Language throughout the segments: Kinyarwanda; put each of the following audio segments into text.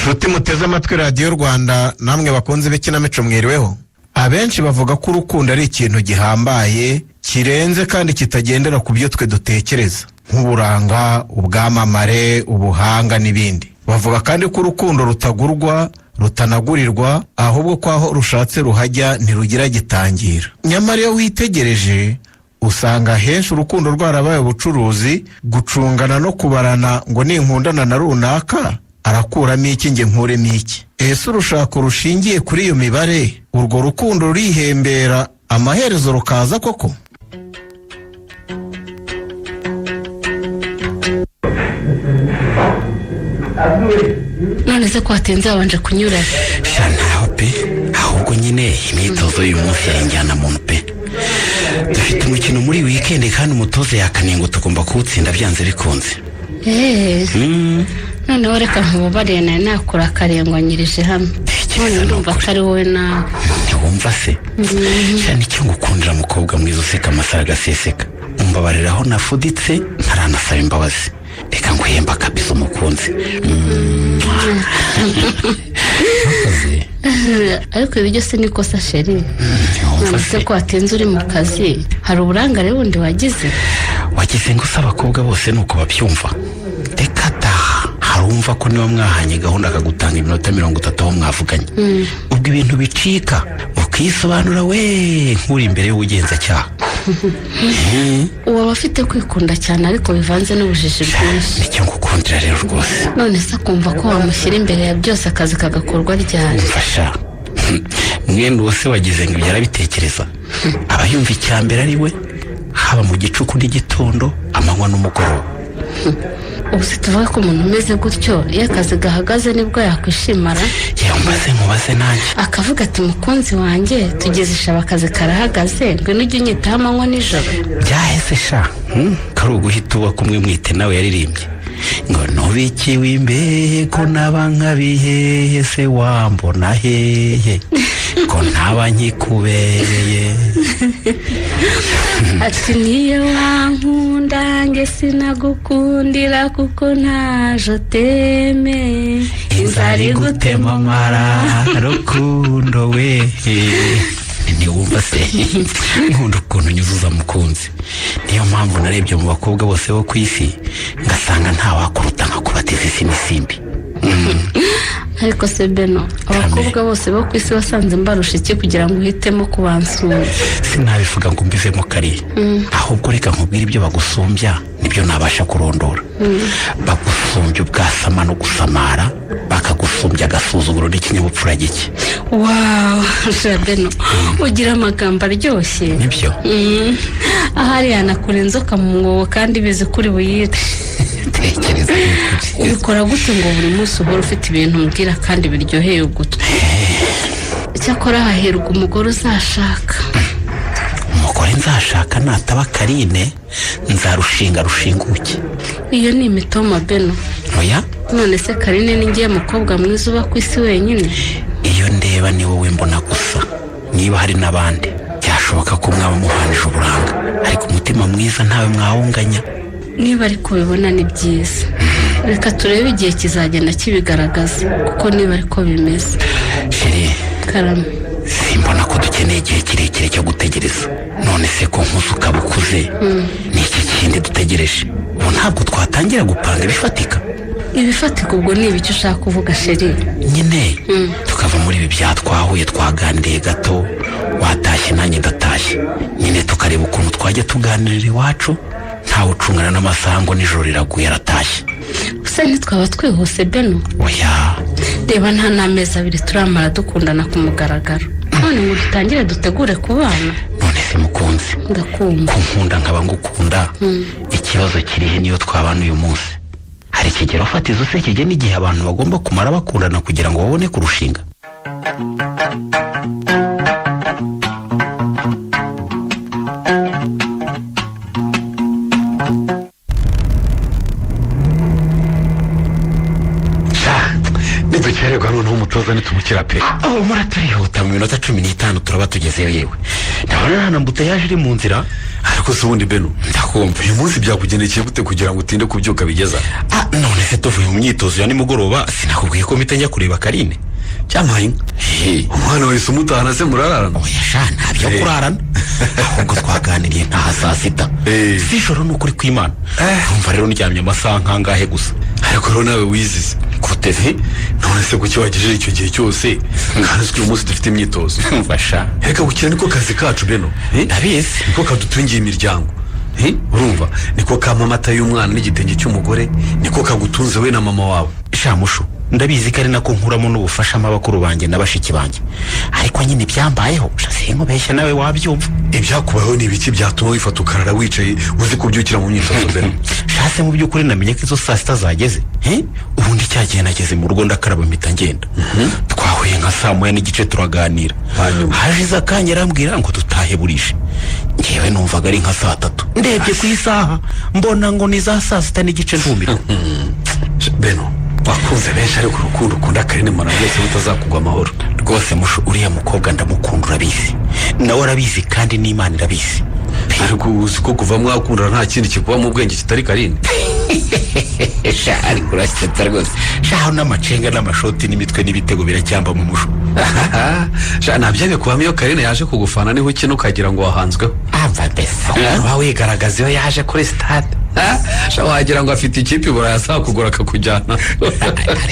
Nshuti muteze amatwi Radio Rwanda, namwe bakunze b'ikinamico mwiriweho. Abenshi bavuga ko urukundo ari ikintu gihambaye, kirenze kandi kitagendera ku byo twe dutekereza, nk'uburanga, ubwamamare, ubuhanga n'ibindi. Bavuga kandi ko urukundo rutagurwa, rutanagurirwa, ahubwo ko aho rushatse ruhajya ntirugira gitangira. Nyamara iyo witegereje usanga henshi urukundo rwarabaye ubucuruzi, gucungana no kubarana ngo ninkundana na runaka arakuramo iki nge nkuremo iki. Ese urushako rushingiye kuri iyo mibare, urwo rukundo rurihembera amaherezo rukaza koko? None se ko watenze wabanje kunyura? Shanaho pe, ahubwo nyine imyitozo y'uyu munsi yarinjyana muntu pe. Dufite umukino muri weekend kandi umutoza yakaniye ngo tugomba kuwutsinda byanze bikunze. None reka nkubabariye nawe nakora akarenganyirije hamwe. None ndumva atari wowe nawe. Ntiwumva se? Cyane icyo ngukundira mukobwa mwiza useka amasara agaseseka. Umbabariraho nafuditse ntaranasaba imbabazi. Reka nguhemba kabisa umukunzi. Ariko ibi byose ni kosa sheri. None ko watenze uri mu kazi, hari uburangare bundi wagize? Wagize ngo usaba abakobwa bose nuko babyumva. Reka ta harumva ko niba mwahanye gahunda akagutanga iminota 30 aho mwavuganye. Ubwo ibintu bicika ukisobanura we nkuri imbere y'ubugenzacyaha. Uwa bafite kwikunda cyane ariko bivanze n'ubujiji bwinshi. Nicyo ngukundira rero rwose. None se kumva ko wamushyira imbere ya byose akazi kagakorwa ryari? Mfasha. Mwene wose wagize ngo yarabitekereza. Abayumva icyambere ari we, haba mu gicuku n'igitondo, amanywa n'umugoroba. Ubu se tuvuga ko umuntu umeze gutyo iyo akazi gahagaze nibwo yakwishimara? Yambaze mubaze nanjye akavuga ati mukunzi wanjye tugeze ishaba akazi karahagaze ngo nujye unyitaho amanywa nijoro. Byaheze sha kari uguhita uba kumwe mwite nawe yaririmbye ngo nubikiwe imbere ko nabankabihehe se wambona hehe ko ntaba nkikubereye. Ati niyo wankunda nge sinagukundira kuko ntajo teme inzari gutema amara rukundo we. Ntiwumva se nkunda ukuntu nyuzuza mukunzi. Niyo mpamvu narebye mu bakobwa bose bo ku isi ngasanga nta wakuruta nka kubateza isi n'isimbi. Ariko se Beno, abakobwa bose bo ku isi basanze mbarusha iki kugira ngo uhitemo kubansura? Sinabivuga ngo mbivemo kari, ahubwo reka nkubwire ibyo bagusumbya nibyo nabasha kurondora. Bagusumbya ubwasama no gusamara, bakagusumbya agasuzuguro n'ikinyabupfura gike. Wow, Beno, ugira amagambo aryoshye. Nibyo. Ahari yanakura inzoka mu mwobo kandi bizi kuri buyite. Tekereza ubikora gute ngo buri munsi uhora ufite ibintu umbwira kandi biryoheye ugutwi? Cyakora hahirwa umugore uzashaka. Umugore nzashaka nataba Karine nzarushinga rushinguke. Iyo ni imitoma Beno. Oya? None se Karine ni ngiye mukobwa mwiza uba ku isi wenyine? Iyo ndeba ni wowe mbona gusa. Niba hari n'abandi byashoboka ko mwaba muhanije uburanga, ariko umutima mwiza ntawe mwawunganya. Niba ariko bibona ni byiza, reka turebe igihe kizagenda kibigaragaza, kuko niba ariko bimeze. Sheri Karame, simbona ko dukeneye igihe kirekire cyo gutegereza. None se ko nkuze ukaba ukuze, ni iki kindi dutegereje? Ubu ntabwo twatangira gupanga ibifatika? Ibifatika ubwo ni ibiki ushaka kuvuga Sheri? Nyine tukava muri ibi byatwahuye twaganiriye gato, watashye nanjye ndatashye, nyine tukareba ukuntu twajya tuganirira iwacu ntawe ucungana n'amasaha ngo nijoro riraguye aratashye. Usa ntitwaba twihuse Beno? Oya, reba nta n'amezi 2 turamara dukundana ku mugaragaro, none ngo dutangire dutegure kubana. None se mukunzi, ndakumva kunkunda nkaba ngukunda, ikibazo kirihe niyo twabana uyu munsi? Hari ikigero fatizo se kigena igihe abantu bagomba kumara bakundana kugira ngo babone kurushinga? Nidukererwa noneho umutoza nitumukira pe. Muraturihuta mu minota 15 turaba tugezeyo yewe. Ndabona nta mbuto yaje iri mu nzira. ariko se ubundi Beno ndakumva uyu munsi byakugendekeye gute kugira ngo utinde kubyuka bigeza none se tuvuye mu myitozo ya nimugoroba sinakubwiye ko mpita njya kureba Karine cyamaye umwana wese umutahana se murararana oya sha ntabyo kurarana ahubwo twaganiriye nta saa sita z'ijoro n'ukuri kw'Imana urumva rero ndyamye amasaha nkangahe gusa ariko rero nawe wizize kuteze none se kuki wagejeje icyo gihe cyose kandi uyu munsi dufite imyitozo mfasha reka gukina niko kazi kacu Beno ndabizi niko kadutungiye imiryango urumva niko kama amata y'umwana n'igitenge cy'umugore niko kagutunze we na mama wawe shamushu ndabizi ko ari nako nkuramo n'ubufasha abakuru banjye n'abashiki banjye ariko nyine byambayeho sinkubeshya nawe wabyumva ibyakubayeho ni ibiki byatuma wifata ukarara wicaye uzi kubyukira mu myitozo Beno shase mu by'ukuri namenye ko izo saa sita zageze ubundi cyagiye nageze mu rugo ndakaraba mpita ngenda twahuye nka saa moya n'igice turaganira hashize akanya arambwira ngo dutahe burije ngewe numvaga ari nka saa tatu ndebye ku isaha mbona ngo ni za saa sita n'igice ntumira Beno wakunze benshi ariko urukundo ukunda Karine mbona byose bitazakugwa amahoro rwose musho uriya mukobwa ndamukunda urabizi nawe arabizi kandi n'Imana irabizi ariko uzi ko kuva mwakundana nta kindi kikuba mu bwenge kitari Karine sha ariko urasetsa rwose shaho n'amacenga n'amashoti n'imitwe n'ibitego biracyamba mu musho sha nabyabe kuba iyo Karine yaje kugufana niho kino ukagira ngo wahanzweho ava besa uba wigaragaza iyo yaje kuri stade sha wagira ngo afite ikipe ibura yasaba kugura akakujyana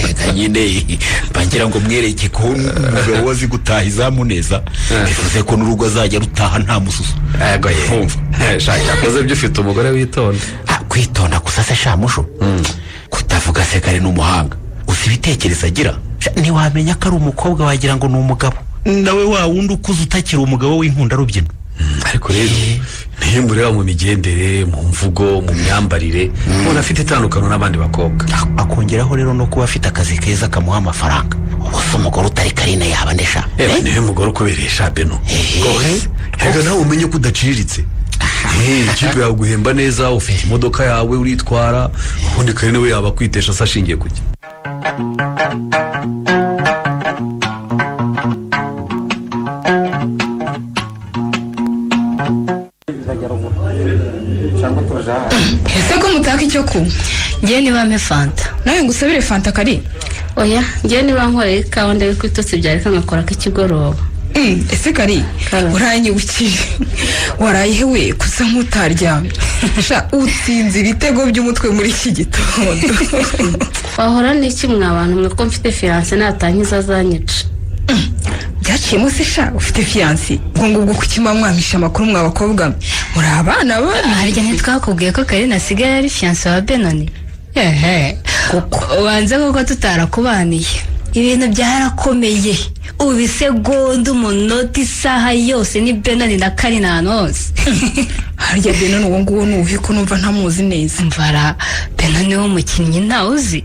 reka nyine bangira ngo mwereke ko umugabo wazi gutaha izamu neza bivuze ko n'urugo azajya rutaha nta mususu yego ye sha yakoze byo ufite umugore witonda kwitonda gusa se shamusho kutavuga se kare n'umuhanga uzi ibitekerezo agira ntiwamenya ko ari umukobwa wagira ngo ni umugabo nawe wa wundi ukuze utakiri umugabo w'inkunda rubyino ariko rero niyo mureba mu migendere mu mvugo mu myambarire ubona afite itandukano n'abandi bakobwa akongeraho rero no kuba afite akazi keza kamuha amafaranga ubuse umugore utari Karine yaba ndesha niwe mugore ukuberesha Beno rwose reka nawe umenye ko udaciriritse ikipe yawe guhemba neza ufite imodoka yawe uritwara ubundi Karine we yaba kwitesha se ashingiye kuki ese ko mutaka icyo kunywa ngewe niba fanta nawe ngo usabire fanta Kari oya ngewe niba nkoreye ikawa ndebe ko itotsi byareka nkakora k'ikigoroba ese Kari uranyibukije waraye we kusa nk'utaryamye sha utsinze ibitego by'umutwe muri iki gitondo wahora n'iki mwa bantu mwe ko mfite fiance natangiza azanyica byaciyemo se sha ufite fiance ngo ubwo kukima mwamisha amakuru mwa bakobwa muri abana babi harya ntitwakubwiye ko Karine asigaye ari fiance wa Benoni kuko ubanze koko tutarakubaniye ibintu byarakomeye ubu isegonda umunota isaha yose ni Benoni na Karine ahantu hose harya Benoni uwo nguwo nuwuhe ko numva ntamuzi neza mvara Benoni w'umukinnyi ntawe uzi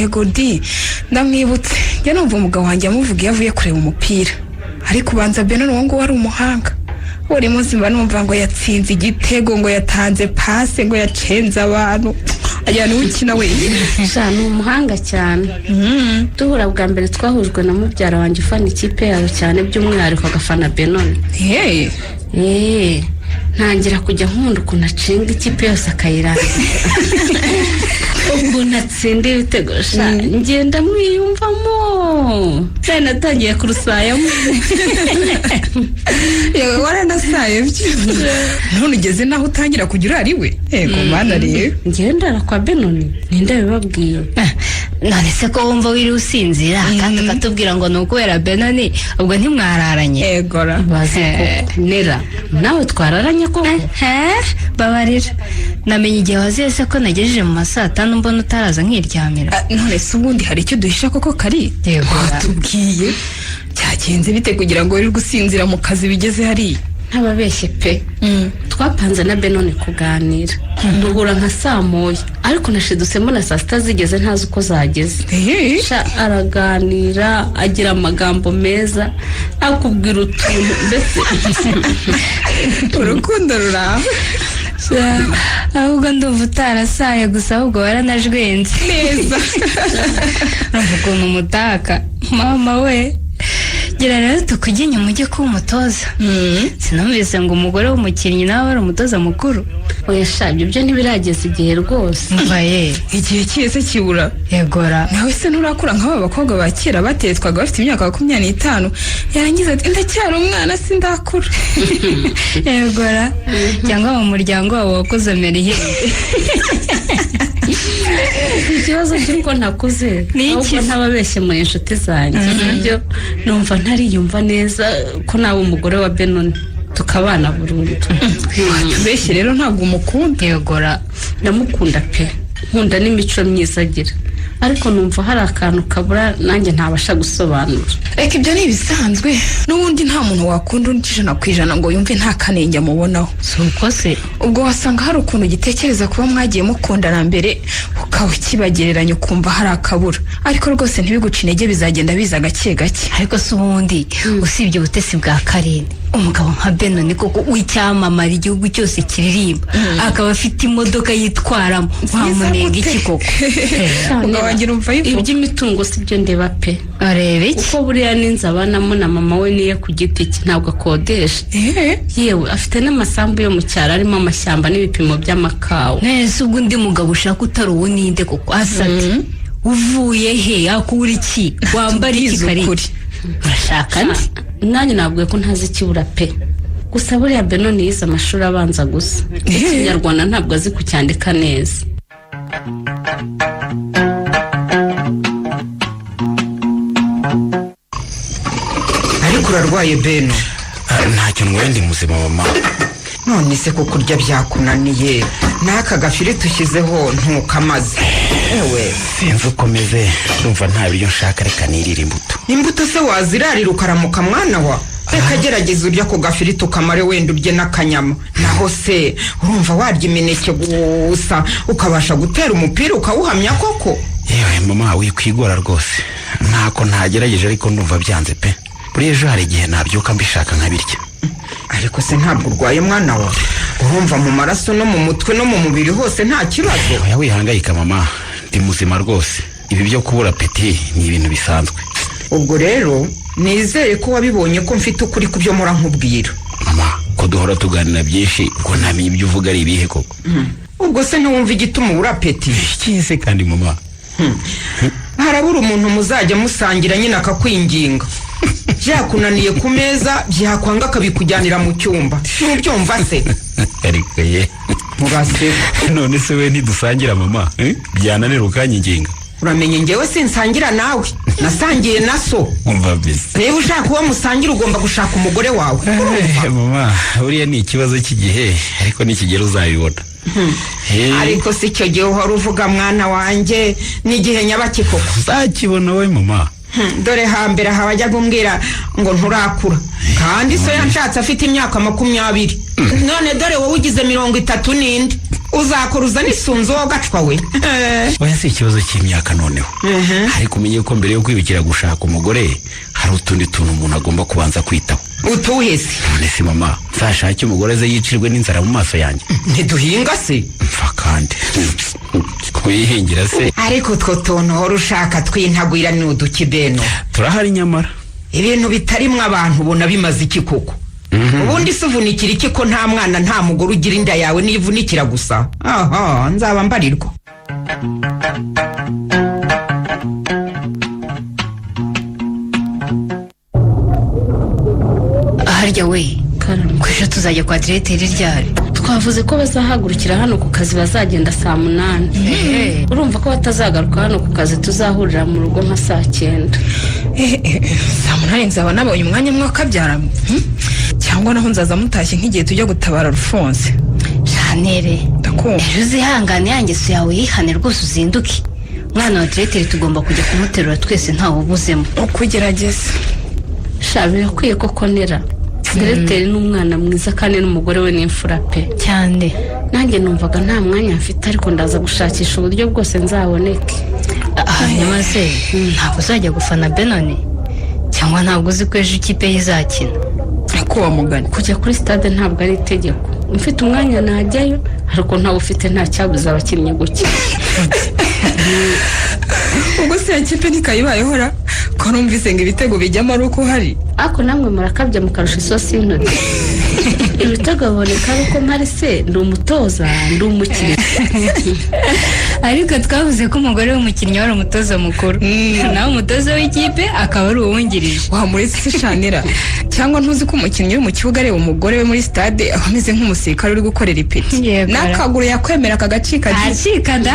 ego di ndamwibutse njya numva umugabo wanjye amuvuga iyo avuye kureba umupira ariko ubanza Benoni uwo nguwo ari umuhanga buri munsi mba numva ngo yatsinze igitego ngo yatanze pase ngo yacenze abantu ajyana ukina wenyine sha ni umuhanga cyane duhura bwa mbere twahujwe na mubyara wanjye ufana ikipe yawe cyane by'umwihariko agafana Benoni ntangira kujya nkunda ukuntu acenga ikipe yose akayirangiza ukuntu atsinda ibitego sha ngenda mwiyumvamo cyane natangiye kurusayamo yewe waranasaye byo none ugeze naho utangira kugira ari we yego mana rero ngendera kwa Benoni ninde bibabwiye none se ko wumva wiri usinzira kandi ukatubwira ngo ni ukubera Benoni ubwo ntimwararanye yegora bazi ko nera nawe twararanye ko babarira namenye igihe wazese ko nagejeje mu masaa 5 mbona utaraza nkiryamira none se ubundi hari icyo duhisha koko Kari watubwiye byagenze bite kugira ngo wirirwe usinzira mu kazi bigeze hariya ntababeshye pe twapanze na Benoni kuganira duhura nka saa moya ariko nashidutsemo na saa sita zigeze ntazi uko zageze sha araganira agira amagambo meza akubwira utuntu mbese urukundo ruraho ahubwo ndumva utarasaye gusa ahubwo waranajwenze neza ukuntu umutaka mama we gira rero tukujye inyuma ujye kuba umutoza. Sinumvise ngo umugore w'umukinnyi nawe ari umutoza mukuru. oya shabyo ibyo ntibirageza igihe rwose. Mvaye igihe cyese kibura. yegora nawe se nturakura nk'aba bakobwa ba kera bateretswaga bafite imyaka 25 yarangiza ati ndacyari umwana sindakura. yegora cyangwa mu muryango wawe wakoze meriye. ikibazo cy'uko nakuze Ni iki? ahubwo ntababeshye mu inshuti zanjye nibyo numva ntariyumva neza ko nawe umugore wa Benoni tukabana burundu. Beshye rero ntabwo umukunda. yegora ndamukunda pe nkunda n'imico myiza agira ariko numva hari akantu kabura nanjye ntabasha gusobanura. Reka ibyo ni ibisanzwe n'ubundi nta muntu wakunda undi 100% ngo yumve nta kanenge amubonaho. suko se ubwo wasanga hari ukuntu gitekereza kuba mwagiye mukundana mbere ukaba ukibagereranya ukumva hari akabura ariko rwose ntibiguca intege bizagenda biza gake gake. ariko se ubundi usibye ubutesi bwa Karine umugabo nka Benoni koko w'icyamamara igihugu cyose kiririmba akaba afite imodoka yitwaramo wamunenga iki koko? Wagira umva yuko iby'imitungo sibyo ndeba pe arebe iki kuko buriya n'inzu abanamo na mama we niye ku giti cye ntabwo akodesha. yewe afite n'amasambu yo mu cyaro arimo amashyamba n'ibipimo by'amakawa. nese ubwo undi mugabo ushaka utari uwo ninde koko asati uvuye he akura iki wambara iki kari urashaka nde? nanjye nabwiye ko ntazi ikibura pe gusa buriya Benoni yize amashuri abanza gusa ikinyarwanda ntabwo azi kucyandika neza. ariko urarwaye Beno? ntacyo ndwaye ndi muzima mama. none se ko kurya byakunaniye n'aka gafiri tushyizeho ntukamaze. ewe sinzi uko meze ndumva nta biryo nshaka reka nirire imbuto se wazirarira ukaramuka mwana wa reka gerageza urya ko gafiri tukamare wenda urye n'akanyama naho se urumva warya imineke gusa ukabasha gutera umupira ukawuhamya koko? yewe mama wikwigora rwose ntako ntagerageje ariko ndumva byanze pe buri ejo hari igihe nabyuka mbishaka nkabirya. ariko se ntabwo urwaye mwana wa urumva mu maraso no mu mutwe no mu mubiri hose nta kibazo? oya wihangayika mama ndi muzima rwose ibi byo kubura peti ni ibintu bisanzwe. ubwo rero nizere ko wabibonye ko mfite ukuri ku byo mpora nkubwira. mama ko duhora tuganira byinshi ngo namenye ibyo uvuga ari ibihe koko? ubwo se ntiwumva igituma ubura peti? ikise kandi mama harabura umuntu muzajya musangira nyine akakwinginga byakunaniye ku meza byakwanga akabikujyanira mu cyumba ntubyumva se? ariko ye muraseka none se we ntidusangira mama byananira ukanyiginga? uramenye ngewe sinsangira nawe nasangiye na so. umva bise reba ushaka uwo musangira ugomba gushaka umugore wawe. mama buriya ni ikibazo cy'igihe ariko nikigera uzabibona. ariko si icyo gihe uhora uvuga mwana wanjye n'igihe nyabaki koko uzakibona we mama. dore hambere aha bajya kumbwira ngo nturakura kandi so yanshatse afite imyaka 20 none dore wowe ugize 30 n'indi uzakora uzana isunzu wowe gacwa we. oya si ikibazo cy'imyaka noneho ariko umenye ko mbere yo kwibukira gushaka umugore hari utundi tuntu umuntu agomba kubanza kwitaho. utuhe se? none si mama nzashake umugore ze yicirwe n'inzara mu maso yanjye? ntiduhinga se? mfa kandi kuyihingira se? ariko two tuntu uhora ushaka twintagwira ni uduki Beno? turahari nyamara ibintu bitarimwe abantu ubona bimaze iki koko? ubundi se uvunikira iki ko nta mwana nta mugore ugira inda yawe nivunikira gusa? aha nzaba mbarirwa. harya we kwisha tuzajya kwa diregiteri ryari? twavuze ko bazahagurukira hano ku kazi bazagenda saa 8. urumva ko batazagaruka hano ku kazi tuzahurira mu rugo nka saa 9. saa 8 nzaba nabonye umwanya mwe wakabyara cyangwa naho nzaza mutashye nk'igihe tujya gutabara Alphonse. Janere ndakumva ejo uzihangane yanjye so yawe yihane rwose uzinduke mwana wa diregiteri tugomba kujya kumuterura twese ntawe ubuzemo. ukugerageza birakwiye koko nera diregiteri n'umwana mwiza kandi n'umugore we n'imfura pe cyane. nanjye numvaga nta mwanya mfite ariko ndaza gushakisha uburyo bwose nzaboneke. hanyuma se ntabwo uzajya gufana Benoni cyangwa ntabwo uzi ko ejo ikipe ye izakina? ko wamugana kujya kuri stade ntabwo ari itegeko mfite umwanya najyayo ariko ntawe ufite nta cyabuza abakinnyi gukina. ubwo se ikipe ntikayibayeho ra ko numvise ngo ibitego bijyamo ari uko hari ariko namwe murakabya mukarusha isosi y'intoki ibitego biboneka ari uko mpari se ndi umutoza ndi umukiriya ariko twavuze ko umugore w'umukinnyi wari umutoza mukuru nawe umutoza w'ikipe akaba ari uwungirije wamuretse se Shanira cyangwa ntuzi ko umukinnyi uri mu kibuga areba umugore we muri stade aba ameze nk'umusirikare uri gukorera ipeti n'akaguru yakwemera akagacika da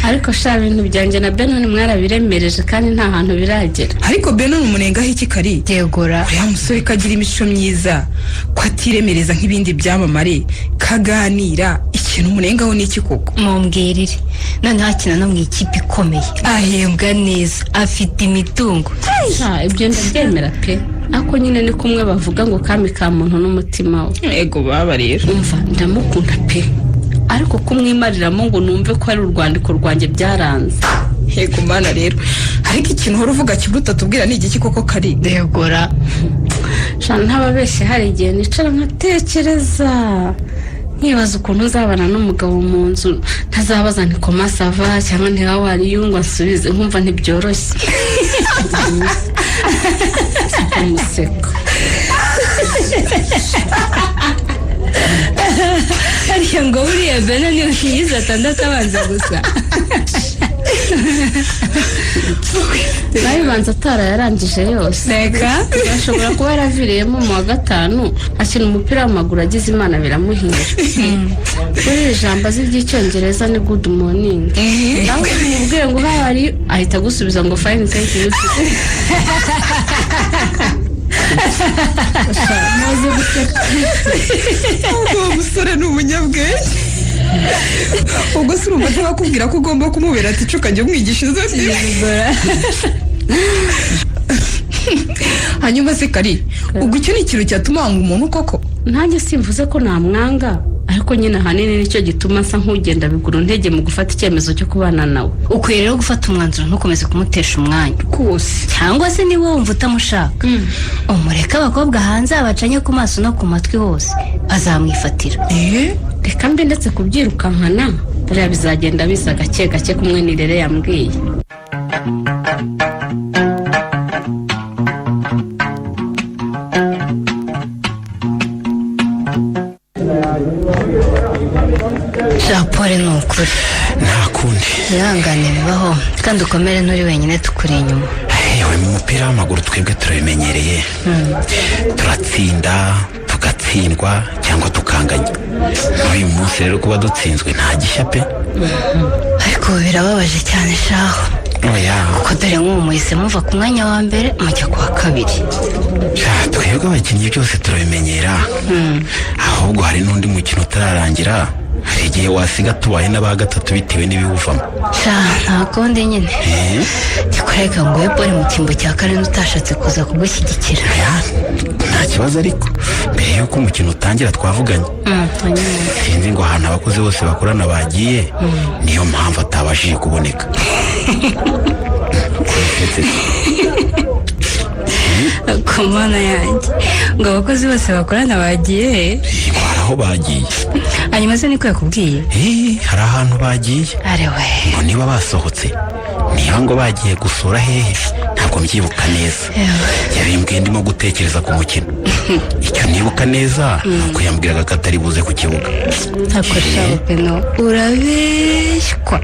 ariko sha ibintu byanjye na Benoni mwarabiremereje kandi nta hantu biragera ariko Benoni umunengaho iki kari yegora uriya musore kagira imico myiza ko atiremereza nk'ibindi byamamare kaganira ikintu umunengaho ni iki koko mumbwirire noneho akina no mu ikipe ikomeye ahembwa neza afite imitungo ibyo ndabyemera pe ako nyine ni kumwe bavuga ngo kami ka muntu n'umutima we ego baba rero umva ndamukunda pe ariko kumwimariramo ngo numve ko ari urwandiko rwanjye byaranze yego mana rero ariko ikintu uhora uvuga kibuta tubwira ni igiki koko kari yegora shana ntababeshye hari igihe nicara nkatekereza nkibaza ukuntu nzabana n'umugabo mu nzu ntazabaza nti koma sava cyangwa ntiba wariyungwa nsubize nkumva ntibyoroshye umuseko ariyo ngo buriya Benoni yize 6 abanza gusa nabibanza atarayarangije yose reka ashobora kuba yaraviriyemo mu wa 5 akina umupira w'amaguru agize imana biramuhira kuri iri jambo azi ry'icyongereza ni good morning nawe umubwire ngo how are you ahita gusubiza ngo fine thank you maze guseka uwo musore ni umunyabwenge ubwo se urumva ntabakubwira ko ugomba kumubera ati cuka njye umwigisha izo hanyuma se kari ubwo icyo ni ikintu cyatuma wanga umuntu koko ntanjye simvuze ko namwanga ariko nyine ahanini nicyo gituma nsa nk'ugenda bigura intege mu gufata icyemezo cyo kubana nawe ukwiye rero gufata umwanzuro ntukomeze kumutesha umwanya rwose cyangwa se niba wumva utamushaka umureka abakobwa hanze abacanye ku maso no ku matwi hose azamwifatira reka mbi ndetse kubyirukankana buriya bizagenda biza gake gake kumwe n'irere yambwiye Jean-Paul ni ukuri nta kundi ihangane bibaho kandi ukomere nturi wenyine tukuri inyuma yewe mu mupira w'amaguru twebwe turabimenyereye turatsinda tugatsindwa cyangwa tukanganya uyu munsi rero kuba dutsinzwe nta gishya pe ariko ubu birababaje cyane shaho kuko dore nk'ubu muhise muva ku mwanya wa mbere mujya ku wa kabiri twebwe abakinnyi byose turabimenyera ahubwo hari n'undi mukino utararangira hari igihe wasiga tubaye n'aba gatatu bitewe n'ibiwuvamo nta kundi nyine gikoreka ngo we Paul mu cyimbo cya kane utashatse kuza kugushyigikira nta kibazo ariko mbere y'uko umukino utangira twavuganye sinzi ngo ahantu abakozi bose bakorana bagiye niyo mpamvu atabashije kuboneka ku mana yanjye ngo abakozi bose bakorana bagiye hari aho bagiye hanyuma se niko yakubwiye hari ahantu bagiye arewe ngo niba basohotse niba ngo bagiye gusura hehe ntabwo mbyibuka neza yabimbwiye ndimo gutekereza ku mukino icyo nibuka neza ni uko yambwiraga ko atari buze ku kibuga hakoresha peno urabeshywa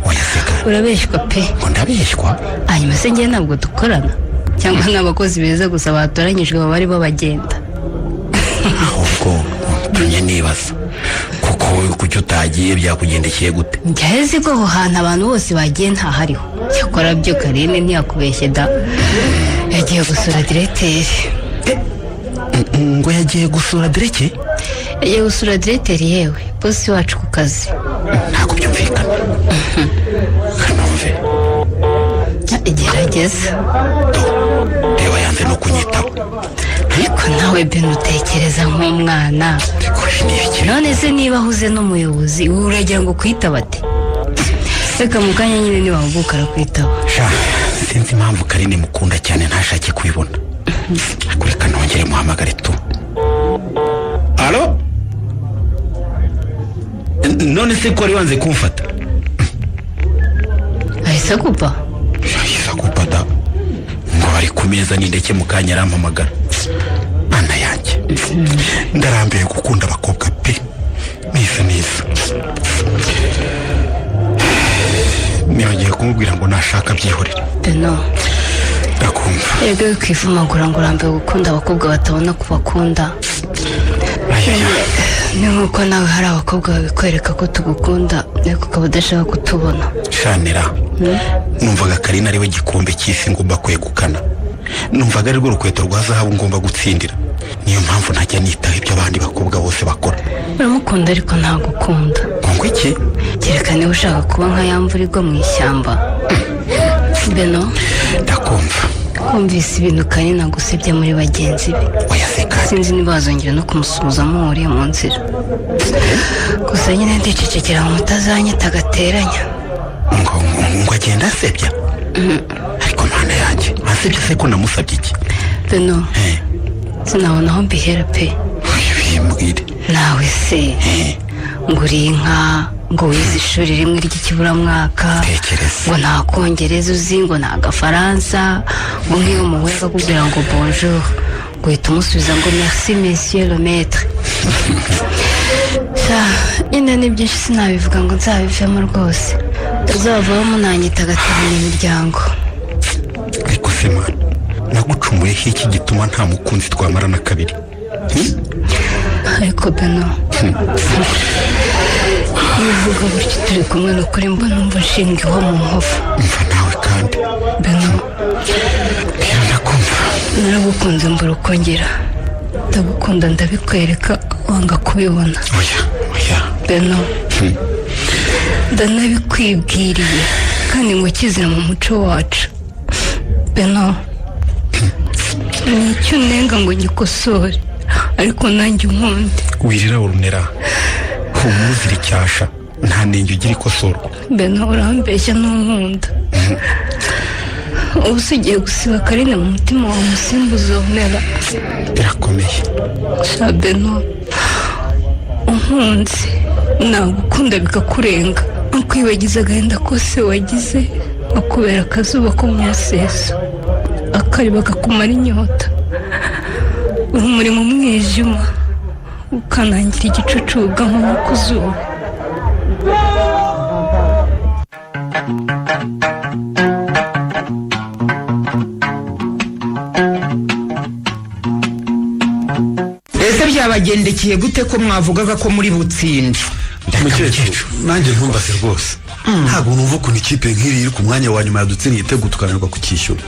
urabeshywa pe ngo ndabeshywa hanyuma se ngewe ntabwo dukorana cyangwa n'abakozi beza gusa batoranyijwe baba ari bo bagenda ahubwo tumye nibaza kuko wowe kuki utagiye byakugendekeye gute njyaze ko aho hantu abantu bose bagiye ntahariho cyakora byo Karine ntiyakubeshye da yagiye gusura diregiteri ngo yagiye gusura direke yagiye gusura diregiteri yewe bosi wacu ku kazi ntabwo byumvikana kanumve igerageza reba yanze no kunyitaho ariko nawe Ben utekereza nk'umwana none se niba ahuze n'umuyobozi uragira ngo kwitaba ate reka mu kanya nyine niwahuguka arakwitaba sinzi impamvu Karine mukunda cyane ntashake kubibona reka nongere muhamagare tu alo none se ko wari wanze kumfata ahise akupa yahise akupa da meza n'indeke mu kanya arampamagara. Mana yanjye ndarambiye gukunda abakobwa pe neza nibagiye kumubwira ngo nashaka byihorera. Beno ndakumva. ego kwivumagura ngo urambiwe gukunda abakobwa batabona ko bakunda. ni nkuko nawe hari abakobwa babikwereka ko tugukunda ariko ukaba udashaka kutubona. Shanira numvaga Karina ariwe gikombe cy'isi ngomba kwegukana, numvaga ari rwo rukweto rwa zahabu ngomba gutsindira, niyo mpamvu ntajya nitaho ibyo abandi bakobwa bose bakora. uramukunda ariko ntagukunda. ngo iki? kereka niba ushaka kuba nka ya mvura igwa mu ishyamba. Beno ndakumva. kumvise ibintu Karina gusebya muri bagenzi be. oya seka sinzi niba wazongera no kumusuhuza muhuriye mu nzira. gusa nyine ndicecekera ngo mutazanyita agateranya. ngo agenda asebya. ariko mana yanjye asebya se ko namusabye iki? Beno sinabona aho mbihera pe. bimbwire nawe se ngo uri inka, ngo wize ishuri rimwe ry'ikiburamwaka, ngo nta kongereza uzi, ngo nta gafaransa, ngo nk'iyo umuhuye akakubwira ngo bonjour ngo uhita umusubiza ngo merci monsieur le maître. nyine ni byinshi sinabivuga ngo nzabivemo rwose, uzavaho munanyita agatabanya imiryango. ariko se mana nagucumuyeho iki gituma nta mukunzi twamara na kabiri? ariko Beno uvuga gutyo turi kumwe n'ukuri mbona umva nshinga iho mu nkovu. mva nawe kandi Beno ndakumva. naragukunze mbura uko ngira, ndagukunda ndabikwereka wanga kubibona. oya Beno ndanabikwibwiriye kandi ngo kizira mu muco wacu. Beno ni icyo unenga ngo ngikosore ariko nanjye unkunde. wirira urunera humuzira icyasha nta nenge ugira ikosorwa. Beno urambeshya n'unkunda. ubu se ugiye gusiba Karina mu mutima wawe umusimbuza unera? birakomeye. sha Beno unkunze nagukunda bikakurenga, ukwibagiza agahinda kose wagize akubera akazuba ko mu museso, akariba kakumara inyota, urumuri mu mwijima ukanangira igicucu ugahuma ku zuba. ese byabagendekeye gute ko mwavugaga ko muri butsinde? mukecuru nanjye ntumbaze rwose ntabwo numva ukuntu ikipe nk'iri iri ku mwanya wa nyuma yadutsindiye igitego tukananirwa kukishyura.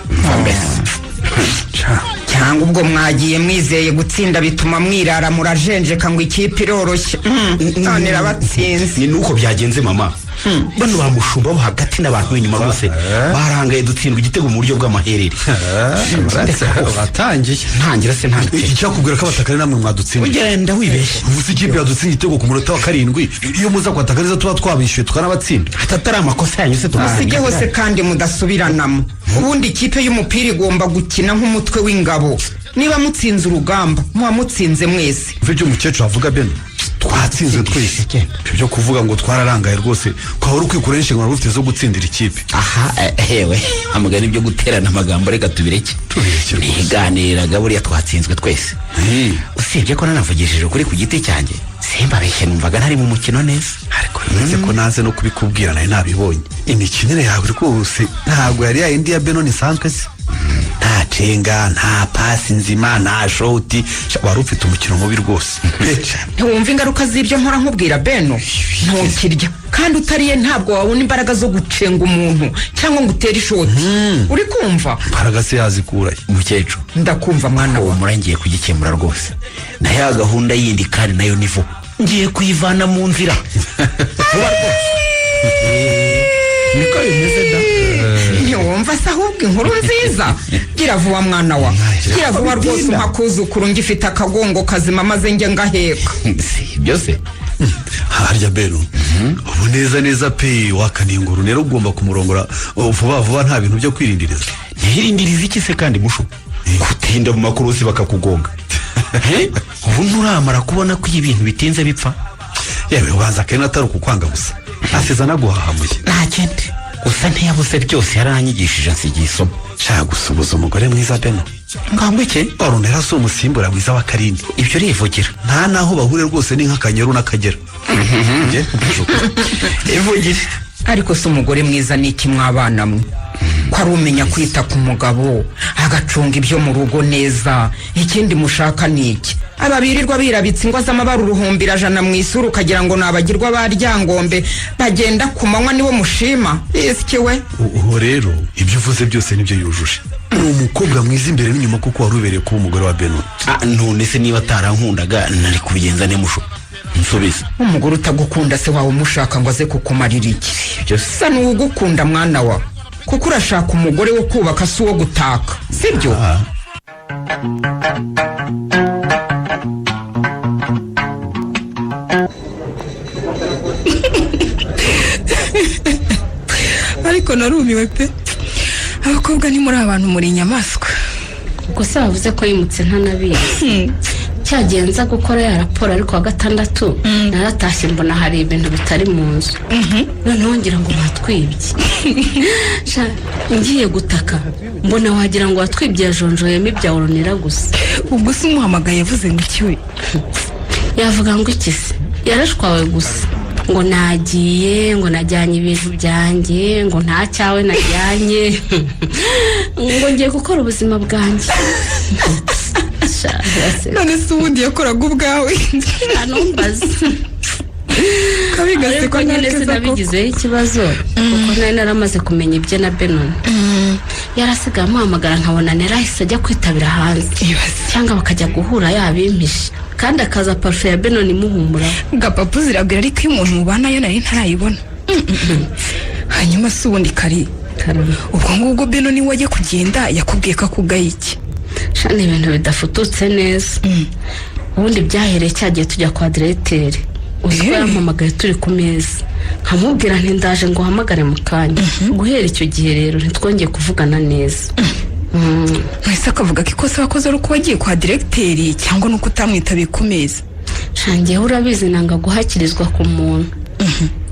cyangwa ubwo mwagiye mwizeye gutsinda bituma mwirara murajenjeka ngo ikipe iroroshye none irabatsinze. ni nuko byagenze mama. bano bamushumba bo hagati n'abantu b'inyuma bose barangaye dutsindwa igitego mu buryo bw'amaherere. batangiye ntangira se ntangira icyakubwira ko abatakari namwe mwadutsindiye. ugenda wibeshye. ubu ikipe yadutsindiye igitego ku munota wa 7 iyo muza kwataka neza tuba twabishyuye tukanabatsinda. atatari amakosa yanyu se musige hose kandi mudasubiranamo. ubundi ikipe y'umupira igomba gukina nk'umutwe w'ingabo. niba mutsinze urugamba muba mutsinze mwese. ivyo umukecuru avuga Beno twatsinze twese. ibyo kuvuga ngo twararangaye rwose kwaba uri kwikura inshingano rufite zo gutsindira ikipe. aha hewe amugani byo guterana amagambo reka tubireke. niganiraga buriya twatsinzwe twese. usibye ko nanavugishije ukuri ku giti cyanjye simbabeshye numvaga ntari mu mukino neza. ariko uretse ko naze no kubikubwira nawe nabibonye imikinire yawe rwose ntabwo yari yayindi ya Beno isanzwe se. nta cenga nta pasi nzima nta shoti wari ufite umukino mubi rwose. ntiwumva ingaruka z'ibyo nkora nkubwira Beno? ntukirya kandi utariye ntabwo wabona imbaraga zo gucenga umuntu cyangwa ngo utere ishoti. uri kumva? imbaraga se yazikuraye umukecuru. ndakumva mwana uwo wa mura ngiye kugikemura rwose na ya gahunda yindi kandi nayo ni vuba ngiye kuyivana mu nzira vuba rwose. niko bimeze da. ntiwumva se ahubwo inkuru nziza? gira vuba mwana wa, gira vuba rwose umpa kuzukuru ngifite akagongo kazima maze njye ngaheka. si ibyo se harya Beno ubu neza pe wakaningura rero ugomba kumurongora vuba vuba nta bintu byo kwirindiriza. ntihirindiriza iki se kandi mushu gutinda mu makurusi bakakugonga. ubu nturamara kubona ko ibintu bitinze bipfa. yewe ubanza kene atari ukukwanga gusa asiza naguhahamuye. ntakende gusa ntiyabuze byose yaranyigishije nsigiye isomo. Shaka gusubiza umugore mwiza Beno. Ngambike Orunera si umusimbura mwiza wa Karine. ibyo rivugira. Nta naho bahure rwose ni nk'akanyeru n'akagera. Nje Ivugire. ariko se umugore mwiza ni iki mwabana mwe ko ari umenya kwita ku mugabo agacunga ibyo mu rugo neza, ikindi mushaka ni iki? Ababirirwa birabitse ingwa z'amabara uruhumbira jana mu isura ukagira ngo nabagirwa ba Ryangombe bagenda ku manywa nibo mushima. Isiki we uho rero ibyo uvuze byose nibyo yujuje. Ni umukobwa mwiza imbere n'inyuma kuko warubereye kuba umugore wa Beno. None se niba atarankundaga nari kubigenza nemusho nsubiza. umugore utagukunda se wawe umushaka ngo aze kukumarira iki? Ibyo sa n'uwugukunda mwana wa kuko urashaka umugore wo kubaka si uwo gutaka, sibyo? ariko narumiwe pe, abakobwa ni muri abantu muri inyamaswa. gusa bavuze ko yimutse ntanabizi. cyagenza gukora ya raporo ariko wa gatandatu naratashye mbona hari ibintu bitari mu nzu. noneho ngira ngo batwibye. ngiye gutaka mbona wagira ngo watwibye yajonjoyemo ibya Orunera gusa. ubwo se umuhamagaye yavuze ngo iki we? yavuga ngo iki se? yarashwawe gusa ngo nagiye, ngo najyanye ibintu byanjye, ngo nta cyawe najyanye, ngo ngiye gukora ubuzima bwanjye. none se ubundi yakoraga ubwawe? ntumbaze. kabigase ariko nyine sinabigizeho ikibazo kuko nari naramaze kumenya ibye na Benoni. yarasigaye amuhamagara nkabona nerahise ajya kwitabira hanze cyangwa bakajya guhura yabimpishe kandi akaza parufe ya Benoni imuhumura. gapapu zirabwira ariko iyo umuntu mubanayo nari ntarayibona. hanyuma se ubundi Kari, ubwo ngubwo Benoni wajya kugenda yakubwiye ko akugaye iki? ni ibintu bidafututse neza. ubundi byahereye cyagiye tujya kwa diregiteri. uzi ko yampamagaye turi ku meza nkamubwira nti ndaje ngo uhamagare mu kanya. guhera icyo gihe rero ntitwongeye kuvugana neza. mwese akavuga ko ikosa wakoze ari uko wagiye kwa diregiteri cyangwa nuko utamwitabiye ku meza? shangiyeho urabizi nanga guhakirizwa ku muntu.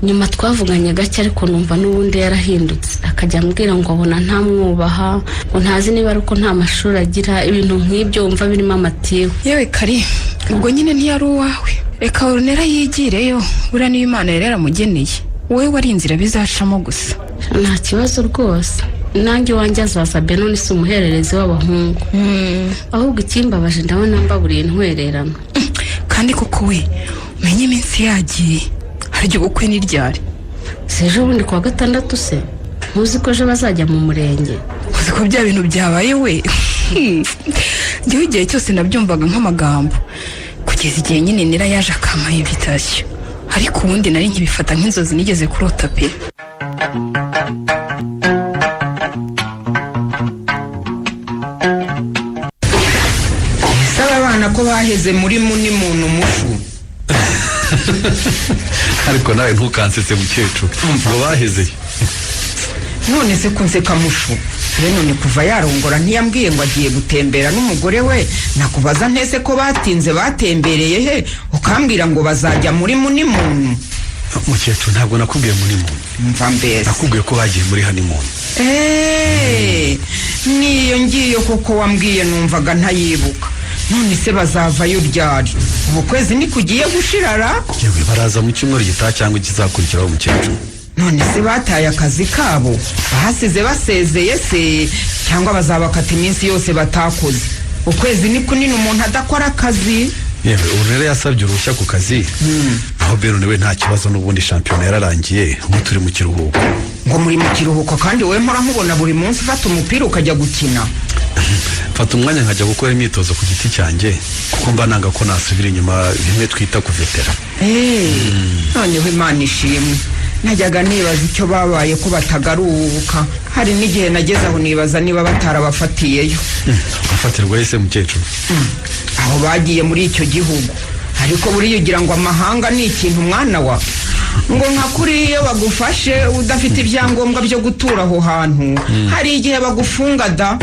nyuma twavuganye gake ariko numva n'ubundi yarahindutse akajya ambwira ngo abona ntamwubaha, ngo ntazi niba ari uko nta mashuri agira, ibintu nk'ibyo wumva birimo amatiyo. yewe Kari, ubwo nyine ntiyari uwawe. reka Orunera yigireyo, buriya niyo Imana yari yaramugeneye, wowe wari inzira bizacamo gusa. nta kibazo rwose, nanjye iwanjye azaza. Benoni si umuhererezi w'abahungu. ahubwo ikimbabaje ndabona mbaburiye intwererano. kandi koko we umenye iminsi yagiye, harya ubukwe ni ryari? si ejo bundi kuwa gatandatu se? ntuzi ko ejo bazajya mu murenge? uzi ko bya bintu byabaye we? njyewe igihe cyose nabyumvaga nk'amagambo kugeza igihe nyine Nera yaje akampaye invitation, ariko ubundi nari nkibifata nk'inzozi nigeze kurota pe. Saba abana ko baheze muri muni muntu mushu. Ariko nawe ntukansetse mukecuru. Ngo baheze. none se kunseka mushu Benoni kuva yarongora ntiyambwiye ngo agiye gutembera n'umugore we. nakubaza ntese ko batinze batembereye he ukambwira ngo bazajya muri muni muntu? Mukecuru ntabwo nakubwiye muri muntu. mva mbese Nakubwiye ko bagiye muri honeymoon. niyo ngiye kuko wambwiye numvaga ntayibuka. none se bazavayo ryari? ubu kwezi ni kugiye gushirara? Yewe baraza mu cyumweru gitaha cyangwa kizakurikiraho mukecuru. none se bataye akazi kabo bahasize basezeye se cyangwa bazabakata iminsi yose batakoze? ukwezi ni kunini umuntu adakora akazi. Yewe Orunera yasabye uruhushya ku kazi. Aho Benoni we nta kibazo n'ubundi shampiyona yararangiye, ubu turi mu kiruhuko. ngo muri mu kiruhuko kandi wowe mpora nkubona buri munsi ufata umupira ukajya gukina. Mfata umwanya nkajya gukora imyitozo ku giti cyanjye kuko mba nanga ko nasubira inyuma bimwe twita kuvetera. noneho Imana ishimwe. najyaga nibaza icyo babaye ko batagaruka. hari n'igihe nageze aho nibaza niba batarabafatiyeyo. Bafatirwa ese mukecuru? aho bagiye muri icyo gihugu. ariko buriya ugira ngo amahanga ni ikintu mwana wa ngo nka kuriya bagufashe udafite ibyangombwa byo gutura aho hantu hari igihe bagufunga da.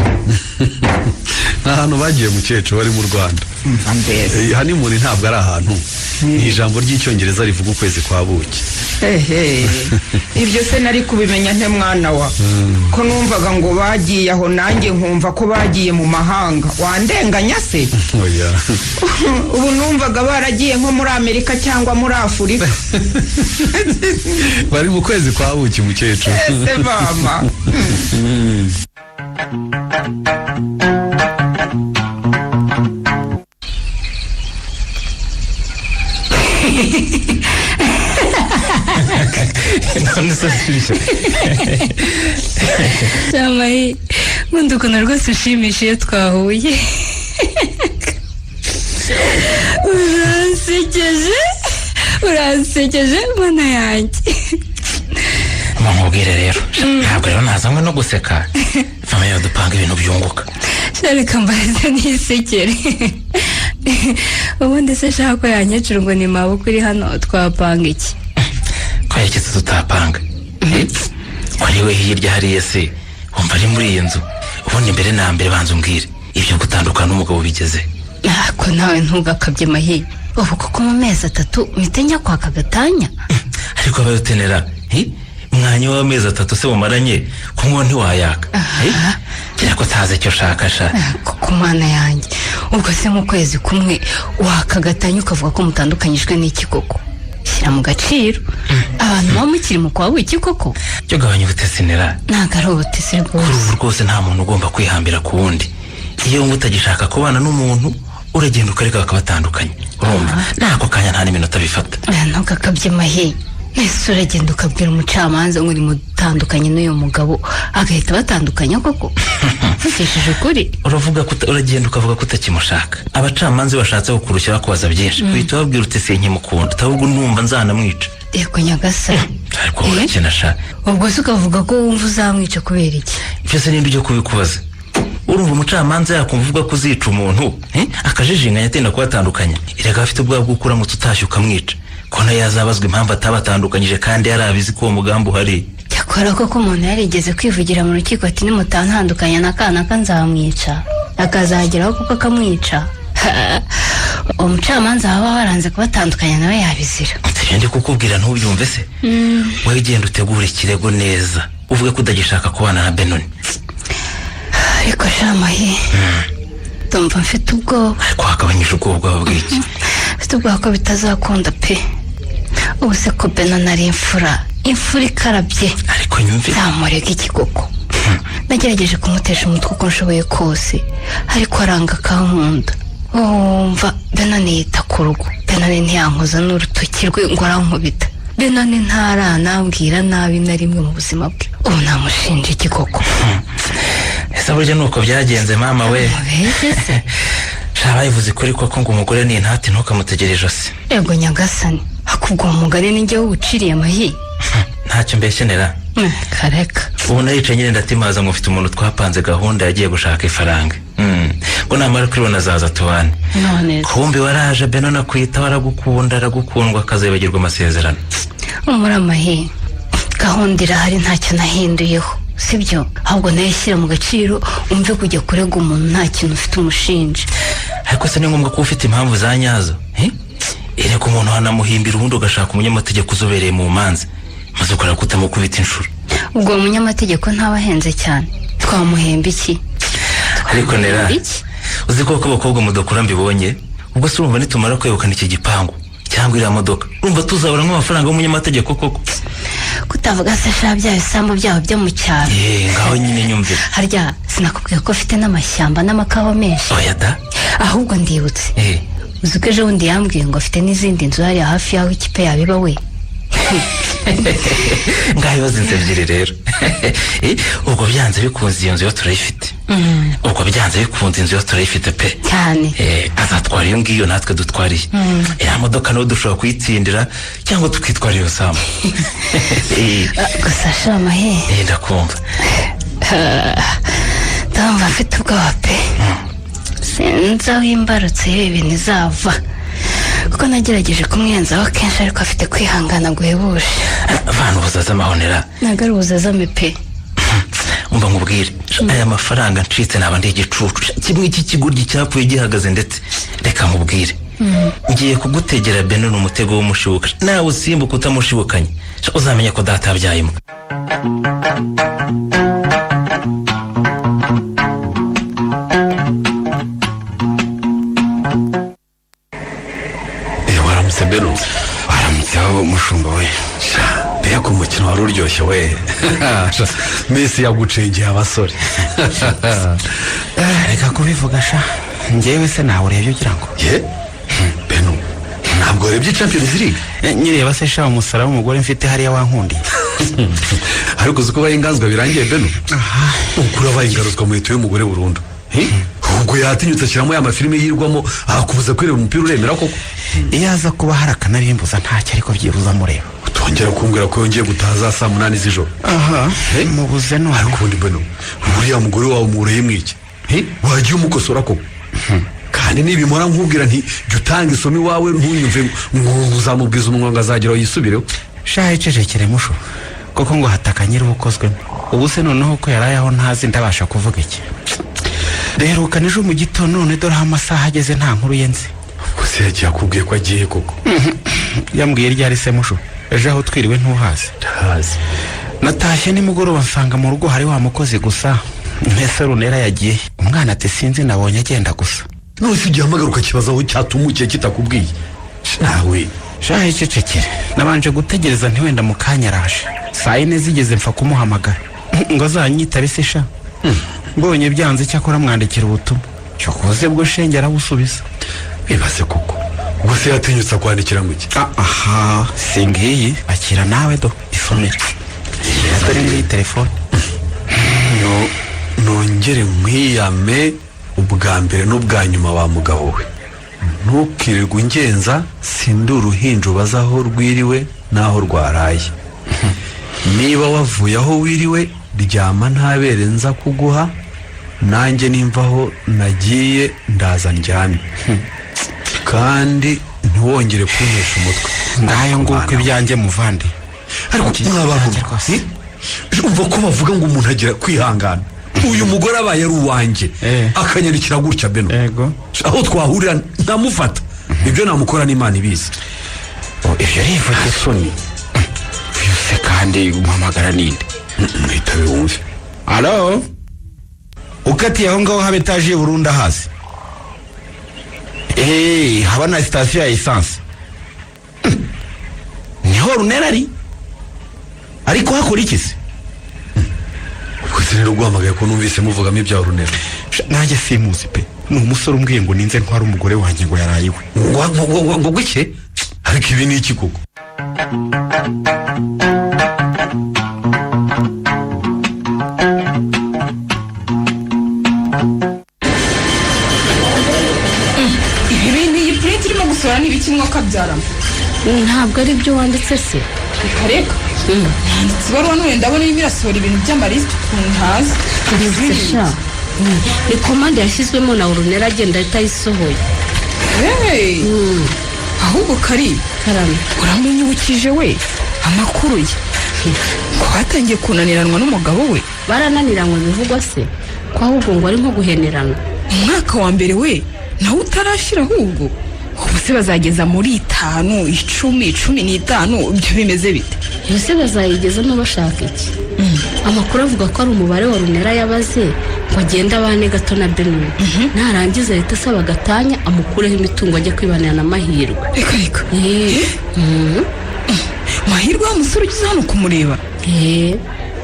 n'ahantu bagiye mukecuru bari mu Rwanda. mbese Honeymoon ntabwo ari ahantu, ni ijambo ry'icyongereza rivuga ukwezi kwa buki. ibyo se nari kubimenya nte mwana wa ko numvaga ngo bagiye aho nanjye nkumva ko bagiye mu mahanga wandenganya se Oya. ubu numvaga baragiye nko muri Amerika cyangwa muri Afurika Bari mu kwezi kwa buki mukecuru. ese mama none se sibyo Shamayi nkunda ukuntu rwose ushimisha iyo twahuye uransekeje mana yanjye mumubwire rero ntabwo rero nazanywe no guseka famiye dupanga ibintu byunguka reka mbaze n'isekere ubundi se shaka ko yanyecura ngo ni maboko uri hano twapanga iki twayeketse tutapanga wari we hirya hariya se wumva ari muri iyi nzu ubundi mbere na mbere banza umbwire ibyo gutandukana n'umugabo bigeze ko nawe ntugakabye mahiye ubu kuko mu mezi 3 mpite njya kwaka gatanya ariko abayotenera umwanya w'amezi 3 se mumaranye kumwo ntiwayaka kira ko taze cyo shaka sha kuko mana yanjye ubwo se mu kwezi kumwe waka gatanya ukavuga ko mutandukanyijwe n'iki koko shyira mu gaciro abantu bamukiri mu kwa wiki koko cyo gabanya ubutesinera ntago ari ubutesi kuri ubu rwose nta muntu ugomba kwihambira ku wundi iyo wumva utagishaka kubana n'umuntu uragenda ukareka bakabatandukanye urumva nako kanya nta n'iminota bifata ntugakabye mahiye ese uragenda ukabwira umucamanza ngo uri mutandukanye n'uyu mugabo agahita batandukanya koko ufishije ukuri uragenda ukavuga ko utakimushaka abacamanza bashatse kukurusha bakubaza byinshi uhita babwira uti sinkimukunda ahubwo numva nzanamwica yego nyagasani ariko urakena sha ubwo se ukavuga ko wumva uzamwica kubera iki byose nindi byo kubikubaza urumva umucamanza yakumva uvuga ko uzica umuntu akajijinganya atenda kubatandukanya iraga afite ubwoba bwo kuramutse utashye ukamwica kona yazabazwa impamvu atabatandukanyije kandi yarabizi ko uwo mugambi uhari cyakora koko umuntu yarigeze kwivugira mu rukiko ati nimutantandukanya n'akana nzamwica akazageraho kuko akamwica umucamanza waba waranze kubatandukanya nawe yabizira ndi kukubwira ntubyumve se wowe genda utegure ikirego neza uvuge ko udagishaka kubana na Benoni ariko shamaye ndumva mfite ubwoba ariko hagabanyije ubwoba bw'iki mfite ubwoba ko bitazakunda pe ubu se ko Benoni ari imfura ikarabye ariko nyumve zamurega iki koko nagerageje kumutesha umutwe uko nshoboye kose ariko aranga akankunda wumva Benoni yita ku rugo Benoni ntiyankoza n'urutoki rwe ngo arankubita Benoni ntaranambwira nabi na rimwe mu buzima bwe ubu namushinja iki koko ese burya nuko byagenze mama we shaba yivuze kuri koko ngo umugore ni intati ntukamutegere ijosi yego nyagasani akubwo umugani ninjye wuciriye amahi ntacyo mbeshenera kareka ubu naricaye nyine ndatimaza ngo mfite umuntu twapanze gahunda yagiye gushaka ifaranga ngo namara kuribona azaza tubane kumbi waraje Benoni akwita waragukunda aragukundwa akazibagirwa amasezerano umuri amahi gahunda irahari ntacyo nahinduyeho sibyo ahubwo nayo shyira mu gaciro umve kujya kurega umuntu nta kintu ufite umushinja ariko se ni ngombwa ko ufite impamvu za nyazo ereka umuntu hanamuhimbira ubundi ugashaka umunyamategeko uzobereye mu manza maze ukora kutamukubita inshuro ubwo umunyamategeko ntaba ahenze cyane twamuhemba iki ariko nera uzi ko abakobwa mudakura mbibonye ubwo se urumva nitumara kwegukana iki gipangu cyangwa iriya modoka urumva tuzabura nk'amafaranga y'umunyamategeko koko kutavuga se sha bya bisambu byabo byo mu cyaro ngaho nyine nyumvira harya sinakubwiye ko ufite n'amashyamba n'amakawa menshi oya da ahubwo ndibutse uzi ko ejo bundi yambwiye ngo afite n'izindi nzu hariya hafi y'aho ikipe yabiba we ngaho ibibazo ebyiri rero ubwo byanze bikunze iyo nzu yo turayifite ubwo byanze bikunze inzu yo turayifite pe cyane azatwara iyo ngiyo natwe dutwariye iriya modoka nawe dushobora kuyitsindira cyangwa tukitwara iyo sambu gusa shamahe ndakumva ndumva mfite ubwoba pe sinzi aho imbarutse y'ibi bintu izava kuko nagerageje kumwiyenzaho kenshi ariko afite kwihangana guhebuje abantu buzaza amahonera ntabwo ari ubuzazame pe umva nkubwire aya mafaranga ncitse naba ndi igicucu kimwe iki kiguryi cyapfuye gihagaze ndetse reka nkubwire ngiye kugutegera Benoni umutego w'umushibuka nawe usimbuka utamushibukanye uzamenya ko data yabyayemo. waramutse Beno. waramutseho mushumba we. mbega umukino wari uryoshye we. Messi yagucengeye abasore. reka kubivuga sha njyewe se nawe urebye ugira ngo ye Beno ntabwo urebye Champions League. nyireba se sha umusara w'umugore mfite hariya wankundiye. ariko uzi ko bayingazwa birangiye Beno. ukura bayingaruzwa mu hito y'umugore burundu. ubwo yatinyutse ashyiramo ya mafilime yirwamo akubuza kwireba umupira uremera koko. iyo aza kuba hari akanarimbuza ntacyo ariko byibuza mureba. utongera kumbwira ko yongeye gutaha za saa 8 z'ijoro. mubuze none. ariko ubundi Beno uriya mugore wawe umureye mwiki wagiye umukosora koko. kandi nibimora nkubwira nti jya utanga isomo iwawe ntunyumve ngo uzamubwiza umunwa ngo azageraho yisubireho. shahe cecekere musho koko ngo hataka nyir'ubukozwemo ubu se noneho ko yarayaho ntazi ndabasha kuvuga iki. Deheruka ejo mu gitondo none dore aho amasaha ageze nta nkuru ye nzi. gusa yagiye akubwiye ko agiye koko. yambwiye ryari se musho ejo aho twiriwe ntuhazi. ntazi. natashye nimugoroba nsanga mu rugo hari wa mukozi gusa mpese runera yagiye umwana ati sinzi nabonye agenda gusa. none se ugiye hamagara ukakibaza aho cyatumukiye kitakubwiye. nawe shahe cecekere nabanje gutegereza ntiwenda mu kanya araje saa 4 zigeze mpfa kumuhamagara ngo azanyitabe se sha. mbonye byanze cyakora mwandikira ubutumwa cyo koze bwo shenge arabusubiza. bibaze koko ubwo se yatinyutse kwandikira ngo iki. aha singiyi akira nawe do isomere dore muri telefone. nongere nkwiyame ubwa mbere n'ubwa nyuma wa mugabo we ntukirirwe ungenza sindi uruhinja ubaza aho rwiriwe n'aho rwaraye. niba wavuye aho wiriwe ryama ntabere nza kuguha nanjye nimva aho nagiye ndaza ndyame kandi ntiwongere kuntesha umutwe. ngayo nguko ibyanjye muvande. ariko mwabantu umva ko bavuga ngo umuntu agira kwihangana. uyu mugore abaye ari uwanjye akanyarikira gutya Beno aho twahurira ntamufata ibyo namukora n'Imana ibizi. ibyo rivuge soni byose kandi umuhamagara ninde. mwitabe wumve. alo ukatiye aho ngaho habe etaje Burunda hasi. haba na sitasiyo ya esanse niho runera ari ariko hakora iki se. gusa rero guhamagaye ko numvise muvugamo ibya runera. nanjye simuzi pe ni umusore umbwiye ngo ninze ntwara umugore wanjye ngo yarayiwe. ngo gwike ariko ibi ni iki koko. ibi bintu iyi print irimo gusohora n'ibiki mwaka byaramo. ntabwo ari byo wanditse se. reka yanditse ibaruwa none ndabona irimo irasohora ibintu by'amalisiti ukuntu ntazi. sha ni komande yashyizwemo na urunera agenda ahita ayisohoye. ahubwo karame uramenyibukije we amakuru ye ko batangiye kunaniranwa n'umugabo we. barananiranywe bivugwa se ko ahubwo ngo ari nko guhenerana. umwaka wa mbere we nawe utarashyira ahubwo ubu se bazageza muri 5, 10, 15 ibyo bimeze bite. ese bazayigezamo bashaka iki. amakuru avuga ko ari umubare wa runera yabaze ngo agende abane gato na Benoni narangiza leta asaba gatanya amukureho imitungo ajya kwibanira na Mahirwe. reka Mahirwe wa musore ugize hano kumureba.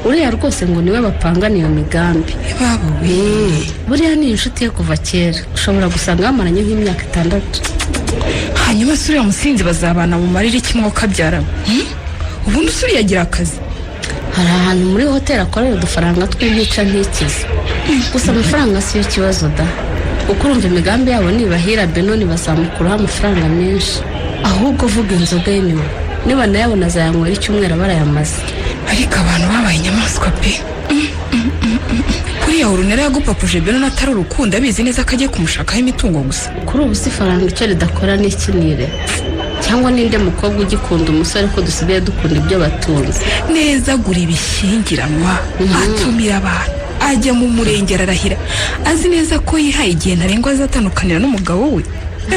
uriya rwose ngo niwe bapangana iyo migambi. baba buriya ni inshuti ye kuva kera ushobora gusanga bamaranye nk'imyaka 6. hanyuma se uriya musinzi bazabana mu marire kimwe kabyaramo. ubundi usuri yagira akazi. hari ahantu muri hoteli akorera udufaranga tw'imica ntikize gusa amafaranga siyo kibazo da kuko urumva imigambi yabo nibahira Benoni bazamukuraho amafaranga menshi. ahubwo vuga inzoga yemewe niba nayabona azayanywera icyumweru barayamaze. ariko abantu babaye inyamaswa pe. kuriya urunera yagupapuje Benoni atari urukundo abizi neza ko agiye kumushakaho imitungo gusa. kuri ubu si faranga icyo ridakora n'ikinire cyangwa ninde mukobwa ugikunda umusore ko dusigaye dukunda ibyo batunze neza. gura ibishyingiranwa atumira abantu ajya mu murenge ararahira azi neza ko yihaye igihe ntarengwa azatandukanira n'umugabo we.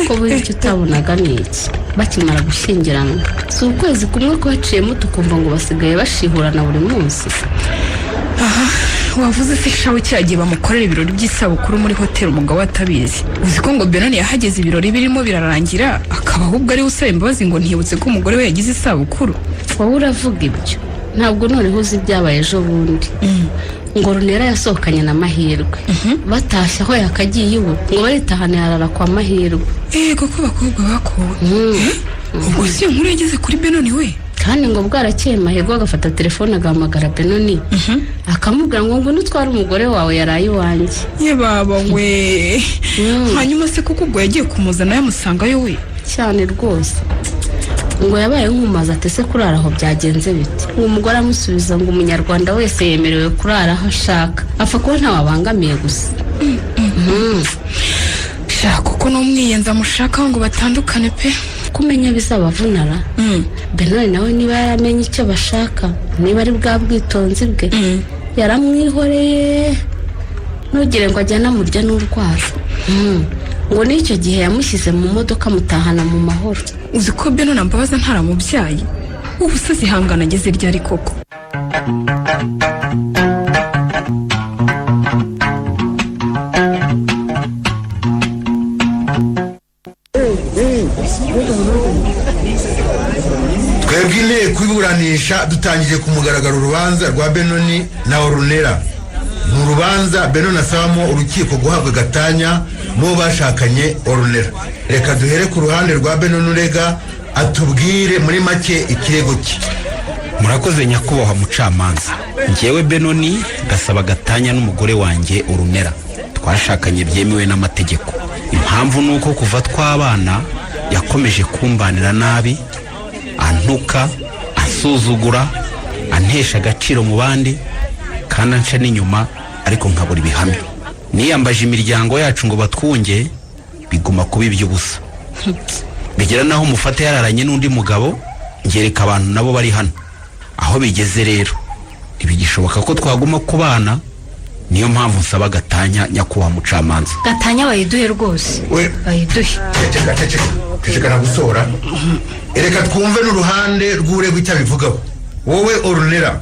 ko buri icyo utabonaga ni iki bakimara gushyingiranwa si ukwezi kumwe kwaciyemo tukumva ngo basigaye bashihurana buri munsi. Aha wavuze se shawe cyagiye bamukorera ibirori by'isabukuru muri hoteli umugabo atabizi. Uzi ko ngo Benoni yahageze ibirori birimo birarangira akaba ahubwo ari usaba imbabazi ngo ntibutse ko umugore we yagize isabukuru. Wowe uravuga ibyo ntabwo noneho uzi ibyabaye ejo bundi. Ngo Runera yasohokanye na Mahirwe batashye aho yakagiye iwe ngo baritahane harara kwa Mahirwe. Yego ko bakobwa bakowe. Ubwo si inkuru yageze kuri Benoni we. Kandi ngo bwarakeye Mahirwe agafata telefone agahamagara Benoni akamubwira ngo nutware umugore wawe yaraye iwanjye. Ye baba we. Hanyuma se kuko ubwo yagiye kumuzana yamusangayo we. Cyane rwose ngo yabaye nk'umaze atese kurara aho byagenze biti. Uwo mugore amusubiza ngo umunyarwanda wese yemerewe kurara aho ashaka apfa kuba ntawabangamiye gusa. Shaka kuko n'umwiyenza mushaka ngo batandukane pe. Kumenya bizabavunara. Benoni nawe niba yaramenye icyo bashaka niba ari bwa bwitonzi bwe yaramwihoreye ntugire ngo ajyana murya n'urwara. Ngo n'icyo gihe yamushyize mu modoka mutahana mu mahoro. Uzi ko Benoni ambabaza ntaramubyaye ubu se zihangana ageze ryari koko. Twebwe inteko iburanisha dutangije ku mugaragaro urubanza rwa Benoni na Orunera. Mu rubanza Benoni asabamo urukiko guhabwa gatanya n'uwo bashakanye Orunera. Reka duhere ku ruhande rwa Benoni urega atubwire muri make ikirego cye. Murakoze nyakubahwa mucamanza. Njyewe Benoni gasaba gatanya n'umugore wanjye Orunera. Twashakanye byemewe n'amategeko. Impamvu nuko kuva twabana yakomeje kumbanira nabi, antuka, asuzugura, antesha agaciro mu bandi kandi anca n'inyuma ariko nkabura ibihamya. Niyambaje imiryango yacu ngo batwunge biguma kuba iby'ubusa. Bigera naho mufata yararanye n'undi mugabo ngereka abantu nabo bari hano. Aho bigeze rero ibigishoboka ko twaguma kubana, niyo mpamvu nsaba gatanya nyakubahwa mucamanza. Gatanya bayiduhe rwose. Bayiduhe. Ceceka nagusora. Ereka twumve n'uruhande rw'urego icyo abivugaho. Wowe Orunera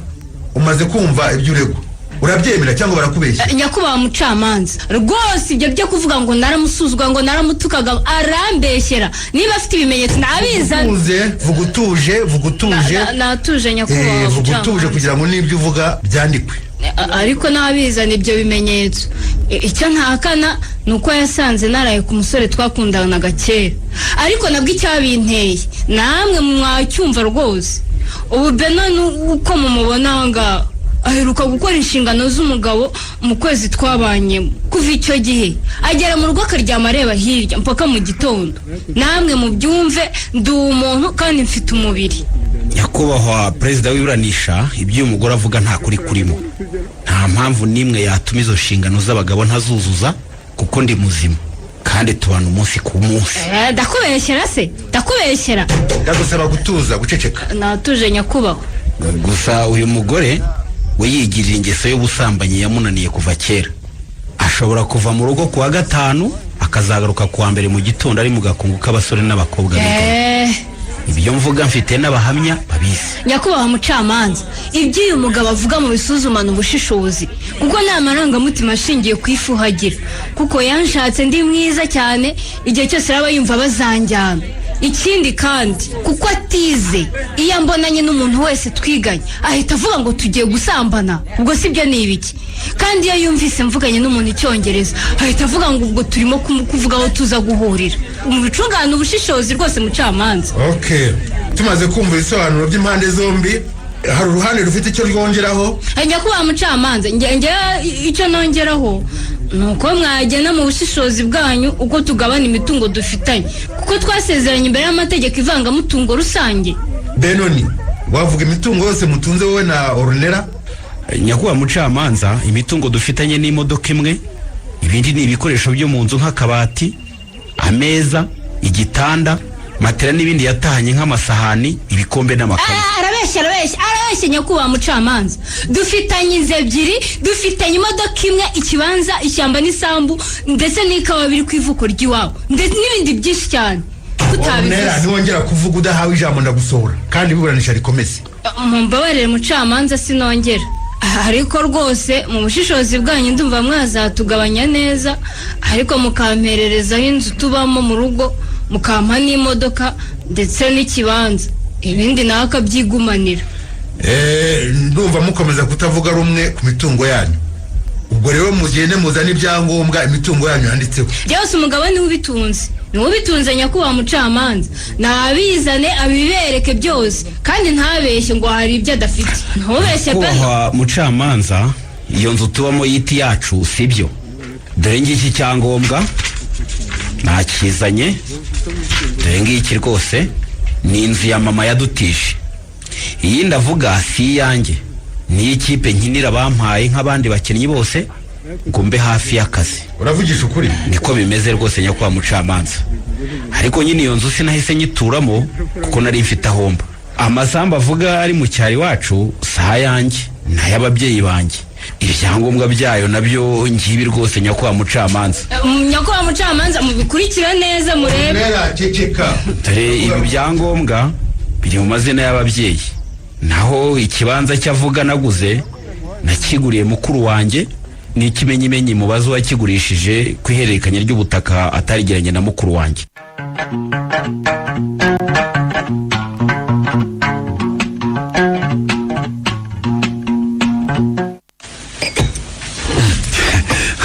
umaze kumva ibyo urego urabyemera cyangwa barakubeshya? Nyakubahwa mucamanza rwose ibyo byo kuvuga ngo naramusuzugwa ngo naramutukaga arambeshyera. Niba afite ibimenyetso nabizana. Vuga utuje. Natuje nyakubahwa. Vuga utuje kugira ngo n'ibyo uvuga byandikwe. Ariko nabizana ibyo bimenyetso. Icyo ntakana nuko yasanze naraye ku musore twakundanaga kera. Ariko nabwo icyabinteye namwe mwacyumva rwose. Ubu Benoni uko mumubona nga aheruka gukora inshingano z'umugabo mu kwezi twabanye. Kuva icyo gihe agera mu rugo akaryama areba hirya mpaka mu gitondo. Namwe mubyumve ndi umuntu kandi mfite umubiri. Nyakubahwa perezida w'iburanisha ibyo umugore avuga nta kuri kurimo. Nta mpamvu nimwe yatuma izo nshingano z'abagabo ntazuzuza kuko ndi muzima kandi tubana umunsi ku munsi. Ndakubeshyera se? Ndakubeshyera. Ndagusaba gutuza guceceka. Natuje nyakubahwa. Gusa uyu mugore we yigirira ingeso y'ubusambanyi yamunaniye kuva kera. Ashobora kuva mu rugo kuwa gatanu akazagaruka kuwa mbere mu gitondo ari mu gakungu k'abasore n'abakobwa. Ibyo mvuga mfite n'abahamya babizi. Nyakubahwa mucamanza ibyo uyu mugabo avuga mu bisuzumana ubushishozi kuko nta marangamutima ashingiye ku ifuhagira kuko yanshatse ndi mwiza cyane igihe cyose araba yumva bazanjyana. Ikindi kandi kuko atize iyo mbonanye n'umuntu wese twiganye ahita avuga ngo tugiye gusambana. Ubwo sibyo ni ibiki? Kandi iyo yumvise mvuganye n'umuntu icyongereza ahita avuga ngo ubwo turimo kuvuga aho tuza guhurira. Umucungana ubushishozi rwose mucamanza. Okay, tumaze kumva ibisobanuro by'impande zombi hari uruhande rufite icyo rwongeraho. Nyakubahwa mucamanza njye icyo nongeraho nuko mwagena mu bushishozi bwanyu uko tugabana imitungo dufitanye kuko twasezeranye imbere y'amategeko ivangamutungo rusange. Benoni wavuga imitungo yose mutunze wowe na Orunera? Nyakubahwa mucamanza imitungo dufitanye n'imodoka imwe, ibindi ni ibikoresho byo mu nzu nk'akabati, ameza, igitanda, matera n'ibindi yatahanye nk'amasahani ibikombe n'amakaye. arabeshya nyakubahwa mucamanza. Dufitanye inzu ebyiri, dufitanye imodoka imwe, ikibanza, ishyamba n'isambu, ndetse n'ikawa biri ku ivuko ry'iwabo, ndetse n'ibindi byinshi cyane tutabivuze. Ntiwongera kuvuga udahawe ijambo ndagusohora kandi iburanisha rikomeze. Mumbabarire mucamanza sinongera, ariko rwose mu bushishozi bwanyu ndumva mwazatugabanya neza, ariko mukampererezaho inzu tubamo mu rugo, mukampa n'imodoka ndetse n'ikibanza, ibindi nawe akabyigumanira. Ndumva mukomeza kutavuga rumwe ku mitungo yanyu. Ubwo rero mugende muzana ibyangombwa imitungo yanyu yanditseho. Byose umugabo niwe ubitunze, niwe ubitunze nyakubahwa mucamanza. Nabizane abibereke byose kandi ntabeshye ngo hari ibyo adafite. Ntubeshye pe. Nyakubahwa mucamanza, iyo nzu tubamo yiti yacu sibyo. Dore ngiki cyangombwa nakizanye, dore ngiki rwose ni inzu ya mama yadutije. Iyi ndavuga si yanjye, ni ikipe nkinira bampaye nk'abandi bakinnyi bose ngo mbe hafi y'akazi. Uravugisha ukuri? Niko bimeze rwose nyakubahwa mucamanza. Ariko nyine iyo nzu sinahise nyituramo kuko nari mfite ahomba. Amasambu avuga ari mu cyari wacu saa yanjye n'ay'ababyeyi banjye. Ibyangombwa byayo nabyo ngibi rwose nyakubahwa mucamanza. Nyakubahwa mucamanza mubikurikira neza murebe. Dore ibi byangombwa biri mu mazina y'ababyeyi, naho ikibanza cyavuga naguze nakiguriye mukuru wanjye, n'ikimenyimenyi mubazo wakigurishije ku ihererekanya ry'ubutaka atarigiranye na mukuru wanjye.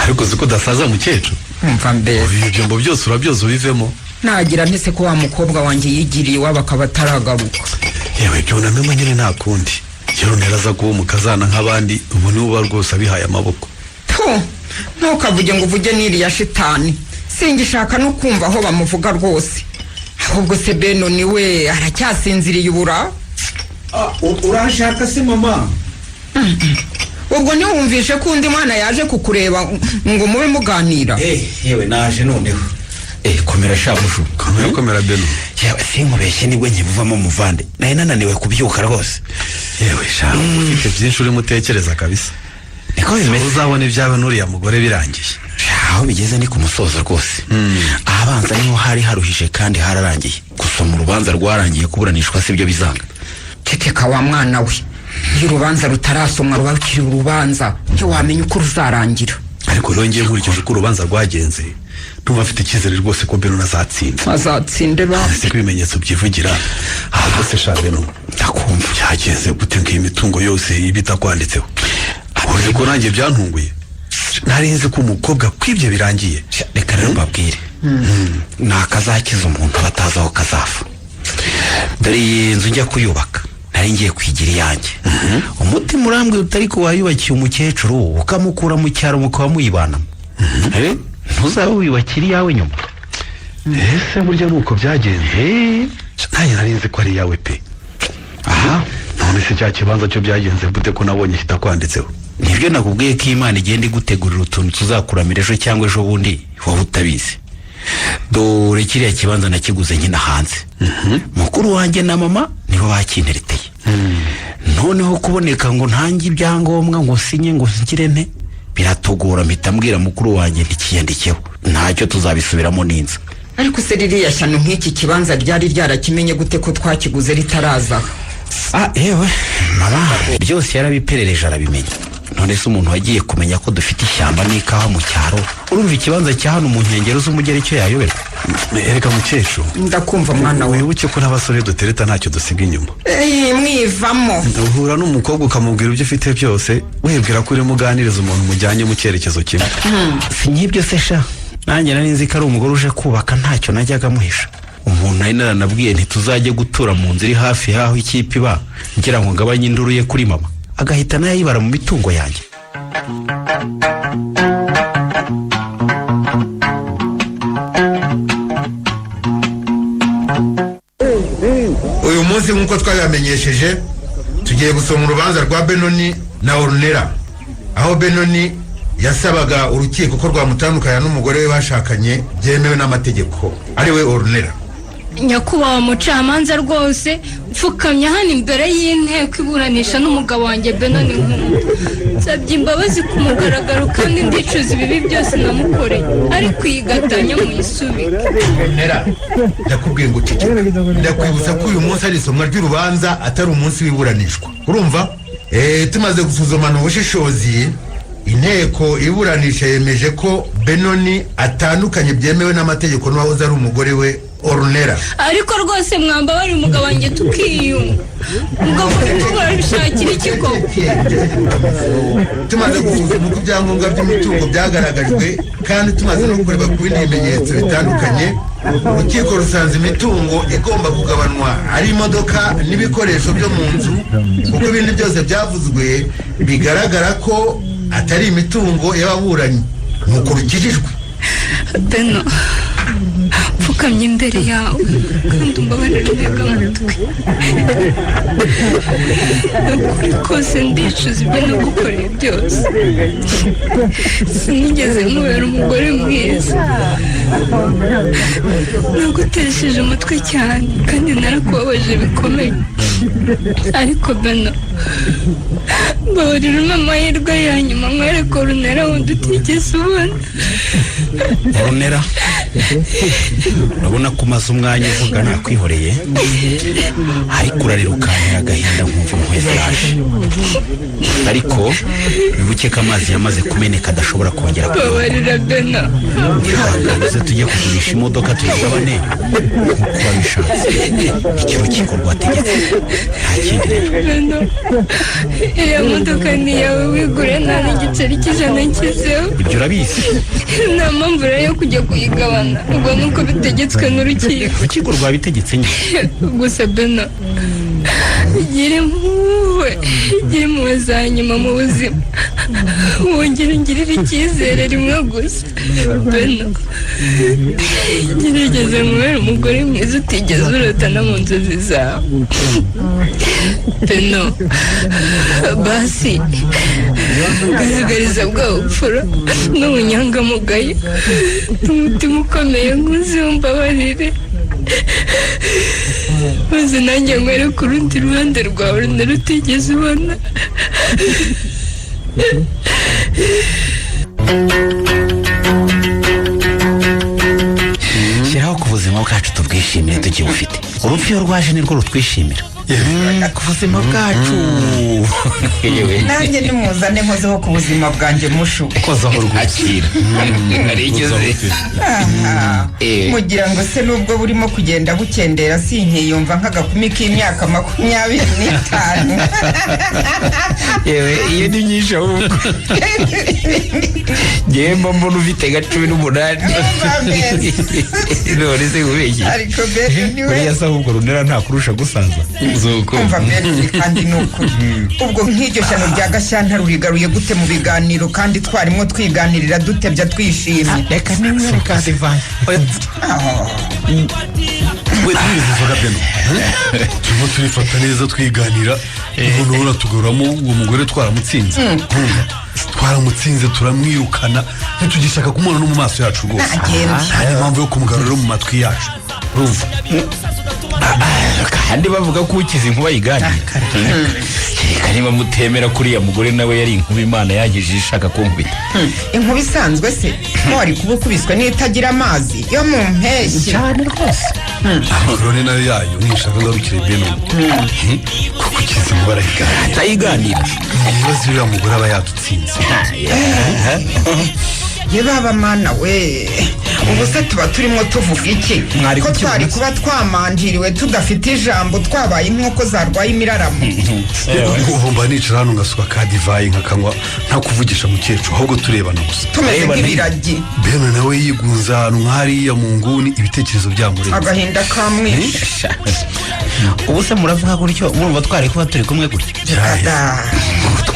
Ariko ziko dasaza mukecuru. Umva mbese ibi byombo byose urabyoza ubivemo. Nagira ntese ko wa mukobwa wanjye yigiriye iwabo akaba ataragaruka. Yewe byo namema nyine nta kundi. Rero neraza kuba umukazana nk'abandi, ubu ni uba rwose abihaye amaboko. Ntukavuge ngo uvuge n'iriya shitani, singishaka no kumva aho bamuvuga rwose. Ahubwo se Beno niwe aracyasinziriye ubura. Urashaka se mama? Ubwo ntiwumvishe ko undi mwana yaje kukureba ngo mube muganira? Yewe naje noneho. Komera shamushu. Komera Beno. Yewe sinkubeshye nibwo nkibuvamo muvande. Naye nananiwe kubyuka rwose. Yewe shamu ufite byinshi uri mutekereza kabisa. Niko bimeze. Uzabona ibyawe n'uriya mugore birangiye. Aho bigeze ni ku musozo rwose. Abanza niho hari haruhije kandi hararangiye. Gusoma urubanza rwarangiye kuburanishwa sibyo bizanga. Ceceka wa mwana we. Iyo urubanza rutarasomwa ruba rukiri urubanza, ntiwamenya uko ruzarangira. Ariko rongeye nkurikije uko urubanza rwagenze, ndumva afite icyizere rwose ko Beno azatsinda. Azatsinde ba. Ese ko ibimenyetso byivugira. Ahubwo se sha Beno, ndakumva byageze gute ngo imitungo yose ibita kwanditseho? Abuze ko nanjye byantunguye. Narinze ko umukobwa kwibye birangiye. Reka rero mbabwire. Nakazakiza umuntu bataza aho kazafa. Dore iyi nzu njya kuyubaka, nari ngiye kwigira iyanjye. Umutima urambwe utari ko wayubakiye umukecuru ukamukura mu cyaro mukaba muyibanamo. Ntuzaba wiyubakira iyawe nyuma. Ese burya nuko byagenze. Nanjye narinze ko ari yawe pe. Aha, none se cya kibanza cyo byagenze gute ko nabonye kitakwanditseho? Nibyo nakubwiye ko Imana igenda igutegurira utuntu tuzakuramira ejo cyangwa ejo bundi wowe utabizi. Dore kiriya kibanza nakiguze nkina hanze. Mukuru wanjye na mama nibo bakintereteye. Noneho kuboneka ngo ntange ibyangombwa ngo sinye ngo ngire nte biratugora, mpita mbwira mukuru wanjye ntikiyandikeho, ntacyo tuzabisubiramo n'inzu. Ariko se ririya shyano nk'iki kibanza ryari ryarakimenye gute ko twakiguze ritaraza? Ewe mama byose yarabiperereje arabimenya. None se umuntu wagiye kumenya ko dufite ishyamba n'ikawa mu cyaro, urumva ikibanza cya hano mu nkengero z'umugeri cyo yayoberwa? Ereka mukecuru, ndakumva mwana we. Wibuke ko n'abasore dutereta ntacyo dusiga inyuma. Mwivamo. Uhura n'umukobwa ukamubwira ibyo ufite byose, wibwira ko urimo uganiriza umuntu mujyanye mu cyerekezo kimwe. Si nk'ibyo se sha, nanjye nari nzi ko ari umugore uje kubaka ntacyo najyaga muhisha. Umuntu nari naranabwiye ntituzajye gutura mu nzu iri hafi y'aho ikipe iba, ngira ngo ngabanye induru ye kuri mama, agahita nayibara mu mitungo yanjye. Uyu munsi nk'uko twabamenyesheje tugiye gusoma urubanza rwa Benoni na Ornella, aho Benoni yasabaga urukiko ko rwamutandukanya n'umugore we bashakanye byemewe n'amategeko ari we Ornella. nyakubahwa mucamanza rwose mfukamye hano imbere y'inteko iburanisha n'umugabo wanjye Benoni Nkunda nsabye imbabazi ku mugaragaro kandi ndicuza ibibi byose namukoreye ariko iyi gatanya muyisubike. Nera ndakubwiye ngo ceceka, ndakwibutsa ko uyu munsi ari isomwa ry'urubanza atari umunsi w'iburanishwa, urumva? Tumaze gusuzumana ubushishozi, inteko iburanisha yemeje ko Benoni atandukanye byemewe n'amategeko n'uwahoze ari umugore we Ornella. Ariko rwose mwamba bari umugabo wanjye tukiyunga ubwo murabishakira ikigo. Tumaze gusuzuma uko ibyangombwa by'imitungo byagaragajwe kandi tumaze no kureba ku bindi bimenyetso bitandukanye, urukiko rusanze imitungo igomba kugabanwa ari imodoka n'ibikoresho byo mu nzu kuko ibindi byose byavuzwe bigaragara ko atari imitungo y'ababuranyi nuko rukijijwe. Beno pfukamye imbere yawe kandi umbabarire ntega amatwi. Ukuri kose ndicuza ibyo nagukoreye byose. Sinigeze nkubera umugore mwiza, nagutesheje umutwe cyane kandi narakubabaje bikomeye, ariko Beno mbabarira umpe amahirwe ya nyuma nkwereke Ornella wundi utigeze ubona. Ornella urabona ko umaze umwanya uvuga nakwihoreye ariko urarira ukantera agahinda nkumva impuhwe ziraje, ariko wibuke ko amazi yamaze kumeneka adashobora kongera babarira Beno ihangane tujye kugurisha imodoka tuyigabane nk'uko wabishatse, iki rukiko rwategetse nta kindi rero. Beno iriya modoka ni iyawe wigure nta n'igiceri cy'ijana nshyizeho, ibyo urabizi. nta mpamvu rero yo kujya kuyigabana, ubwo nuko bitegetswe n'urukiko. Urukiko rwabitegetse nyine. Gusa Beno gira impuhwe za nyuma mu buzima, wongere ungirire icyizere rimwe gusa. Beno gerageza nkubere umugore mwiza utigeze urota no mu nzozi zawe. Beno basi garagariza bwa bupfura n'ubunyangamugayo n'umutima ukomeye nk'uzumbabarire, maze nanjye nkwere ku rundi ruhande rwawe rutigeze ubona. shyiraho ku buzima bwacu tubwishimire tukibufite, urupfu iyo rwaje nirwo rutwishimira ku buzima bwacu. nanjye nimuzane nkozeho ku buzima bwanjye mushu kozaho rwakira mugira ngo se nubwo burimo kugenda bukendera sinkiyumva nk'agakumi k'imyaka 25. yewe iyo ni nyinshi ahubwo ngewe mbona ufite nka 18 none se ubeshye. ariko Beno niwe buriya se ahubwo Ornella ntakurusha gusaza. umva Beno kandi nuko ubwo nk'iryo shyano rya Gashyantare rurigaruye gute mu biganiro kandi twarimo twiganirira dutebya twishimye. reka nimwe reka divayi we turizizaga Beno turimo turifata neza twiganira umuntu uratugoramo uwo mugore twaramutsinze twaramutsinze turamwirukana ntitugishaka kumubona no mu maso yacu rwose, nta mpamvu yo kumugarurira mu matwi yacu, urumva? kandi bavuga ko ukize inkuba yiganira. reka niba mutemera kuriya mugore nawe yari inkuba Imana yagije ishaka kunkubita. inkuba isanzwe se wari kuba ukubiswe n'itagira amazi yo mu mpeshyi cyane rwose. amakorone nayo yayo nishaka ngarukire Beno kuko ukize inkuba arayiganira atayiganira ibibazo uriya mugore aba yadutsinze. ye baba mana we ubu se tuba turimo tuvuga iki ko twari kuba twamanjiriwe tudafite ijambo twabaye inkoko zarwaye imiraramo. ugomba nicara hano ngasuka ka divayi nkakanywa nta kuvugisha mukecuru ahubwo turebana gusa tumeze nk'ibiragi. Beno nawe yigunze ahantu nk'hariya mu nguni ibitekerezo byamurenze agahinda kamwishe. ubu se muravuga gutyo murumva twari kuba turi kumwe gutyo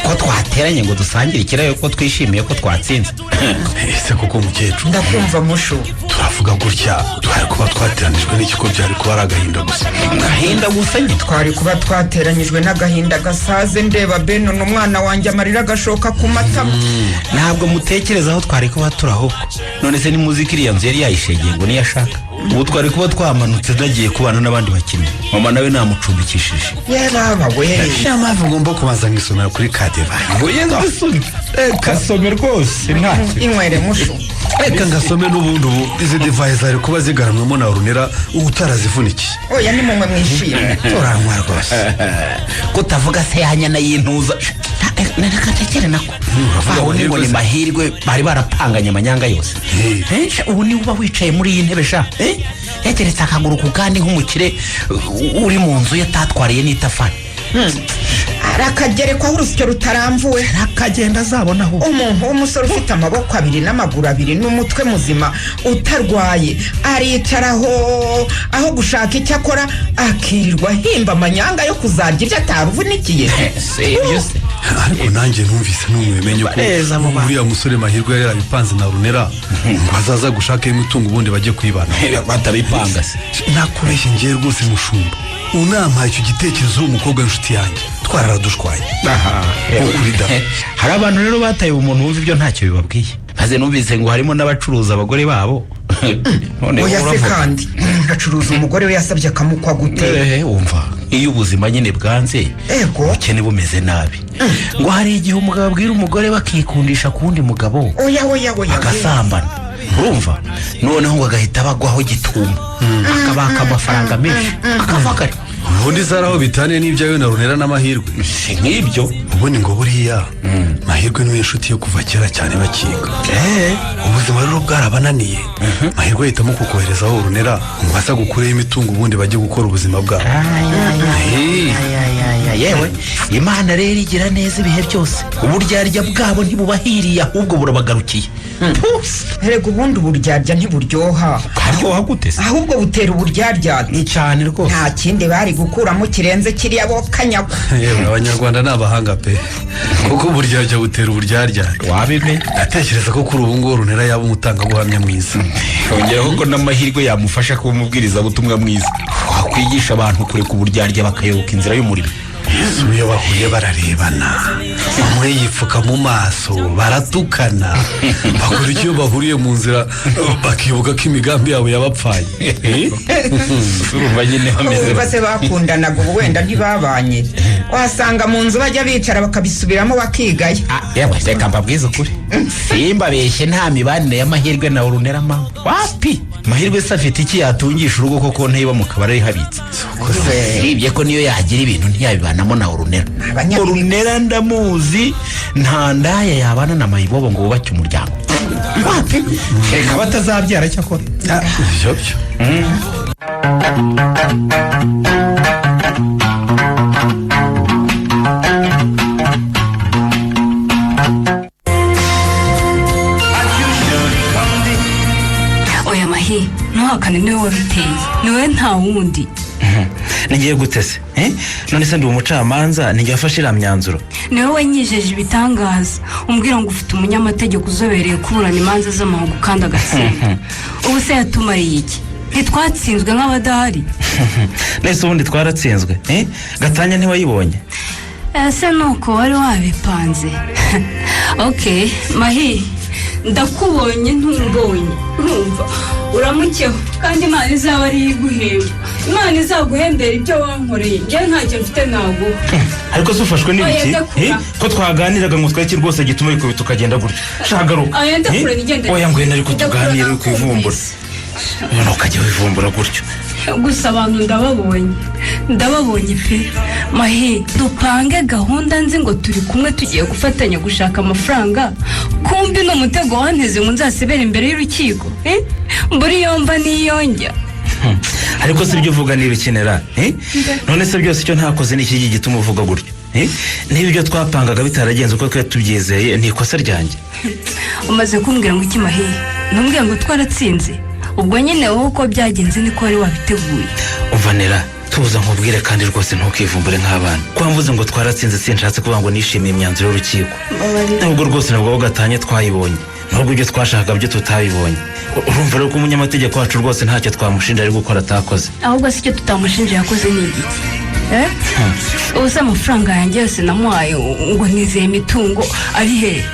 ko twateranye ngo dusangire ikirayo ko twishimiye ko twatsinze. ese koko mukecuru ndakumva mushu turavuga gutya twari kuba twateranijwe n'iki ko byari kuba ari agahinda gusa. agahinda gusa nyine twari kuba twateranyijwe n'agahinda gasaze ndeba Beno n'umwana wanjye amarira agashoka ku matama. ntabwo mutekereza aho twari kuba turi ahubwo none se ni muziki iriya nzu yari yayishegeye ngo niyo ashaka ubu twari kuba twamanutse nagiye kubana n'abandi bakinnyi mama nawe namucumbikishije yaraba we mpamvu ngomba kubanza nkisomera kuri kadeva kasome rwose ntacyo inywere mushu reka ngasome n'ubundi ubu izi divayi zari kuba zigaramwemo na Orunera utarazivunikiye oya ni mumwe mwishimye turanywa rwose kutavuga se yanyana y'intuza nakatekere nako aho ni ngo ni mahirwe bari barapanganye amanyanga yose ubu ni uba wicaye muri iyi ntebe sha yateretse akaguru ku kandi nk'umukire uri mu nzu ye tatwariye n'itafari arakagerekwaho urusyo rutaramvuwe akagenda azabonaho umuntu w'umusore ufite amaboko abiri n'amaguru abiri n'umutwe muzima utarwaye aricaraho aho gushaka icyo akora akirirwa ahimba amanyanga yo kuzarya ibyo ataruvunikiye ariko nanjye numvise n'umwemenye ko uriya musore mahirwe yari yarabipanze na Orunera ngo azaza gushaka imitungo ubundi bajye kwibana batabipanga se nakubeshye ngiye rwose mushumba unampaye icyo gitekerezo umukobwa w'inshuti yanjye twaradushwaye hari abantu rero bataye umuntu wumva ibyo ntacyo bibabwiye maze numvise ngo harimo n'abacuruza abagore babo oya se kandi acuruza umugore we yasabye akamukwa gute wumva iyo ubuzima nyine bwanze ubukene bumeze nabi ngo hari igihe umugabo abwira umugore bakikundisha ku wundi mugabo oya agasambana urumva noneho ngo agahita bagwaho gituma akabaka amafaranga menshi akavagara ubundi zaraho bitane n'ibyawe na Orunera n'amahirwe si nk'ibyo ubundi ngo buriya mahirwe niwe inshuti yo kuva kera cyane bakiga ubuzima rero bwarabananiye mahirwe ahitamo kukoherezaho Orunera ngo aza gukureho imitungo ubundi bajye gukora ubuzima bwabo yewe imana rero igira neza ibihe byose uburyarya bwabo ntibubahiriye ahubwo burabagarukiye erega ubundi uburyarya ntiburyoha haryoha gute se ahubwo butera uburyarya ni cyane rwose nta kindi bari gukuramo kirenze kiriya bo kanyagwa yewe abanyarwanda ni abahanga pe kuko uburyarya butera uburyarya wabimenye ndatekereza ko kuri ubu ngubu Orunera yaba umutangabuhamya mwiza yongeraho ko n'amahirwe yamufasha kuba umubwirizabutumwa mwiza wakwigisha abantu kureka uburyarya bakayoboka inzira y'umurimo iyo bahuye bararebana umwe yipfuka mu maso baratukana bakora icyo bahuriye mu nzira bakibuka ko imigambi yabo yabapfaye urumva nyine bameze base bakundanaga ubu wenda ntibabanye wasanga mu nzu bajya bicara bakabisubiramo bakigaya yewe reka mbabwize ukuri simbabeshye nta mibanire y'amahirwe na Orunera mama wapi mahirwe se afite iki yatungisha urugo koko ntiba mu kabari habitse sibye ko niyo yagira ibintu ntiyabibanamo na Orunera ndamuzi nta ndaya yabana na mayibobo ngo bubake umuryango wapi reka batazabyara cyakora ibyo byo oya mahi ntuhakane niwe wabiteye niwe nta wundi nigiye gutese none se ndi umucamanza nijya afashe iriya myanzuro niwe wanyijeje ibitangaza umbwira ngo ufite umunyamategeko uzobereye kuburana imanza z'amahugu kandi agatsinda ubu se yatumariye iki ntitwatsinzwe nk'abadahari nese ubundi twaratsinzwe gatanya ntiwayibonye ese nuko wari wabipanze ok mahi ndakubonye ntumbonye urumva uramukeho kandi imana izaba ariyo iguhemba imana izaguhembera ibyo wankoreye njyewe ntacyo mfite naguha ariko se ufashwe n'ibiki ko twaganiraga ngo tweke rwose gituma ariko tukagenda gutyo shagaruka oya ngwenda ariko tuganire ku ivumbura none ukajya wivumbura gutyo gusa abantu ndababonye pe mahi dupange gahunda nzi ngo turi kumwe tugiye gufatanya gushaka amafaranga kumbi ni umutego wanteze ngo nzasebere imbere y'urukiko mburi yomba niyonjya ariko si ibyo uvuga ntibikenera none se byose icyo ntakoze ni iki gituma uvuga gutyo niba ibyo twapangaga bitaragenze uko twari tubyizeye ni ikosa ryanjye umaze kumbwira ngo iki mahi ntumbwira ngo twaratsinze ubwo nyine wowe uko byagenze niko wari wabiteguye uvanira tuza nkubwire kandi rwose ntukivumbure nk'abana kwamvuze ngo twaratsinze sinshatse kuvuga ngo nishimiye imyanzuro y'urukiko ntabwo rwose nabwo aho gatanye twayibonye nubwo ibyo twashakaga byo tutabibonye urumva rero ko umunyamategeko wacu rwose ntacyo twamushinja ari gukora atakoze ahubwo si icyo tutamushinja yakoze ni igiki ubu se amafaranga yanjye yose namuhaye ngo nizeye imitungo ari hehe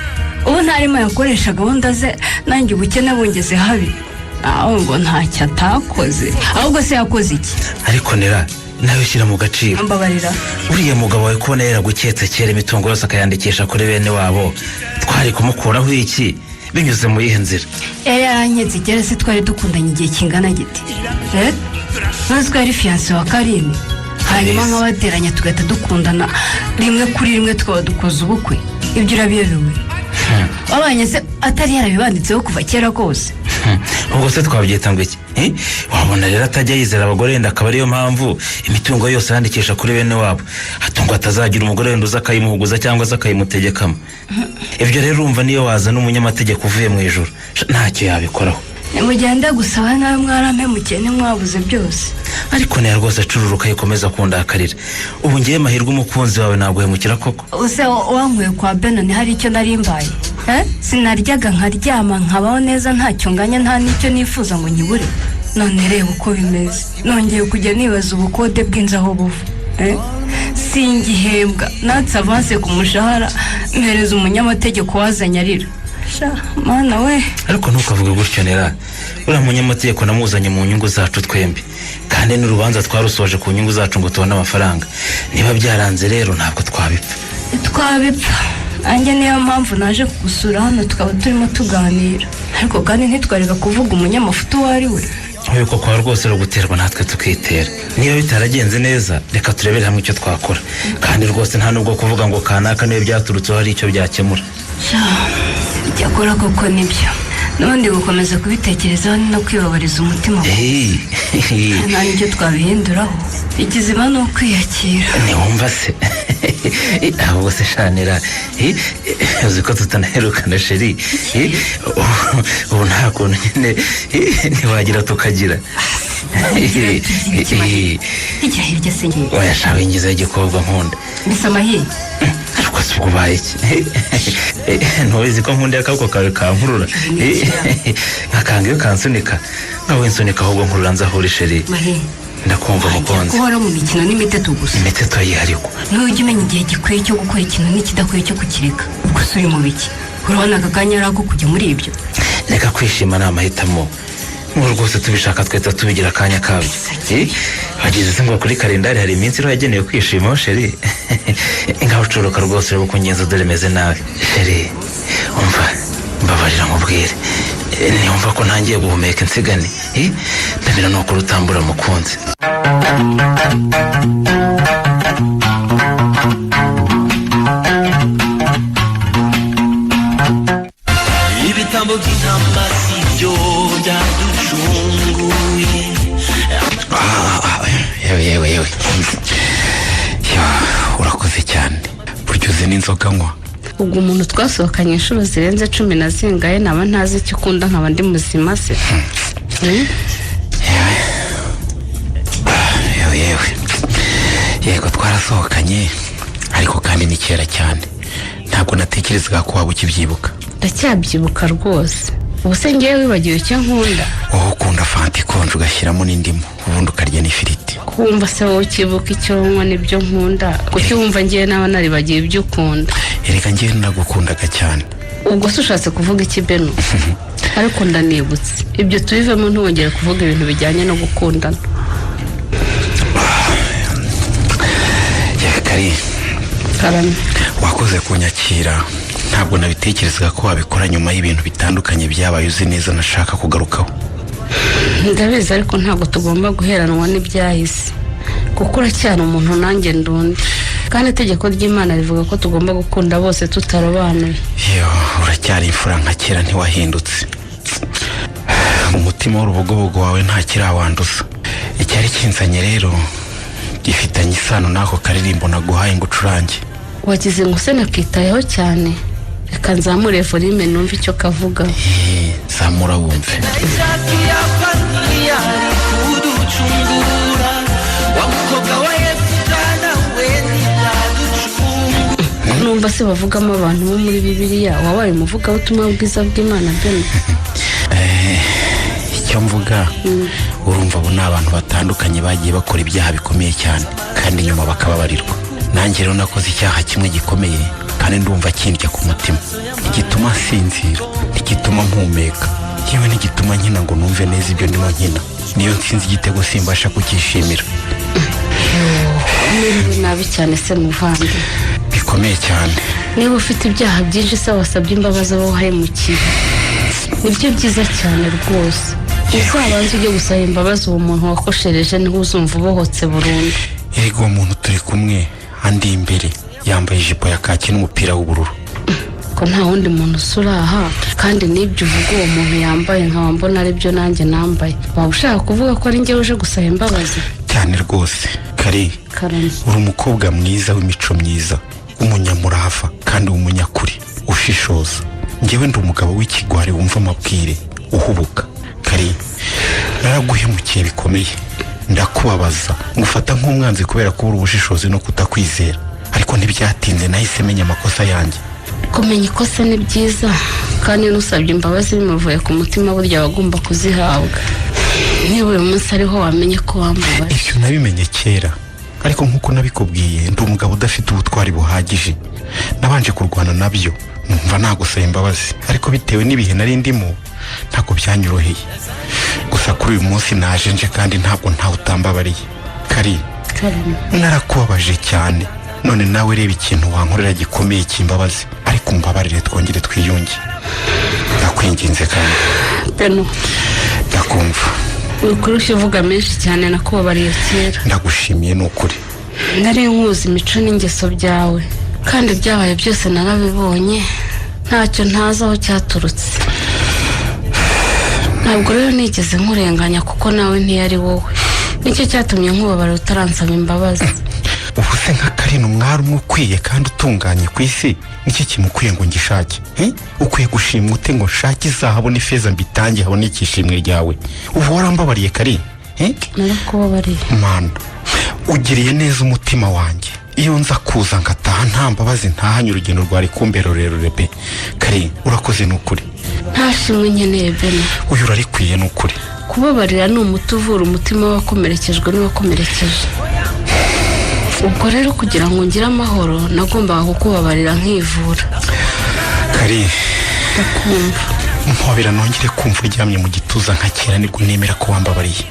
ubu ntarimo yakoresha gahunda ze nanjye ubukene bungeze habi aho ngo ntacyo atakoze ahubwo se yakoze iki ariko nera nawe shyira mu gaciro mbabarira uriya mugabo wawe kubona yaraguketse kera imitungo yose akayandikisha kuri bene wabo twari kumukuraho iki binyuze mu yihe nzira yari yaranketse kera se twari dukundanye igihe kingana giti ntazi ko yari fiyanse wa Karine hanyuma nk'abateranya tugahita dukundana rimwe kuri rimwe tukaba dukoze ubukwe ibyo urabiyobewe wabanye se atari yarabibanditseho kuva kera kose ubwo se twabyita ngo iki wabona rero atajya yizera abagore wenda akaba ariyo mpamvu imitungo yose yandikisha kuri bene wabo hatungo atazagira umugore wenda uza akayimuhuguza cyangwa se akayimutegekamo ibyo rero urumva niyo wazana umunyamategeko uvuye mu ijuru ntacyo yabikoraho nimugenda gusaba nawe mwarampemukiye ntimwabuze byose ariko nayo rwose acururuka yikomeza kundakarira ubu ngiye mahirwe umukunzi wawe naguhemukira koko use wankuye kwa Benoni hari icyo nari mbaye sinaryaga nkaryama nkabaho neza ntacyo nganya nta n'icyo nifuza ngo nyibure none reba uko bimeze nongeye kujya nibaza ubukode bw'inzu aho buva singihembwa natse avanse ku mushahara mpereza umunyamategeko wazanye arira mana we ariko ntukavuge gutyo nera uriya munyamategeko namuzanye mu nyungu zacu twembi kandi n'urubanza twarusoje ku nyungu zacu ngo tubone amafaranga niba byaranze rero ntabwo twabipfa anjye niyo mpamvu naje kugusura hano tukaba turimo tuganira ariko kandi ntitwareka kuvuga umunyamafuta uwo ari we yuko kwa rwose ruguterwa natwe tukitera niba bitaragenze neza reka turebere hamwe icyo twakora kandi rwose nta nubwo kuvuga ngo kanaka niyo byaturutseho hari icyo byakemura icyakora koko nibyo n'ubundi gukomeza kubitekerezaho no kwibabariza umutima nta n'icyo twabihinduraho ikizima ni ukwiyakira ntiwumva se ahubwo se shanira uzi ko tutanaherukana sheri ubu nta kuntu nyine ntiwagira tukagira igira hirya se ngiye wayashawe ingiza y'igikobwa nkunda mbese amahiye ariko si ubwo ubaye iki ntubizi ko nkunda akaboko kawe kankurura nkakanga iyo kansunika nkawe nsunika ahubwo nkurura nzahura sheri ndakumva mukunzi guhora mu mikino n'imiteto gusa imiteto yihariko ntujya umenya igihe gikwiye cyo gukora ikintu n'ikidakwiye cyo kukireka ubwo se uri mu biki urabona aka kanya ari ako kujya muri ibyo reka kwishima ni amahitamo nk'ubu rwose tubishaka twahita tubigira akanya kawe wagize se ngo kuri kalendari hari iminsi iriho yagenewe kwishimaho sheri ngaho ucuruka rwose ureba uko ngenzi dore meze nawe sheri umva mbabarira nkubwire niyumva ko ntangiye guhumeka insigane ndamira ni ukuri utambura mukunzi ibitambo by'intama si byo byaducunguye yewe urakoze cyane burya uzi n'inzoga nywa ubwo umuntu twasohokanye inshuro zirenze 10 na zingaye naba ntazi icyo ukunda nkaba ndi muzima se yego twarasohokanye ariko kandi ni kera cyane ntabwo natekerezaga ko waba ukibyibuka ndacyabyibuka rwose ubu se ngewe wibagiwe icyo nkunda wowe ukunda fanta ikonje ugashyiramo n'indimu ubundi ukarya n'ifiriti kumva se wowe ukibuka icyo nywa n'ibyo nkunda kuki wumva ngewe naba naribagiwe ibyo ukunda erega ngewe nagukundaga cyane ubwo se ushatse kuvuga iki Beno ariko ndanibutse ibyo tubivemo ntwongere kuvuga ibintu bijyanye no gukundana Karame wakoze kunyakira ntabwo nabitekerezaga ko wabikora nyuma y'ibintu bitandukanye byabaye uzi neza nashaka kugarukaho ndabizi ariko ntabwo tugomba guheranwa n'ibyahise kuko uracyari umuntu nanjye ndundi kandi itegeko ry'Imana rivuga ko tugomba gukunda bose tutarobanuye uracyari imfura nka kera ntiwahindutse umutima w'urubogobogo wawe nta kirawanduza icyari kinzanye rero gifitanye isano n'ako karirimbo naguhaye ngo ucurange wagize ngo se nakitayeho cyane reka nzamure volume numve icyo kavuga zamura wumve numva se bavugamo abantu bo muri Bibiliya wabaye umuvugabutumwa bwiza bw'Imana Beno icyo mvuga urumva abo ni abantu batandukanye bagiye bakora ibyaha bikomeye cyane kandi nyuma bakababarirwa nanjye rero nakoze icyaha kimwe gikomeye kandi ndumva kindya ku mutima igituma nsinzira igituma mpumeka yewe n'igituma nkina ngo numve neza ibyo ndimo nkina niyo nsinzi igitego simbasha kukishimira. Ni nabi cyane se muvandi. Bikomeye cyane. Niba ufite ibyaha byinshi se wasabye imbabazi abo wahemukiye. Nibyo byiza cyane rwose. Uzabanza ujye gusaba imbabazi uwo muntu wakoshereje niho uzumva ubohotse burundu. Yego uwo muntu turi kumwe andi imbere yambaye ijipo ya kaki n'umupira w'ubururu. Ko nta wundi muntu usura aha kandi nibyo uvuga uwo muntu yambaye nkaba mbona ari byo nanjye nambaye. Waba ushaka kuvuga ko ari njye uje gusaba imbabazi? Cyane rwose. Kari uri umukobwa mwiza w'imico myiza, umunyamurava kandi umunyakuri, ushishoza. Njyewe ndi umugabo w'ikigwari wumva amabwire, uhubuka. Kari naraguhemukiye bikomeye, ndakubabaza ngufata nk'umwanzi kubera ko uri ubushishozi no kutakwizera, ariko ntibyatinze nahise menya amakosa yanjye. Kumenya ikosa ni byiza kandi nusabye imbabazi bimuvuye ku mutima burya bagomba kuzihabwa. Niba uyu munsi ariho wamenye ko wambabaje. Ibyo nabimenye kera, ariko nk'uko nabikubwiye ndi umugabo udafite ubutwari buhagije. Nabanje kurwana nabyo numva nagusaba imbabazi, ariko bitewe n'ibihe nari ndimo ntabwo byanyoroheye. Gusa kuri uyu munsi naje nje kandi ntabwo ntawe utambabariye. Kari narakubabaje cyane, none nawe reba ikintu wankorera gikomeye cy'imbabazi, ariko umbabarire twongere twiyunge. Ndakwinginze kandi. Beno. Ndakumva. Ukurusha uvuga menshi cyane nakubabariye kera. Ndagushimiye n'ukuri. Nari nkuzi imico n'ingeso byawe kandi byabaye byose narabibonye, ntacyo ntazi aho cyaturutse. Ntabwo rero nigeze nkurenganya kuko nawe ntiyari wowe, nicyo cyatumye nkubabarira utaransaba imbabazi. Ubu se nka Karina umwari umwe ukwiye kandi utunganye ku isi nicyo kimukwiye ngo ngishake. Ukwiye gushimwa ute ngo nshake izahabu n'ifeza mbitange habone ikishimwe ryawe? Ubu warambabariye Karina? Narakubabariye. Mana, ugiriye neza umutima wanjye. Iyo nza kuza ngataha nta mbabazi ntahanye urugendo rwari kumbera rurerure pe. Karina urakoze n'ukuri. Ntashimwe nkeneye Beno. Uyu urarikwiye n'ukuri. Kubabarira ni umuti uvura umutima wakomerekejwe n'uwakomerekeje. Ubwo rero kugira ngo ngire amahoro nagombaga kukubabarira nkivura. Kari, ndakumva. Mpobera nongere kumva uryamye mu gituza nka kera nibwo nemera ko wambabariye.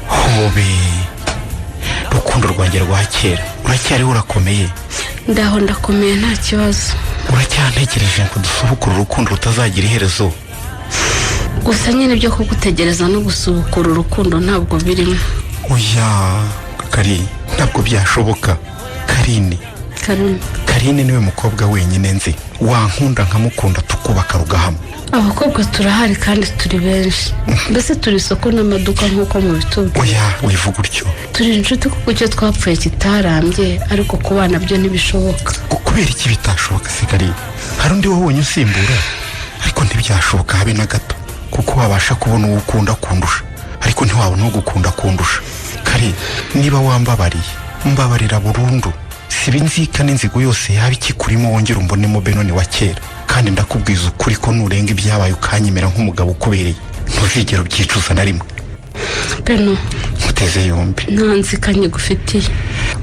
Hobe rukundo rwanjye rwa kera, uracyariho urakomeye? Ndaho ndakomeye nta kibazo. Uracyantegereje ngo dusubukure urukundo rutazagira iherezo? Gusa nyine byo kugutegereza no gusubukura urukundo ntabwo birimo. Oya Kari, ntabwo byashoboka. Karine niwe mukobwa wenyine nzi wankunda nkamukunda tukubaka rugahama. Abakobwa turahari kandi turi benshi, mbese turi isoko n'amaduka nk'uko mu bitubwira. Oya wivuga utyo. Turi inshuti kuko icyo twapfuye kitarambye, ariko kubana byo ntibishoboka. Kubera iki bitashoboka se Kari? Hari undi wabonye usimbura? Ariko ntibyashoboka habe na gato, kuko wabasha kubona uwo ukunda kundusha, ariko ntiwabona uwo gukunda kundusha. Kari, niba wambabariye mbabarira burundu, sibinzika n'inzigo yose yaba ikikurimo wongera umbonemo Benoni wa kera, kandi ndakubwiza ukuri ko nurenga ibyabaye ukanyemera nk'umugabo ukubereye ntuzigera ubyicuza na rimwe. Beno, muteze yombi. nta nzika nyigufitiye.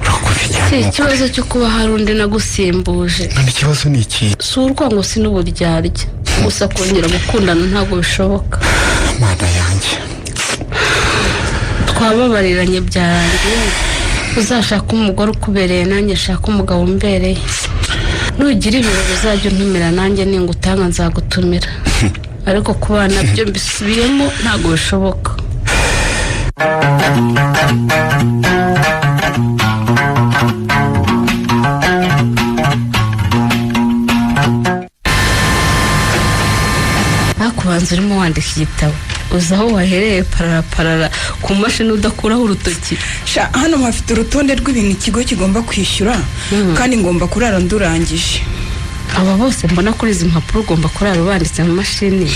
Urakoze cyane. Si ikibazo cyo kuba hari undi nagusimbuje. None ikibazo ni iki? Si urwango si n'uburyarya, gusa kongera gukundana ntabwo bishoboka. Mana yanjye. Twababariranye byarangiye, uzashaka umugore ukubereye nanjye shaka umugabo umbereye. Nugira ibirori uzajya untumira nanjye ningutanga nzagutumira, ariko kubana byo mbisubiyemo ntabwo bishoboka. Hakubanza urimo wandika igitabo, uzi aho wahereye parara ku mashini udakuraho urutoki. Hano hafite urutonde rw'ibintu ikigo kigomba kwishyura kandi ngomba kurara ndurangije. Aba bose mbona kuri izi mpapuro ugomba kurara ubanditse mu mashini.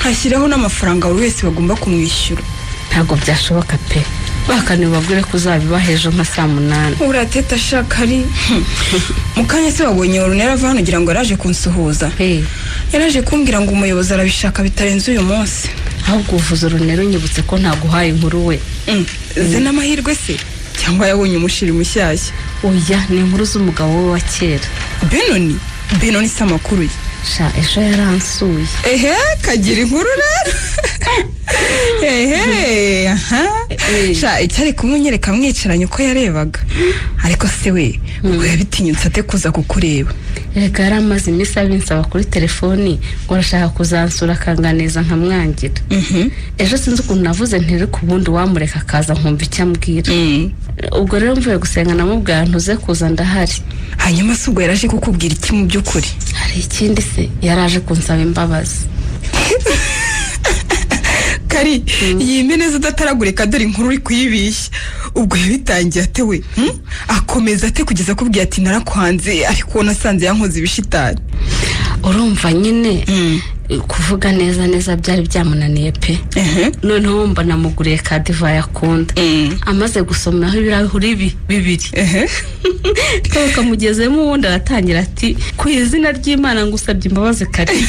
Hashyiraho n'amafaranga buri wese bagomba kumwishyura. Ntabwo byashoboka pe, bakaniwe babwire ko uzabiba hejuru nka 8. Urateta shakari. Mukanya se wabonye Orunera ava hano ugira ngo yaraje kunsuhuza? Yaraje kumbwira ngo umuyobozi arabishaka bitarenze uyu munsi. Ahubwo uvuze Orunera unyibutse ko ntaguhaye inkuru we. Ze n'amahirwe se cyangwa yabonye umushiri mushyashya? Oya, ni inkuru z'umugabo we wa kera. Benoni se amakuru ye sha ejo yaransuye. Kagira inkuru rero. Sha icyari kumunyereka mwicaranye uko yarebaga. Ariko se we ngo yabitinyutse ate kuza kukureba? Reka yaramaze iminsi abinsaba kuri telefoni ngo arashaka kuzansura akanganiza nkamwangira. Ejo sinzi ukuntu navuze ntiri ku bundi wamureka akaza nkumva icyo ambwira. Ubwo rero mvuye gusenga namubwira ntuze kuza ndahari. Hanyuma se ubwo yaraje kukubwira iki mu by'ukuri? Hari ikindi se yaraje kunsaba imbabazi. Kari yime neza udataragurika dore inkuru uri kuyibishya. Ubwo yabitangiye ate we? Akomeza ate kugeza kubwiye ati narakwanze ariko nasanze yankoze ibishitani? Urumva nyine kuvuga neza byari byamunaniye pe. Noneho mba namuguriye ka divayi akunda. Amaze gusomaho ibirahuri bibiri. Kamugezemo ubundi aratangira ati ku izina ry'Imana ngusabye imbabazi Kari.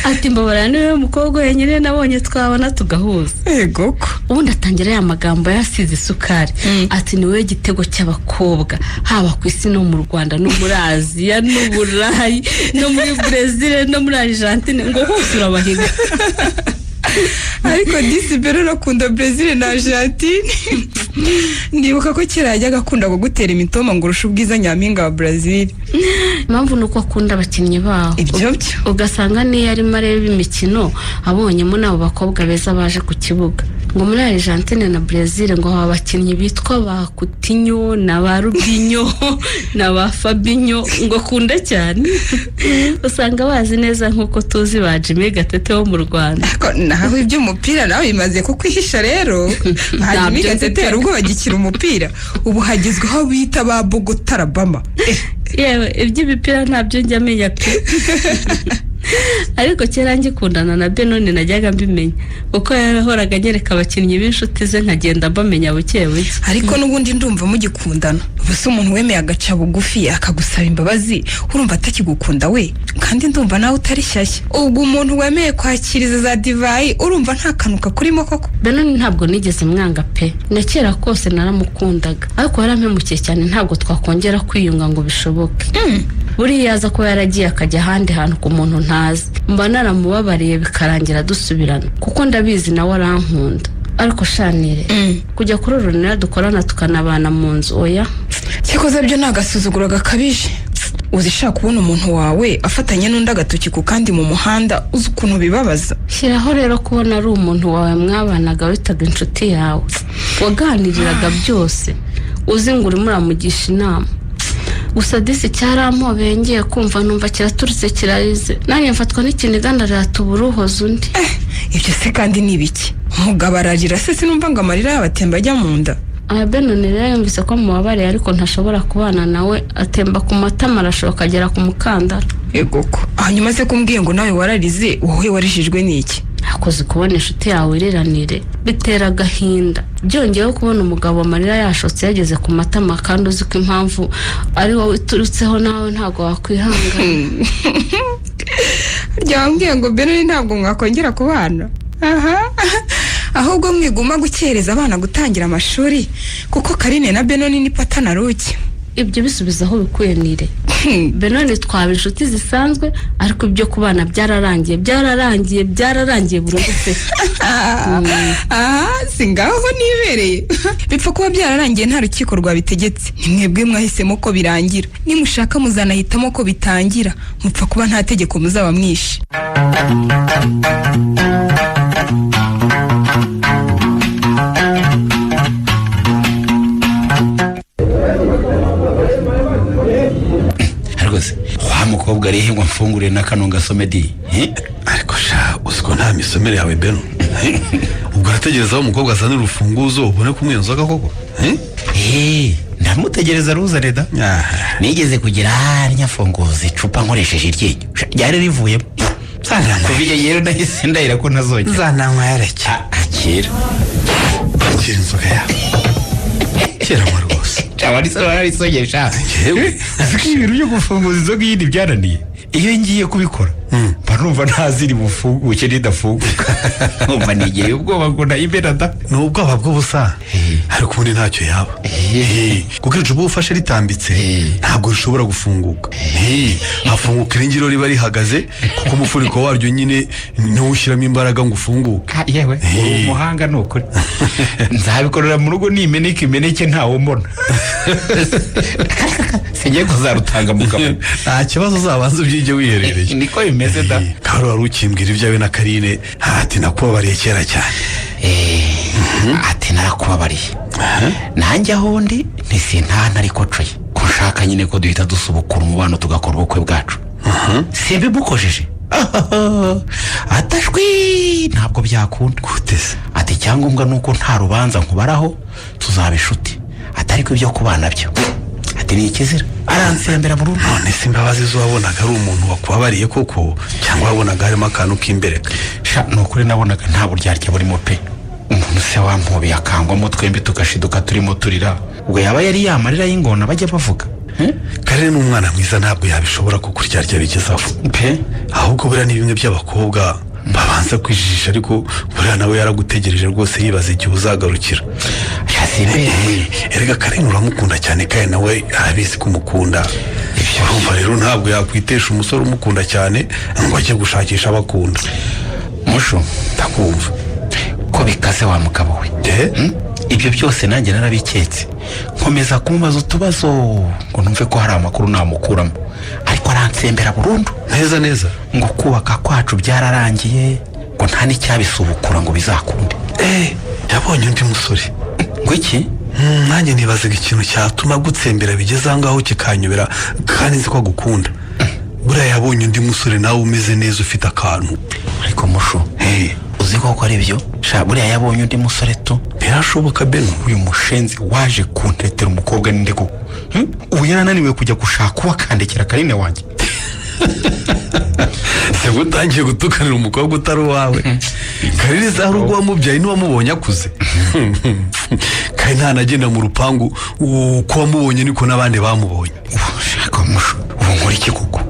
Ati mbabara niwe mukobwa wenyine nabonye twabona tugahuza. Yego ko. Ubundi atangira ya magambo yasize isukari. Ati niwe gitego cy'abakobwa haba ku isi no mu Rwanda no muri Aziya no Burayi no muri Brazil no muri Argentine ngo hose urabahiga. Ariko disi bero nakunda Brazil na Argentine. Ndibuka ko kera yajyaga akunda kugutera imitoma ngo urusha ubwiza nyampinga wa Brazil. Impamvu nuko akunda abakinnyi baho. Ibyo byo ugasanga niyo arimo areba imikino abonyemo nabo bakobwa beza baje ku kibuga. Ngo muri Argentine na Brazil ngo haba abakinnyi bitwa ba Coutinho na ba Rubinho na ba Fabinho ngo akunda cyane. Usanga bazi neza nkuko tuzi ba Jimmy Gatete wo mu Rwanda. Naho iby'umupira nawe bimaze kukwihisha rero. Jimmy Gatete ubwo bagikira umupira ubu hagezweho bita ba Bogota Alabama. Yewe iby'imipira ntabyo njya menya pe. Ariko kera ngikundana na Benoni najyaga mbimenya uko yahoraga anyereka abakinnyi b'inshuti ze nkagenda mbamenya buke buke. Ariko n'ubundi ndumva mugikundana. Ubuse umuntu wemeye agaca bugufi akagusaba imbabazi urumva atakigukunda we? Kandi ndumva nawe utari shyashya. Ubwo umuntu wemeye kwakiriza za divayi urumva nta kanuka kurimo koko? Benoni ntabwo nigeze mwanga pe. Na kera kose naramukundaga ariko yarampemukiye cyane ntabwo twakongera kwiyunga ngo bishoboke. Buriya yaza ko yaragiye akajya ahandi hantu ku muntu ntazi mba naramubabariye bikarangira dusubirana kuko ndabizi nawe arankunda. Ariko shanire kujya kuri Runera dukorana tukanabana mu nzu oya. Cyakoze byo nagasuzuguro gakabije. Uzishaka kubona umuntu wawe afatanye n'undi agatoki ku kandi mu muhanda uzi ukuntu bibabaza. Shyiraho rero kubona ari umuntu wawe mwabanaga witaga inshuti yawe waganiriraga byose uzi ngo urimo uramugisha inama. Gusa disi cyarampobeye ngiye kumva numva kiraturutse kirarize nanjye mfatwa n'ikiniga ndaratuburuhoza undi. Ibyo se kandi ni ibiki? Umugabo ararira se sinumva ngo amarira yabatemba ajya mu nda. Benoni rero yumvise ko mubabariye ariko ntashobora kubana nawe atemba ku matama arashoka agera ku mukandara. Yego ko. Hanyuma se kumbwiye ngo nawe wararize wowe warijijwe n'iki? Hakoze kubona inshuti yawe iriranire bitera agahinda. Byongeyeho kubona umugabo amarira yashotse yageze ku matama kandi uzi ko impamvu ari wowe iturutseho nawe ntabwo wakwihangana. Ryambwiye ngo Benoni ntabwo mwakongera kubana. Ahubwo mwiguma gukereza abana gutangira amashuri kuko Karine na Benoni ni pata na ruki. Ibyo bisubizaho bikwenire. Benoni twaba inshuti zisanzwe ariko ibyo kubana byararangiye burundu pe. Singaho nibereye. Bipfa kuba byararangiye nta rukiko rwabitegetse. Nimwebwe mwahisemo ko birangira. Nimushaka muzanahitamo ko bitangira. Mupfa kuba nta tegeko muzaba mwishe. Rwose wa mukobwa ari ngo mfungure n'akano gasome di. Ariko sha usiko nta misomere yawe Beno. Ubwo arategereza umukobwa azana urufunguzo ubone kumwenzoga koko. Ndamutegereza ruza reda. Nigeze kugira nyafunguza icupa nkoresheje iryinyo. Ryari rivuye. Kubiye yero nahise ndahira ko ntazongera. Zananywa yareke. Akira. Akira inzoga yawe. Kera mu rwose. Cyabari se wararisongesha. Yewe. Afiki ibintu byo gufunguza inzoga yindi byananiye. Iyo ngiye kubikora barumva ntaziri bufunguke nidafunguka umva nigeye ubwoba ngo nayimena da n'ubwoba bw'ubusa ariko ubundi ntacyo yaba kuko icupa ufashe ritambitse ntabwo rishobora gufunguka hafunguka iringiro riba rihagaze kuko umufuniko waryo nyine niwo ushyiramo imbaraga ngo ufunguke yewe umuhanga ni ukuri nzabikorera mu rugo nimeneke imeneke ntawe mbona singiye kuzarutanga mugabo nta kibazo uzabanza ubyige wiherereye niko bimeze da karo wari ukimbwira ibyawe na Karine ati nakubabariye kera cyane ati narakubabariye nanjye aho ndi ntisintana ariko coye kushaka nyine ko duhita dusubukura umubano tugakora ubukwe bwacu simbi bukojeje atashwi ntabwo byakunda guteze ati icyangombwa nuko nta rubanza nkubaraho tuzaba inshuti atariko ibyo kubana byo ati ni ikizira aransembera burundu none se imbabazi zo wabonaga ari umuntu wakubabariye koko cyangwa wabonaga harimo akantu k'imbereka ni ukuri nabonaga nta buryarya burimo pe umuntu se wampubiye akangwamo twembi tugashiduka turimo turira ubwo yaba yari yamarira y'ingona bajya bavuga Karine ni umwana mwiza ntabwo yabishobora kukuryarya bigezaho pe ahubwo buriya ni bimwe by'abakobwa babanza kwijijisha ariko buriya nawe yaragutegereje rwose yibaza igihe uzagarukira erega Karine uramukunda cyane kandi nawe arabizi ko umukunda urumva rero ntabwo yakwitesha umusore umukunda cyane ngo ajye gushakisha abakunda musho ndakumva ko bikaze wa mugabo we ibyo byose nanjye narabiketse nkomeza kumubaza utubazo ngo numve ko hari amakuru namukuramo ariko aransembera burundu neza neza ngo kubaka kwacu byararangiye ngo nta n'icyabisubukura ngo bizakunde yabonye undi musore ngo iki nanjye nibazaga ikintu cyatuma gutsembera bigeze aho ngaho kikanyobera kandi nzi ko agukunda buriya yabonye undi musore nawe umeze neza ufite akantu ariko musho uzi ko ari byo buriya yabonye undi musore tu birashoboka beno uyu mushenzi waje kuntetera umukobwa ninde koko ubu yarananiwe kujya gushaka uwakandekera Karine wanjye se utangiye gutukanira umukobwa utari uwawe Karine za rugo wamubyaye niwamubonye akuze kandi ntanagenda mu rupangu uko wamubonye niko n'abandi bamubonye ubu nkora iki koko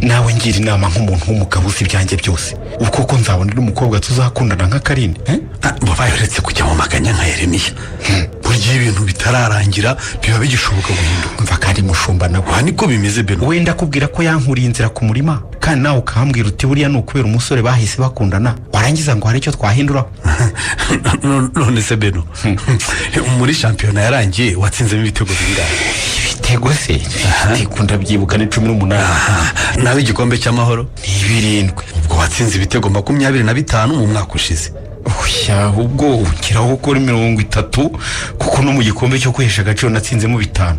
nawe ngira inama nk'umuntu w'umugabo uzi ibyanjye byose ubu koko nzabonera umukobwa tuzakundana nka Karine babaye uretse kujya mu maganya nka Yeremiya burya ibintu bitararangira biba bigishoboka guhinduka mva kandi mushumba nawe niko bimeze beno wenda kubwira ko yankuriye inzira ku murima kandi nawe ukambwira uti buriya ni ukubera umusore bahise bakundana warangiza ngo hari icyo twahinduraho none se beno muri shampiyona yarangiye watsinzemo ibitego bingahe ibitego se ndikunda byibuka ni 18 nawe igikombe cy'amahoro ni 7 ubwo watsinze ibitego 25 mu mwaka ushize ubwo ukiraho kuri 30 kuko no mu gikombe cyo kwihesha agaciro natsinzemo 5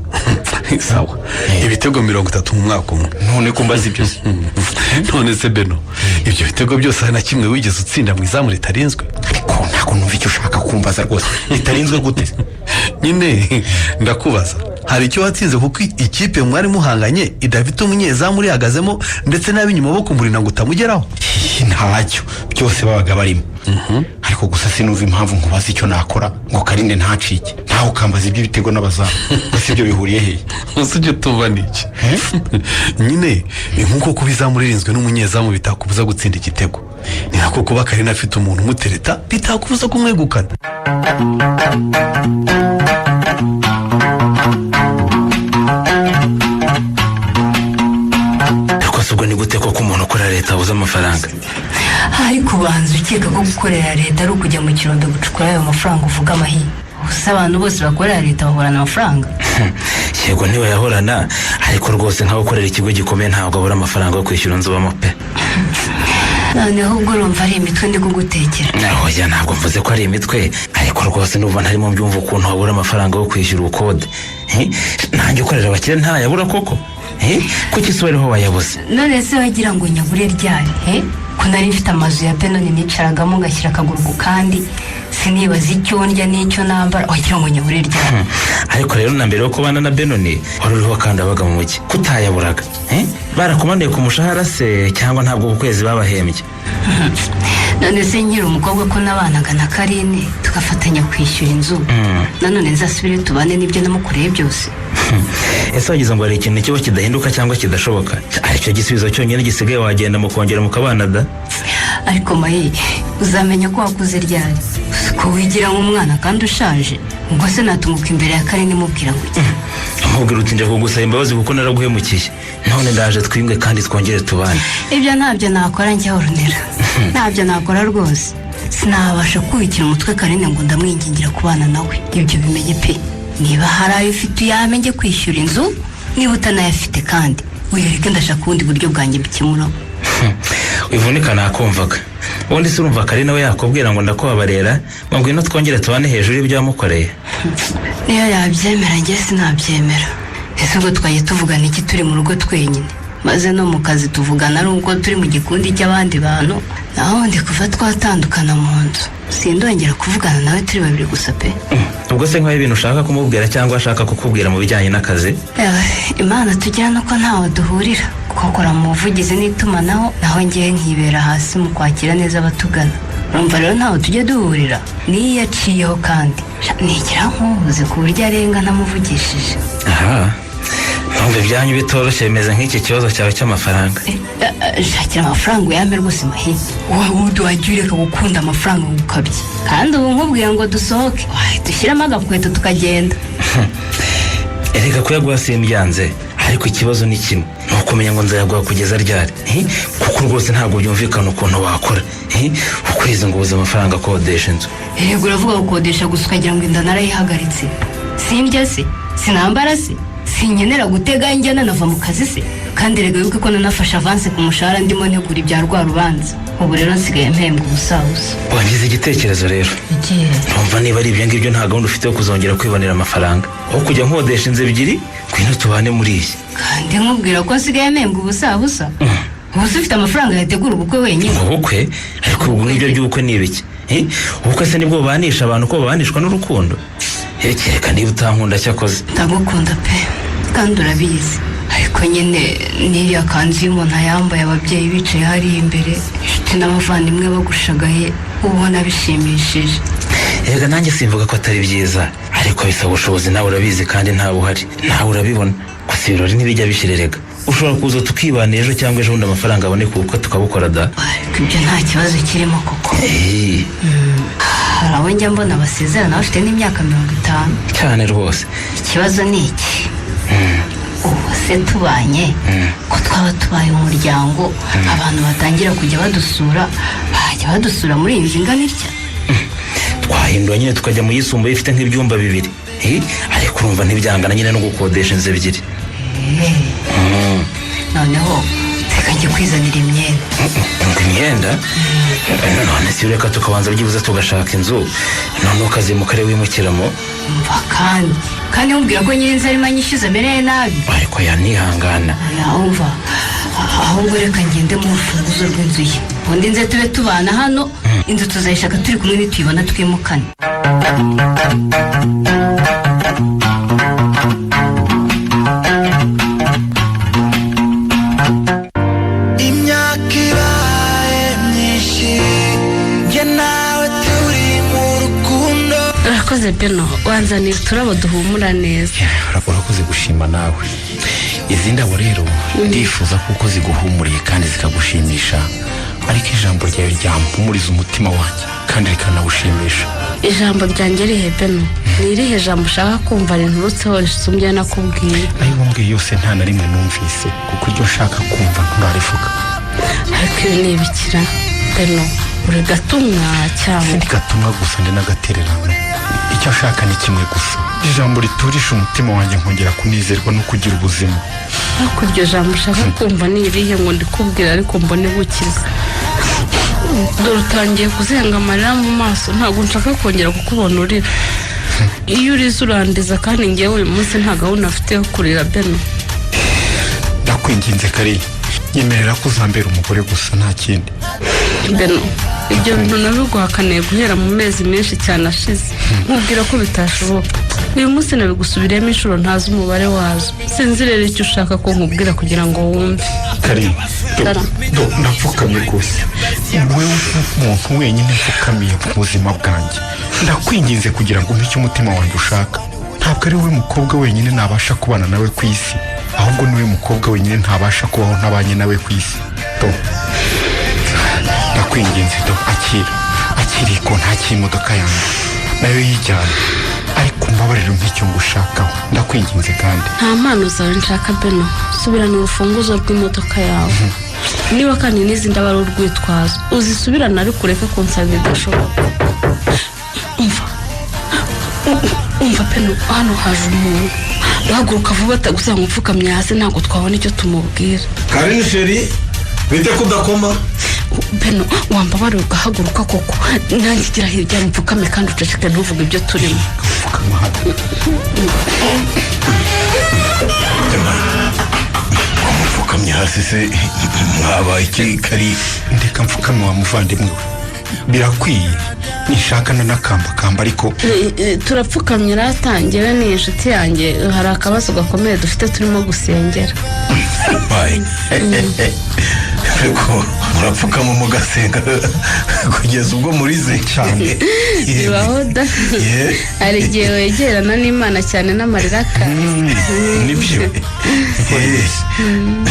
sawa ibitego 30 mu mwaka umwe none ko mbaza ibyo none se beno ibyo bitego byose hari na kimwe wigeze utsinda mu izamu ritarinzwe ariko ntabwo numva icyo ushaka kumbaza rwose ritarinzwe gute nyine ndakubaza hari icyo watsinze kuko ikipe mwari muhanganye idafite umunyezamu uri hagazemo ndetse n'abinyuma bo kumurinda ngo utamugeraho ntacyo byose babaga barimo ariko gusa sinuva impamvu nkubaza icyo nakora ngo Karine ntacike ntawe ukambaza iby'ibitego n'abazamu gusa ibyo bihuriye hehe usibye tuba niki nyine nkuko kuba izamu ririnzwe n'umunyezamu bitakubuza gutsinda igitego ni nako kuba Karine afite umuntu umutereta bitakubuza kumwegukana ubwo ni gute koko umuntu ukorera leta abuze amafaranga ariko ubanza ukeka ko gukorera leta ari ukujya mu kirundo gucukura ayo mafaranga uvuga amahiye gusa abantu bose bakorera leta bahorana amafaranga yego ntibayahorana ariko rwose nkaho ukorera ikigo gikomeye ntabwo abura amafaranga yo kwishyura inzu ubamo pe noneho ubwo urumva ari imitwe ndi kugutekera oya ntabwo mvuze ko ari imitwe ariko rwose n'ubu ntarimo mbyumva ukuntu wabura amafaranga yo kwishyura ubukode nanjye ukorera abakire ntayabura koko kuki se wariho wayabuze none se wagira ngo nyabure ryari ko nari mfite amazu ya Benoni nicaragamo ngashyira akaguru ku kandi sinibaza icyo ndya n'icyo nambara wagira ngo nyabure ryari ariko rero na mbere yo kubana na Benoni wari uriho kandi wabaga mu mujyi kutayaburaga barakumanuye ku mushahara se cyangwa ntabwo ku kwezi babahembye none se nkiri umukobwa ko nabanaga na Karine tugafatanya kwishyura inzu nanone nzasubire tubane n'ibyo namukoreye byose ese wagize ngo hari ikintu kiba kidahinduka cyangwa kidashoboka aricyo gisubizo cyonyine gisigaye wagenda mukongera mukabana da ariko mayi uzamenya ko wakuze ryari ko wigira nk'umwana kandi ushaje ubwo se natunguka imbere ya Karine mubwira ngo mubwira uti nje kugusaba imbabazi kuko naraguhemukiye none ndaje twimwe kandi twongere tubane ibyo ntabyo nakora njya Ornella ntabyo nakora rwose sinabasha kubikira umutwe Karine ngo ndamwingingira kubana nawe ibyo bimenye pe niba hari ayo ufite uyamenye kwishyura inzu niba utanayafite kandi uyereke ndashaka ubundi buryo bwanjye bukemuraho wivunika nakumvaga ubundi se urumva Karine we yakubwira ngo ndakubabarera ngo ngwino twongere tubane hejuru y'ibyo wamukoreye niyo yabyemera njye sinabyemera ese ubwo twagiye tuvugana iki turi mu rugo twenyine maze no mu kazi tuvugana ari uko turi mu gikundi cy'abandi bantu naho ndi kuva twatandukana mu nzu sindongera kuvugana nawe turi babiri gusa pe ubwo se nk'aho ibintu ushaka kumubwira cyangwa ashaka kukubwira mu bijyanye n'akazi imana tugira nuko ntawe duhurira gukora mu buvugizi n'itumanaho naho ngewe nkibera hasi mu kwakira neza abatugana urumva rero ntawe tujya duhurira niyo yaciyeho kandi nigira nk'ubuze ku buryo arenga ntamuvugishije aha ntumva ibyanyu bitoroshye bimeze nk'iki kibazo cyawe cy'amafaranga shakira amafaranga uyampe rwose mahi wowe wajya ureka gukunda amafaranga gukabye kandi ubu nkubwiye ngo dusohoke dushyiremo agakweto tukagenda erega kuyaguha simbyanze ariko ikibazo ni kimwe ni ukumenya ngo nzayaguha kugeza ryari kuko rwose ntabwo byumvikana ukuntu wakora ukwezi ngo ubuze amafaranga akodesha inzu erega uravuga gukodesha gusa ukagira ngo inda narayihagaritse sindya se sinambara se sinkenera gutega njyana nava mu kazi se kandi rega yuko ko nanafashe avance ku mushahara ndimo ntegura ibya rwa rubanza ubu rero nsigaye mpembwa ubusabusa wangize igitekerezo rero numva niba ari ibyo ngibyo nta gahunda ufite yo kuzongera kwibonera amafaranga aho kujya nkodesha inzu ebyiri ngwino tubane muri iyi kandi nkubwira ko nsigaye mpembwa ubusabusa ubu se ufite amafaranga yategura ubukwe wenyine ubukwe ariko ubu n'ibyo by'ubukwe ni ibiki ubukwe se nibwo bubanisha abantu ko babanishwa n'urukundo kereka niba utankunda cyakoze ndagukunda pe kandi urabizi ariko nyine n'iriya kanzu y'umuntu ayambaye ababyeyi bicaye hariya imbere inshuti n'abavandimwe bagushagaye ubona bishimishije erega nanjye simvuga ko atari byiza ariko bisaba ubushobozi nawe urabizi kandi ntawe uhari nawe urabibona gusa ibirori ntibijya bishirerega ushobora kuza tukibana ejo cyangwa ejo bundi amafaranga aboneka ubukwe tukabukora da ariko ibyo nta kibazo kirimo koko hari abo njya mbona basezerana bafite n'imyaka 50 cyane rwose ikibazo ni iki ubu se tubanye ko twaba tubaye umuryango abantu batangira kujya badusura bajya badusura muri iyi nzu ingana itya twahindura nyine tukajya mu yisumbuye ifite nk'ibyumba 2 ariko urumva ntibyangana nyine no gukodesha inzu 2 noneho reka njye kwizanira imyenda none si ureka tukabanza byibuze tugashaka inzu none ukazimuka ari wimukiramo mva kandi umbwira ko nyiri inzu arimo anyishyuza amereye nabi ariko yanihangana yumva ahubwo reka ngende mu rufunguzo rw'inzu ye ubundi nze tube tubana hano inzu tuzayishaka turi kumwe nituyibona twimukane urakoze Beno wanzanira uturabo duhumura neza urakoze gushima nawe izi ndabo rero ndifuza kuko ziguhumuriye kandi zikagushimisha ariko ijambo ryawe ryampumuriza umutima wanjye kandi rikanawushimisha ijambo ryanjye rihe Beno ni irihe jambo ushaka kumva rinturutseho risumbye nakubwiye ayo wambwiye yose nta na rimwe numvise kuko iryo nshaka kumva nturarivuga ariko ibi ni ibikira Beno uri gatumwa cyangwa sindi gatumwa gusa ndi n'agatererano icyo nshaka ni kimwe gusa ijambo riturisha umutima wanjye nkongera kunizerwa no kugira ubuzima ariko iryo jambo ushaka kumva ni irihe ngo ndikubwira ariko mbone gukiza dore utangiye kuzenga amarira mu maso ntabwo nshaka kongera kukubona urira iyo urize urandiza kandi ngewe uyu munsi nta gahunda afite yo kurira Beno ndakwinginze Kari nyemerera ko uzambera umugore gusa nta kindi Beno ibyo bintu nabiguhakaniye guhera mu mezi menshi cyane ashize nkubwira ko bitashoboka uyu munsi nabigusubiremo inshuro ntazi umubare wazo sinzi rero icyo ushaka ko nkubwira kugira ngo wumve Kari ndapfukamye rwose wewe umuntu wenyine mfukamiye mu buzima bwanjye ndakwinginze kugira ngo umpe icyo umutima wanjye ushaka ntabwo ari we mukobwa wenyine nabasha kubana nawe ku isi, ahubwo niwe mukobwa wenyine ntabasha kubaho ntabanye nawe ku isi. Do, ndakwinginze do, akiri ko nta imodoka yanjye nayo yijyana, ariko mbabarira nk'icyo ngushakaho, ndakwinginze kandi. nta mpano zawe nshaka Beno, subirana urufunguzo rw'imodoka yawe. niba kandi n'izindi aba ari urwitwazo uzisubirana, ariko ureke kunsaba bidashoboka. umva Beno, hano haje umuntu, haguruka vuba atagusa ngo upfukamye hasi, ntabwo twabona icyo tumubwira. Karini sheri, bite kudakoma? Beno, wambabarira ugahaguruka koko, nanjye igira hirya mpfukame kandi uceceke ntuvuge ibyo turimo. Mupfukamye hasi se mwabaye iki Kari? Ndeka mfukame wa muvandimwe we, birakwiye nishakana n'akambakamba ariko turapfukamye ratangira, ni inshuti yanjye, hari akabazo gakomeye dufite turimo gusengera. Ariko murapfukama mugasenga kugeza ubwo murize cyane. bibaho da, hari igihe wegerana n'Imana cyane n'amarira akaza. nibyo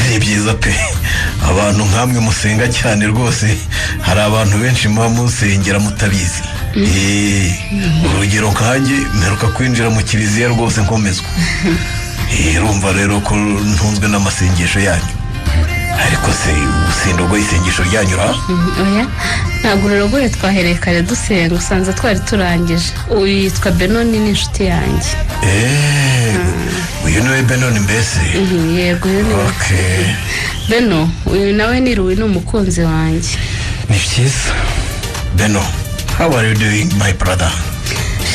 ni byiza pe, abantu nkamwe musenga cyane rwose, hari abantu benshi muba musengera mutabizi. urugero nkanjye mperuka kwinjira mu kiliziya rwose nkomezwa. urumva rero ko ntunzwe n'amasengesho yanyu. ariko se usindogoye isengesho ryanyura? oya, ntabwo rero twahereye kare dusenga, usanze twari turangije. uyu yitwa Benoni, ni inshuti yanjye. uyu niwe Benoni mbese? yego, uyu ni Beno. uyu nawe ni Ruwi, ni umukunzi wanjye. ni byiza. Beno, how are you doing my brother?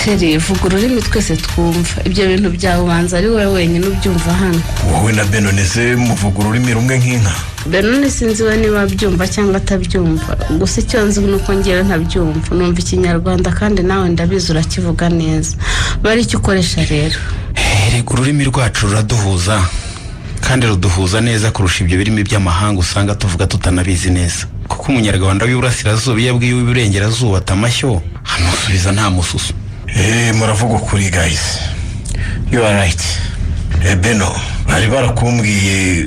sheri, vuga ururimi twese twumva. ibyo bintu byawe ubanza ari wowe wenyine ubyumva hano. wowe na Benoni se muvuga ururimi rumwe nk'inka? Benoni sinzi we niba abyumva cyangwa atabyumva, gusa icyo nzi ni uko ngewe ntabyumva. numva ikinyarwanda kandi nawe ndabizi urakivuga neza. bari icyo ukoresha rero. rega ururimi rwacu ruraduhuza, kandi ruduhuza neza kurusha ibyo birimi by'amahanga usanga tuvuga tutanabizi neza. kuko umunyarwanda w'iburasirazuba iyo abwiye uw'iburengerazuba atamashyo, amusubiza nta mususu. muravuga ukuri guys, you are right. Beno, bari barakumbwiye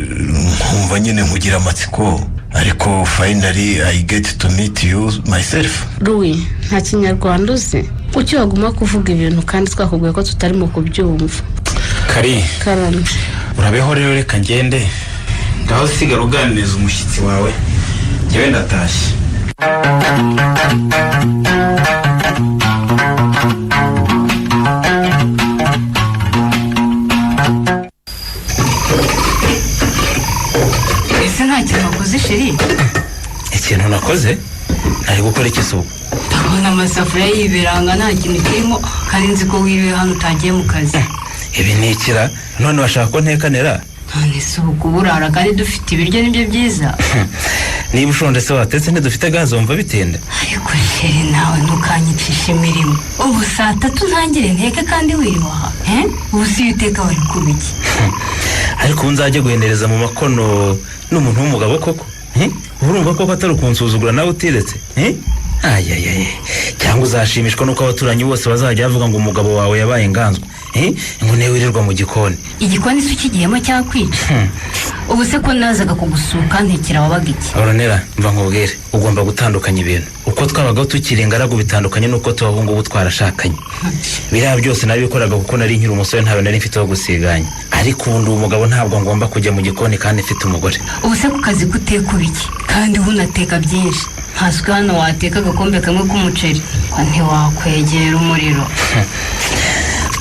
nkumva nyine nkugira amatsiko, ariko finally I get to meet you myself. Ruwi, nta kinyarwanda uzi? kuki waguma kuvuga ibintu kandi twakubwiye ko tutarimo kubyumva? Kari, Karame, urabeho rero, reka ngende. ngaho sigara uganiriza umushyitsi wawe, njyewe ndatashye. ese nta kintu wakoze sheri? ikintu nakoze? nari gukora iki subu? ndabona amasafuriya yibiranga nta kintu kirimo, kandi nzi ko wiriwe hano utagiye mu kazi. ibi ni ikira none bashaka ko ntekanira? none si uburara kandi dufite ibiryo nibyo byiza. niba ushonje se watetse ntidufite gaze wumva bitinda? ariko sheri nawe ntukanyicisha imirimo. ubu saa 3 ntangire nteke kandi wiyubaha. ubu si iyo uteka wari kuba iki? ariko ubu nzajya guhendereza mu makono n'umuntu w'umugabo koko? urumva koko atari ukunsuzugura nawe utiretse? ayayaye, cyangwa uzashimishwa nuko abaturanyi bose bazajya bavuga ngo umugabo wawe yabaye inganzwa, ngo niwe wirirwa mu gikoni. igikoni se ukigiyemo cyakwica? ubu se ko nazaga kugusuka ntekera wabaga iki? Oronera, mva nkubwire, ugomba gutandukanya ibintu. uko twabagaho tukiri ingaragu bitandukanye nuko tubahungu ubu twarashakanye. biriya byose nabikoraga kuko nari nkiri umusore, ntawe nari mfite wo gusiganya. ariko ubu ndi umugabo, ntabwo ngomba kujya mu gikoni kandi mfite umugore. ubu se ku kazi kuteka ubiki kandi ubu unateka byinshi? ntaswe hano wateka agakombe kamwe k'umuceri ko ntiwakwegera umuriro.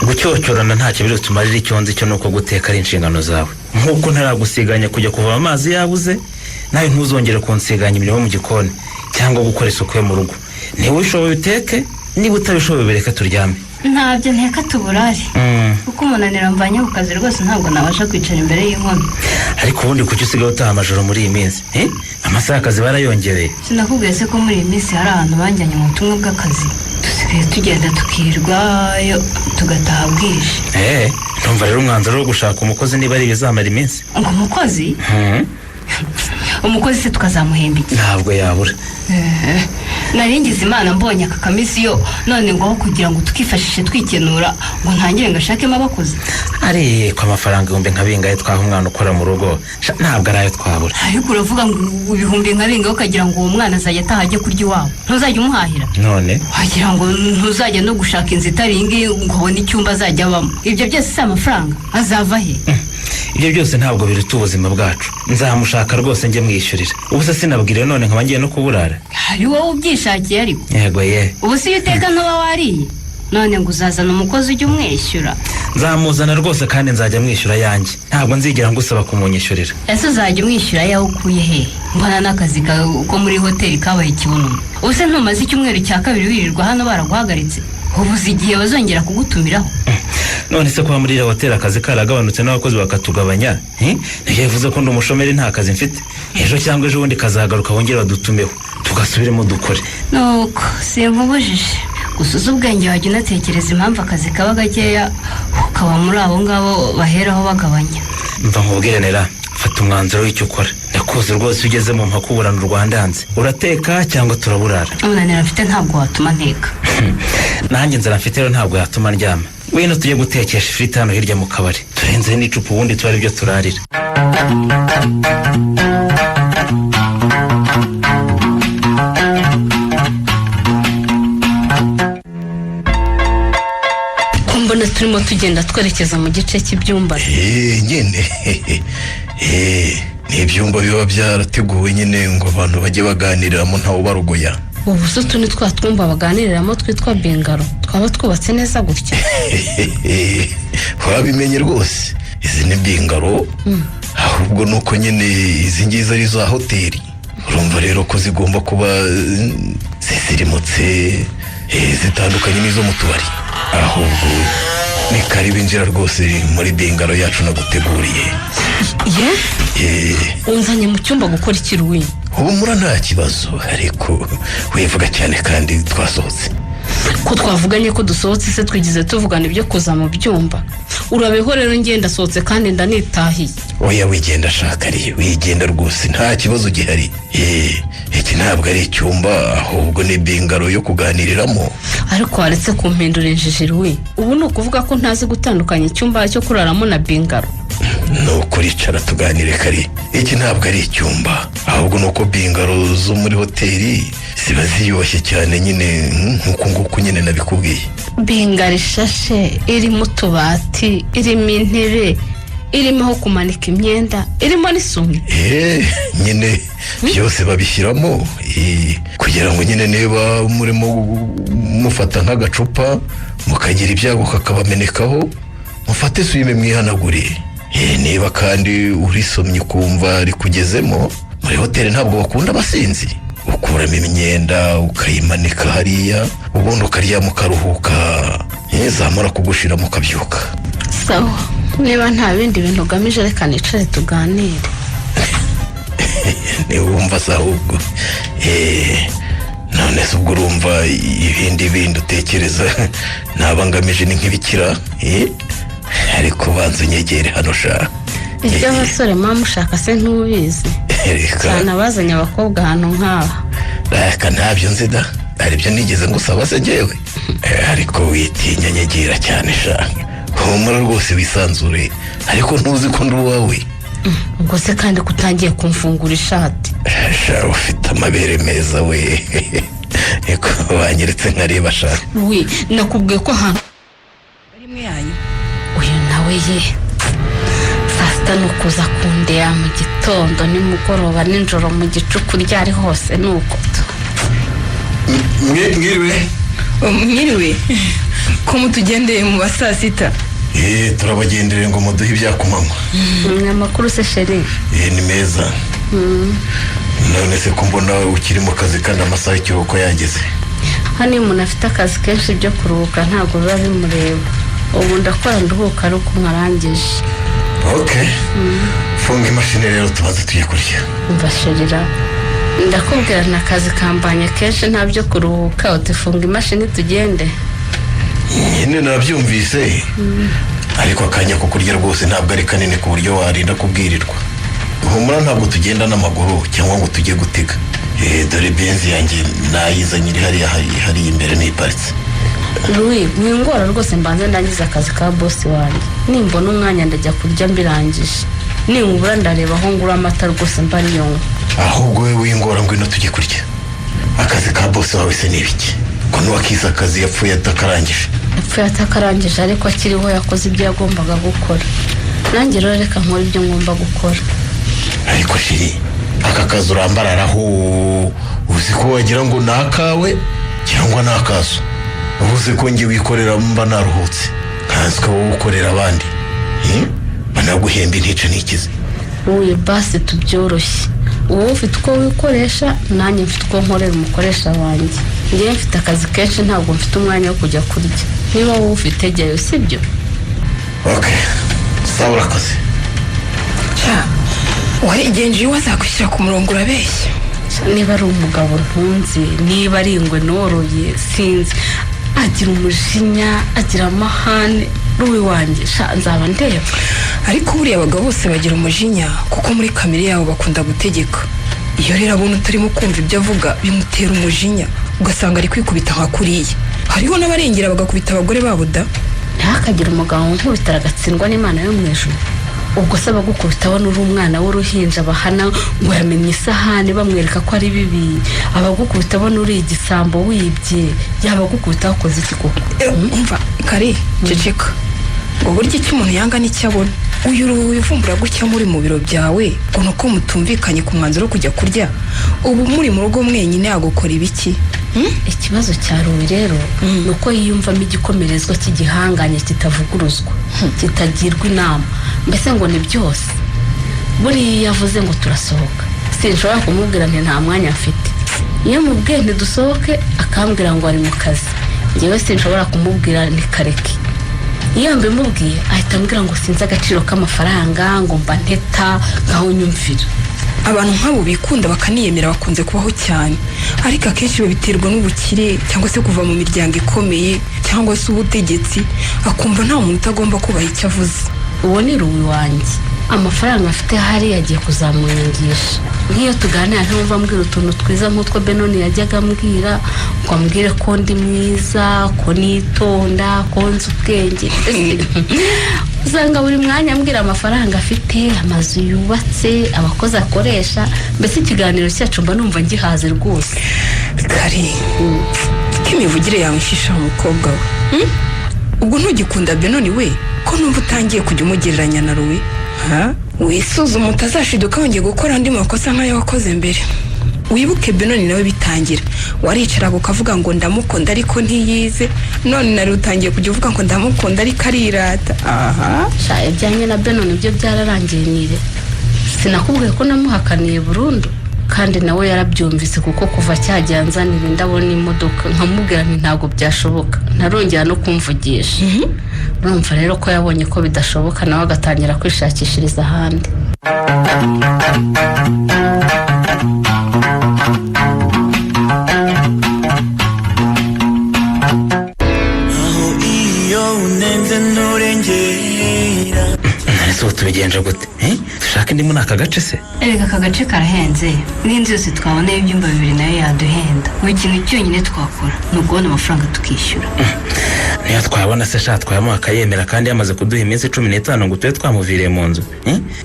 gucyocyorana ntacyo biri tumarira. icyo nzi cyo nuko guteka ari inshingano zawe. nk'uko ntaragusiganya kujya kuvoma amazi yabuze, nawe ntuzongere kunsiganya imirimo mu gikoni cyangwa gukora isuku yo mu rugo. niba ubishoboye uteke, niba utabishoboye bireke turyame. ntabyo nteka tuburare, kuko umunaniro mvanye ku kazi rwose ntabwo nabasha kwicara imbere y'inkono. ariko ubundi kuki usigaye utaha amajoro muri iyi minsi? amasaha y'akazi barayongereye. sinakubwiye se ko muri iyi minsi hari ahantu banjyanye mu butumwa bw'akazi, dusigaye tugenda tukirirwayo tugataha bwije. ndumva rero umwanzuro wo gushaka umukozi niba ari ibizamara iminsi. ngo umukozi? umukozi se tukazamuhemba iki? ntabwo yabura. naringize imana mbonye aka kamisiyo none ngo kugira ngo tukifashishe twikenura ngo ntangire ngashakemo abakozi ari ko amafaranga ibihumbi nka bingahe twaha umwana ukora mu rugo ntabwo ari ayo twabura. ariko uravuga ngo ibihumbi nka bingahe ukagira ngo uwo mwana azajya ataha ajye kurya iwawe ntuzajya umuhahira none wagira ngo ntuzajya no gushaka inzu itari iyi ngo ubone icyumba azajya abamo ibyo byose si amafaranga azava he? ibyo byose ntabwo biruta ubuzima bwacu nzamushaka rwose njye mwishyurira ubu se sinabwire none nkaba ngiye no kuburara hari wowe ubyishakiye ariko yego ye ubu si iyo uteka ntuba wariye none ngo uzazana umukozi ujya umwishyura nzamuzana rwose kandi nzajya mwishyura yanjye ntabwo nzigera ngusaba kumunyishyurira. ese uzajya umwishyura yawe ukuye he? mbona n'akazi ko muri hoteli kabaye ikibuno ubu se ntumaze icyumweru cya kabiri wirirwa hano baraguhagaritse ubuze igihe bazongera kugutumiraho none se kuba muri iriya hoteli akazi karagabanutse n'abakozi bakatugabanya nibyo bivuze ko ndi umushomeri nta kazi mfite ejo cyangwa ejo bundi kazagaruka bongere badutumeho tugasubiremo dukore. nuko sinkubujije gusa uzi ubwenge wajya unatekereza impamvu akazi kaba gakeya ukaba muri abo ngabo baheraho bagabanya. mva nkubwire nera fata umwanzuro w'icyo ukora ndakuzi rwose ugeze mu mpaka uburana urwandanze urateka cyangwa turaburara. umunaniro mfite ntabwo watuma nteka nanjye inzara mfite rero ntabwo yatuma ndyama wino tujye gutekesha ifiriti hano hirya mu kabari turenzeho n'icupa ubundi tuba aribyo turarira. mbona turimo tugenda twerekeza mu gice cy'ibyumba nyine ni ibyumba biba byarateguwe nyine ngo abantu bajye baganiriramo ntawe ubarogoya. ubu se utu ni twa twumba baganiriramo twitwa bingaro twaba twubatse neza gutya wabimenye rwose izi ni bingaro ahubwo nuko nyine izi ngizi ari za hoteli urumva rero ko zigomba kuba zisirimutse zitandukanye n'izo mu tubari ahubwo ni karibu injira rwose muri bingaro yacu naguteguriye. unzanye mu cyumba gukora ikiruwi humura nta kibazo ariko wivuga cyane kandi twasohotse ko twavuganye ko dusohotse se twigize tuvugana ibyo kuza mu byumba urabeho rero ngenda sohotse kandi ndanitahiye. oya wigenda shaka ari wigenda rwose nta kibazo gihari iki ntabwo ari icyumba ahubwo ni bingaro yo kuganiriramo. ariko waretse kumpindura injiji ruwi ubu ni ukuvuga ko ntazi gutandukanya icyumba cyo kuraramo na bingaro. nuko ricara tuganire kari iki ntabwo ari icyumba ahubwo nuko bingaro zo muri hoteli ziba ziyoshye cyane nyine nk'uku nguku nyine nabikubwiye. bingaro ishashe irimo utubati irimo intebe irimo aho kumanika imyenda irimo n'isume nyine byose babishyiramo kugira ngo nyine niba murimo mufata nk'agacupa mukagira ibyago kakabamenekaho mufate sume mwihanagure. niba kandi urisomye ukumva rikugezemo muri hoteli ntabwo bakunda abasinzi ukuramo imyenda ukayimanika hariya ubundi ukaryama ukaruhuka zamara kugushira mukabyuka. sawa niba nta bindi bintu ugamije reka nicare tuganire. niwumva se ahubwo none se ubwo urumva ibindi utekereza nabangamije ni nk'ibikira ariko banza unyegere hano sha. ibyo abasore mama ushaka se ntubizi cyane abazanye abakobwa ahantu nk'aha. reka ntabyo nzi da aribyo nigeze ngusaba se njyewe ariko witinya nyegera cyane sha humura rwose wisanzure ariko ntuzi ko ndi uwawe. ubwo se kandi kutangiye kumfungura ishati sha ufite amabere meza we eko wanyeretse nkareba sha. wi nakubwiye ko ahantu rimwe yanyu uyu nawe ye saa sita ni ukuza kundera mu gitondo nimugoroba nijoro mu gicuku ryari hose ni uko mwiriwe ko mutugendeye mu ba saa sita. turabagendereye ngo muduhe ibyakumanywa. amakuru se sheri ni meza. none se ko mbona ukiri mu kazi kandi amasaha y'ikiruhuko yageze. hano iyo umuntu afite akazi kenshi byo kuruhuka ntabwo biba bimureba ubu ndakora nduhuka ari uko mwarangije. funga imashini rero tubaze tugiye kurya. umva sherira ndakubwira na akazi kambanye kenshi nta byo kuruhuka utifunga imashini tugende. nyine nabyumvise ariko akanya ko kurya rwose ntabwo ari kanini ku buryo warinda kubwirirwa. humura ntabwo tugenda n'amaguru cyangwa ngo tujye gutega. Dore benzi yanjye nayizanye iri hariya imbere n'iparitse. Louis mwingora rwose mbanze ndangiza akazi ka boss wanjye, nimbona umwanya ndajya kurya mbirangije, ninkubura ndareba aho ngura amata rwose mbariyongo. Ahubwo we wingora ngwino tujye kurya. Akazi ka boss wawe se n'ibiki? Ko nuwakiza akazi yapfuye atakarangije ariko akiriho yakoze ibyo yagombaga gukora. Nanjye rero reka nkora ibyo ngomba gukora. Ariko shiri aka kazi urambararaho uzi ko wagira ngo nakawe cyangwa nakazo. Uvuze ko ngiye wikorera mba naruhutse kanswe wowe ukorera abandi banaguhemba intica n'ikize. Uye basi tubyoroshye, wowe ufite uko wikoresha nanjye mfite uko nkorera umukoresha wanjye. Njye mfite akazi kenshi ntabwo mfite umwanya wo kujya kurya. Niba wowe ufite jyayo sibyo? Okay, sawa urakoze. Warengeje wazakwishyira ku murongo urabeshya. Niba ari umugabo ntunzi, niba ari ingwe noroye sinzi, agira umujinya, agira amahane, Louis wanjye nzaba ndeba. Ariko buriya abagabo bose bagira umujinya kuko muri kamere yabo bakunda gutegeka. Iyo rero abona utarimo kumva ibyo avuga bimutera umujinya, ugasanga ari kwikubita nka kuriya. Hariho n'abarengera bagakubita abagore babo da. Ntakagira umugabo nkubitara agatsindwa n'Imana yo mu ijuru. Ubwo se abagukubita abona uri umwana w'uruhinja bahana ngo yamenye isahani bamwereka ko ari bibi, abagukubita abona uri igisambo wibye, yabagukubita wakoze iki koko? Umva kare ceceka, ngo burya icyo umuntu yanga n'icyo abona. Uyu wivumbura gutya muri mu biro byawe ngo nuko mutumvikanye ku mwanzuro kujya kurya, ubu muri mu rugo mwenyine yagukora ibiki? Ikibazo cya Louis rero nuko yiyumvamo igikomerezwa cy'igihanganye kitavuguruzwa, kitagirwa inama, mbese ngo ni byose. Buriya yavuze ngo turasohoka, sinshobora kumubwira nti nta mwanya afite. Iyo mubwiye ntidusohoke akambwira ngo ari mu kazi, njyewe sinshobora kumubwira ni kareke. Iyo mbimubwiye ahita ambwira ngo sinzi agaciro k'amafaranga, ngo mba nteta ngaho nyumvira. Abantu nk'abo bikunda bakaniyemera bakunze kubaho cyane, ariko akenshi babiterwa n'ubukire cyangwa se kuva mu miryango ikomeye cyangwa se ubutegetsi, akumva nta muntu utagomba kubaha icyo avuze. Uwo ni Louis wanjye, amafaranga afite hari yagiye kuzamuyangisha. Nk'iyo tuganira ntumva ambwira utuntu twiza nk'utwo Benoni yajyaga ambwira, ngo ambwire ko ndi mwiza, ko nitonda, ko nzi ubwenge. Usanga buri mwanya ambwira amafaranga afite, amazu yubatse, abakozi akoresha, mbese ikiganiro cyacu mba numva ngihaze rwose. Kari kimivugire yawe ishisha umukobwa we. Ubwo ntugikunda Benoni we ko numva utangiye kujya umugereranya na Louis? Wisuzuma utazashiduka wongeye gukora andi makosa nk'ayo wakoze mbere. Wibuke Benoni nawe bitangira waricara ukavuga ngo ndamukunda ariko ntiyize, none nari utangiye kujya uvuga ngo ndamukunda ariko arirata. Ibyanjye na Benoni byo byararangiye nire, sinakubwiye ko namuhakaniye burundu, kandi nawe yarabyumvise kuko kuva cyagiye anzanira indabo n'imodoka nkamubwira nti ntabwo byashoboka, ntarongera no kumvugisha. Urumva rero ko yabonye ko bidashoboka nawe agatangira kwishakishiriza ahandi. aho iyo unenze nturengera. Nariso tubigenje gute? Dushaka indi muri aka gace se? Erega aka gace karahenze, n'inzu yose twaboneye ibyumba 2 nayo yaduhenda. Mu kintu cyonyine twakora ni ukubona amafaranga tukishyura. Niyo twabona se sha twayamo akayemera kandi yamaze kuduha iminsi 15 ngo tube twamuviriye mu nzu.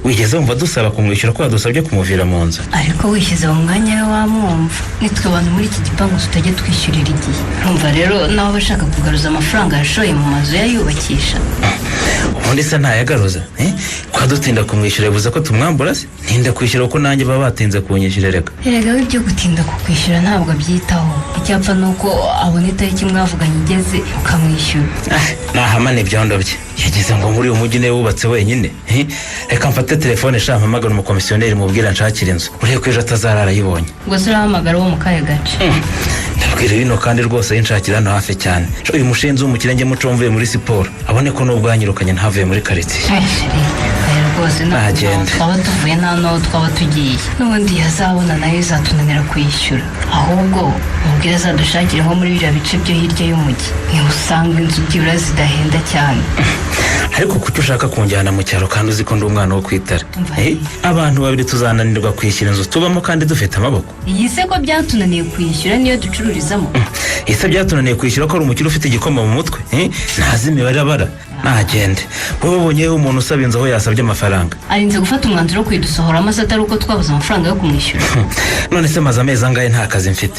Wigeze wumva dusaba kumwishyura ko yadusabye kumuvira mu nzu? Ariko wishyize mu mwanya we wamwumva, nitwe abantu muri iki gipangu tutajya twishyurira igihe. Urumva rero nawe bashaka kugaruza amafaranga yashoye mu mazu yayubakisha. Ubundi se ntayagaruza? Kwa dutinda kumwishyura bivuze ko tumwambura se? Ntinda kwishyura ko nanjye baba batinze kunyishyura reka. Erega we byo gutinda kukwishyura ntabwo abyitaho. Icyapfa nuko abona itariki mwavuganye igeze ukamwishyura. Nahamane ibyondo bye. Yageze ngo muri uyu mujyi ne wubatse wenyine. Reka mfate telefone sha mpamagara umukomisiyoneri mubwira nshakira inzu. Uriye ko ejo atazarara yibonye. Ngo zirahamagara wo mu kaye gace. Ndabwira bino kandi rwose yinshakira hano hafi cyane. Uyu mushinzi w'umukirenge muco mvuye muri siporo abone ko n'ubwanyirukanye ntavuye muri quartier. rwose Nagende. twaba tuvuye nta n'aho twaba tugiye n'ubundi yazabona nayo izatunanira kuyishyura ahubwo mubwire azadushakire nko muri biriya bice byo hirya y'umujyi niba usanga inzu byibura zidahenda cyane. ariko kuki ushaka kunjyana mu cyaro kandi uzi ko ndi umwana wo kwitara abantu babiri tuzananirwa kwishyura inzu tubamo kandi dufite amaboko. iyi se ko byatunaniye kuyishyura niyo ducururizamo. ese byatunaniye kwishyura ko ari umukire ufite igikoma mu mutwe ntazi imibare abara. Nagende wowe ubonyeho umuntu usaba inzu aho yasabye amafaranga arinze gufata umwanzuro wo kuyidusohoramo se atari uko twabuze amafaranga yo kumwishyura. none se maze amezi angahe nta kazi mfite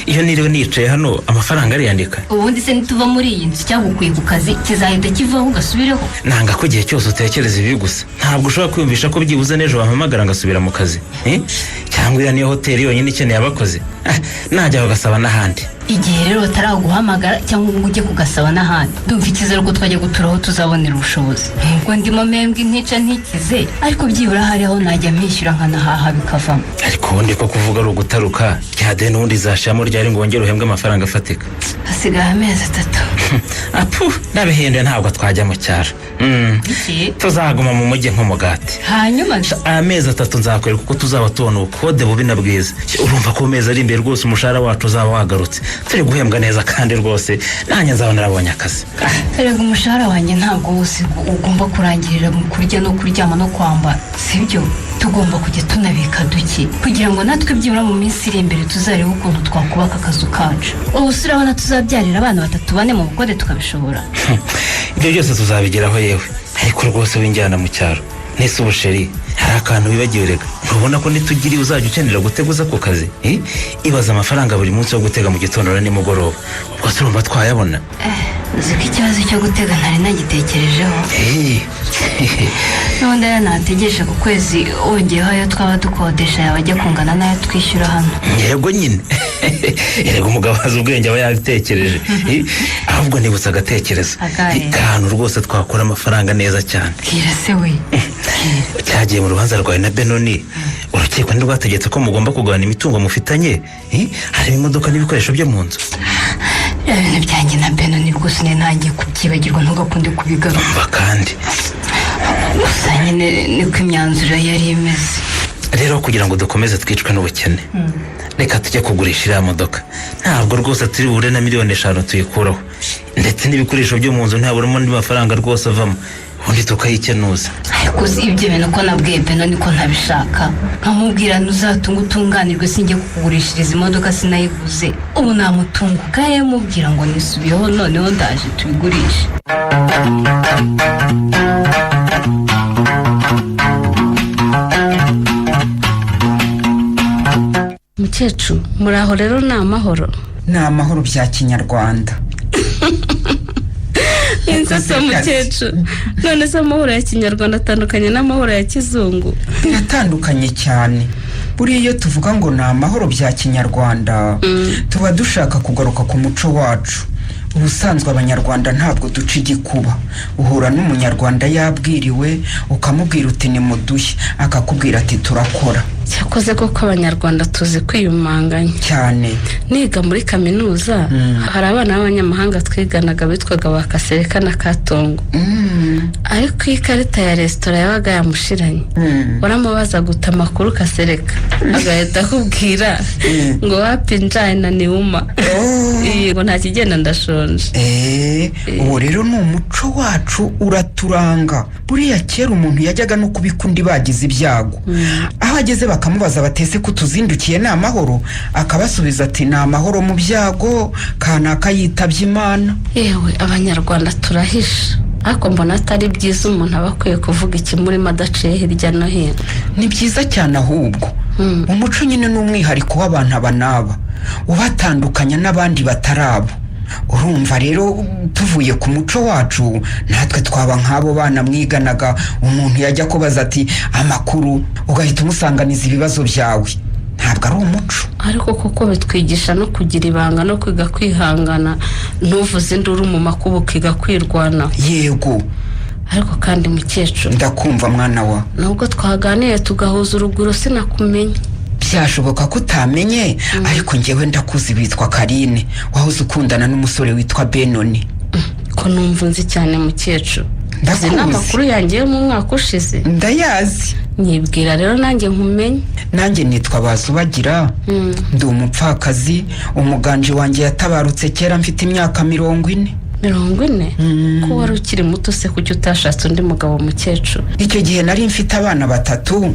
iyo niriwe nicaye hano amafaranga ariyandika. ubundi se nituva muri iyi nzu cyagukwiye ku kazi kizahita kivaho ugasubireho. nanga ko igihe cyose utekereza ibi gusa ntabwo ushobora kwiyumvisha ko byibuze n'ejo wampamagara ngasubira mu kazi cyangwa iriya niyo hoteli yonyine ikeneye abakozi najya bagasaba n'ahandi. igihe rero bataraguhamagara cyangwa ngo ujye kugasaba n'ahandi ndumva icyizere ko twajya gutura aho tuzabonera ubushobozi nubwo ndimo membwe ntica ntikize ariko byibura hari aho najya mpishyura nkanahaha bikavamo. ariko ubundi ko kuvuga ari ugutaruka ryade n'ubundi zashiramo ryari ngo wongere uhembwe amafaranga afatika. hasigaye amezi 3. apu nabihinduye ntabwo twajya mu cyaro tuzaguma mu mujyi nk'umugati. hanyuma amezi 3 nzakwereka uko tuzaba tubona ubukode bubi na bwiza. urumva ko mezi ari imbere rwose umushahara wacu uzaba wagarutse turi guhembwa neza kandi rwose nanjye nzaba narabonye akazi. erega umushahara wanjye ntabwo wose ugomba kurangirira mu kurya no kuryama no kwambara sibyo tugomba kujya tunabika duke kugira ngo natwe byibura mu minsi iri imbere tuzarebe ukuntu twakubaka akazu kacu. ubu se urabona tuzabyarira abana 3 bane mu bukode tukabishobora. ibyo byose tuzabigeraho yewe ariko rwose winjyana mu cyaro nese ubusheri hari akantu wibagiwe rega ntubona ko nitugiriye uzajya ukenera guteguza ku kazi ibaza amafaranga buri munsi yo gutega mu gitondo na nimugoroba ubwo se urumva twayabona. uzi ko ikibazo cyo gutega ntari nagitekerejeho n'ubundi aya nategereje ku kwezi wongeyeho ayo twaba dukodesha yaba ajya kungana n'ayo twishyura hano. yego nyine erega umugabo azi ubwenge aba yabitekereje ahubwo nibutse agatekerezo ahantu rwose twakura amafaranga neza cyane. bwira se we cyagiye mu rubanza rwawe na Benoni urukiko ntirwategetse ko mugomba kugabana imitungo mufitanye harimo imodoka n'ibikoresho byo mu nzu. ibintu byanjye na Benoni rwose ntangiye kubyibagirwa ntugakunde kubigarura kandi gusa nyine niko imyanzuro yari imeze. rero kugira ngo dukomeze twicwe n'ubukene reka tujye kugurisha iriya modoka ntabwo rwose turi bure na miliyoni 5 tuyikuraho ndetse n'ibikoresho byo mu nzu ntaburamo andi mafaranga rwose avamo ubundi tukayikenuza. ariko uzi ibyo bintu ko nabwiye Benoni ko ntabishaka nkamubwira ntuzatunga utunganirwe sinjye kukugurishiriza imodoka sinayiguze ubu namutunguka yamubwira ngo nisubiyeho noneho ndaje tubigurishe. mukecuru muri aho rero ni amahoro. ni amahoro bya kinyarwanda. inzoso mukecuru none se amahoro ya kinyarwanda atandukanye n'amahoro ya kizungu. biratandukanye cyane buriya iyo tuvuga ngo ni amahoro bya kinyarwanda tuba dushaka kugaruka ku muco wacu. ubusanzwe abanyarwanda ntabwo duca igikuba uhura n'umunyarwanda yabwiriwe ukamubwira uti nimuduhe akakubwira ati turakora. cyakoze koko abanyarwanda tuzi kwiyumanganya cyane. niga muri kaminuza hari abana b'abanyamahanga twiganaga bitwaga ba Kasereka na Katongo ariko ikarita ya resitora yabaga yamushiranye waramubaza guta amakuru Kasereka agahita akubwira ngo wapi njyane na niwuma ngo nta kigenda ndashonje. uwo rero ni umuco wacu uraturanga. buriya kera umuntu yajyaga no kubikundi bagize ibyago aho ageze bakamubaza batese ko tuzindukiye ni amahoro akabasubiza ati ni amahoro mu byago kanaka yitabye Imana. yewe abanyarwanda turahisha ariko mbona atari byiza umuntu aba akwiye kuvuga ikimurimo adaciye hirya no hino. ni byiza cyane ahubwo umuco nyine ni umwihariko w'abantu aba n'aba ubatandukanya n'abandi batarabo. urumva rero tuvuye ku muco wacu natwe twaba nk'abo bana mwiganaga umuntu yajya kubaza ati amakuru ugahita umusanganiza ibibazo byawe. ntabwo ari umuco. ariko koko bitwigisha no kugira ibanga no kwiga kwihangana ntuvuze induru mu makuba ukiga kwirwana. yego ariko kandi mukecuru ndakumva mwana wa nubwo twaganiriye tugahuza urugwiro sinakumenya. byashoboka ko utamenye ariko njyewe ndakuzi witwa Karine wahoze ukundana n'umusore witwa Benoni. ko numva nzi cyane mukecuru. uzi n'amakuru yanjye yo mu mwaka ushize. Ndayazi. Nyibwira rero nanjye nkumenye. Nanjye nitwa Bazubagira. Ndi umupfakazi, umuganje wanjye yatabarutse kera mfite imyaka 40. 40? Ko wari ukiri muto se kuki utashatse undi mugabo mukecuru? Icyo gihe nari mfite abana 3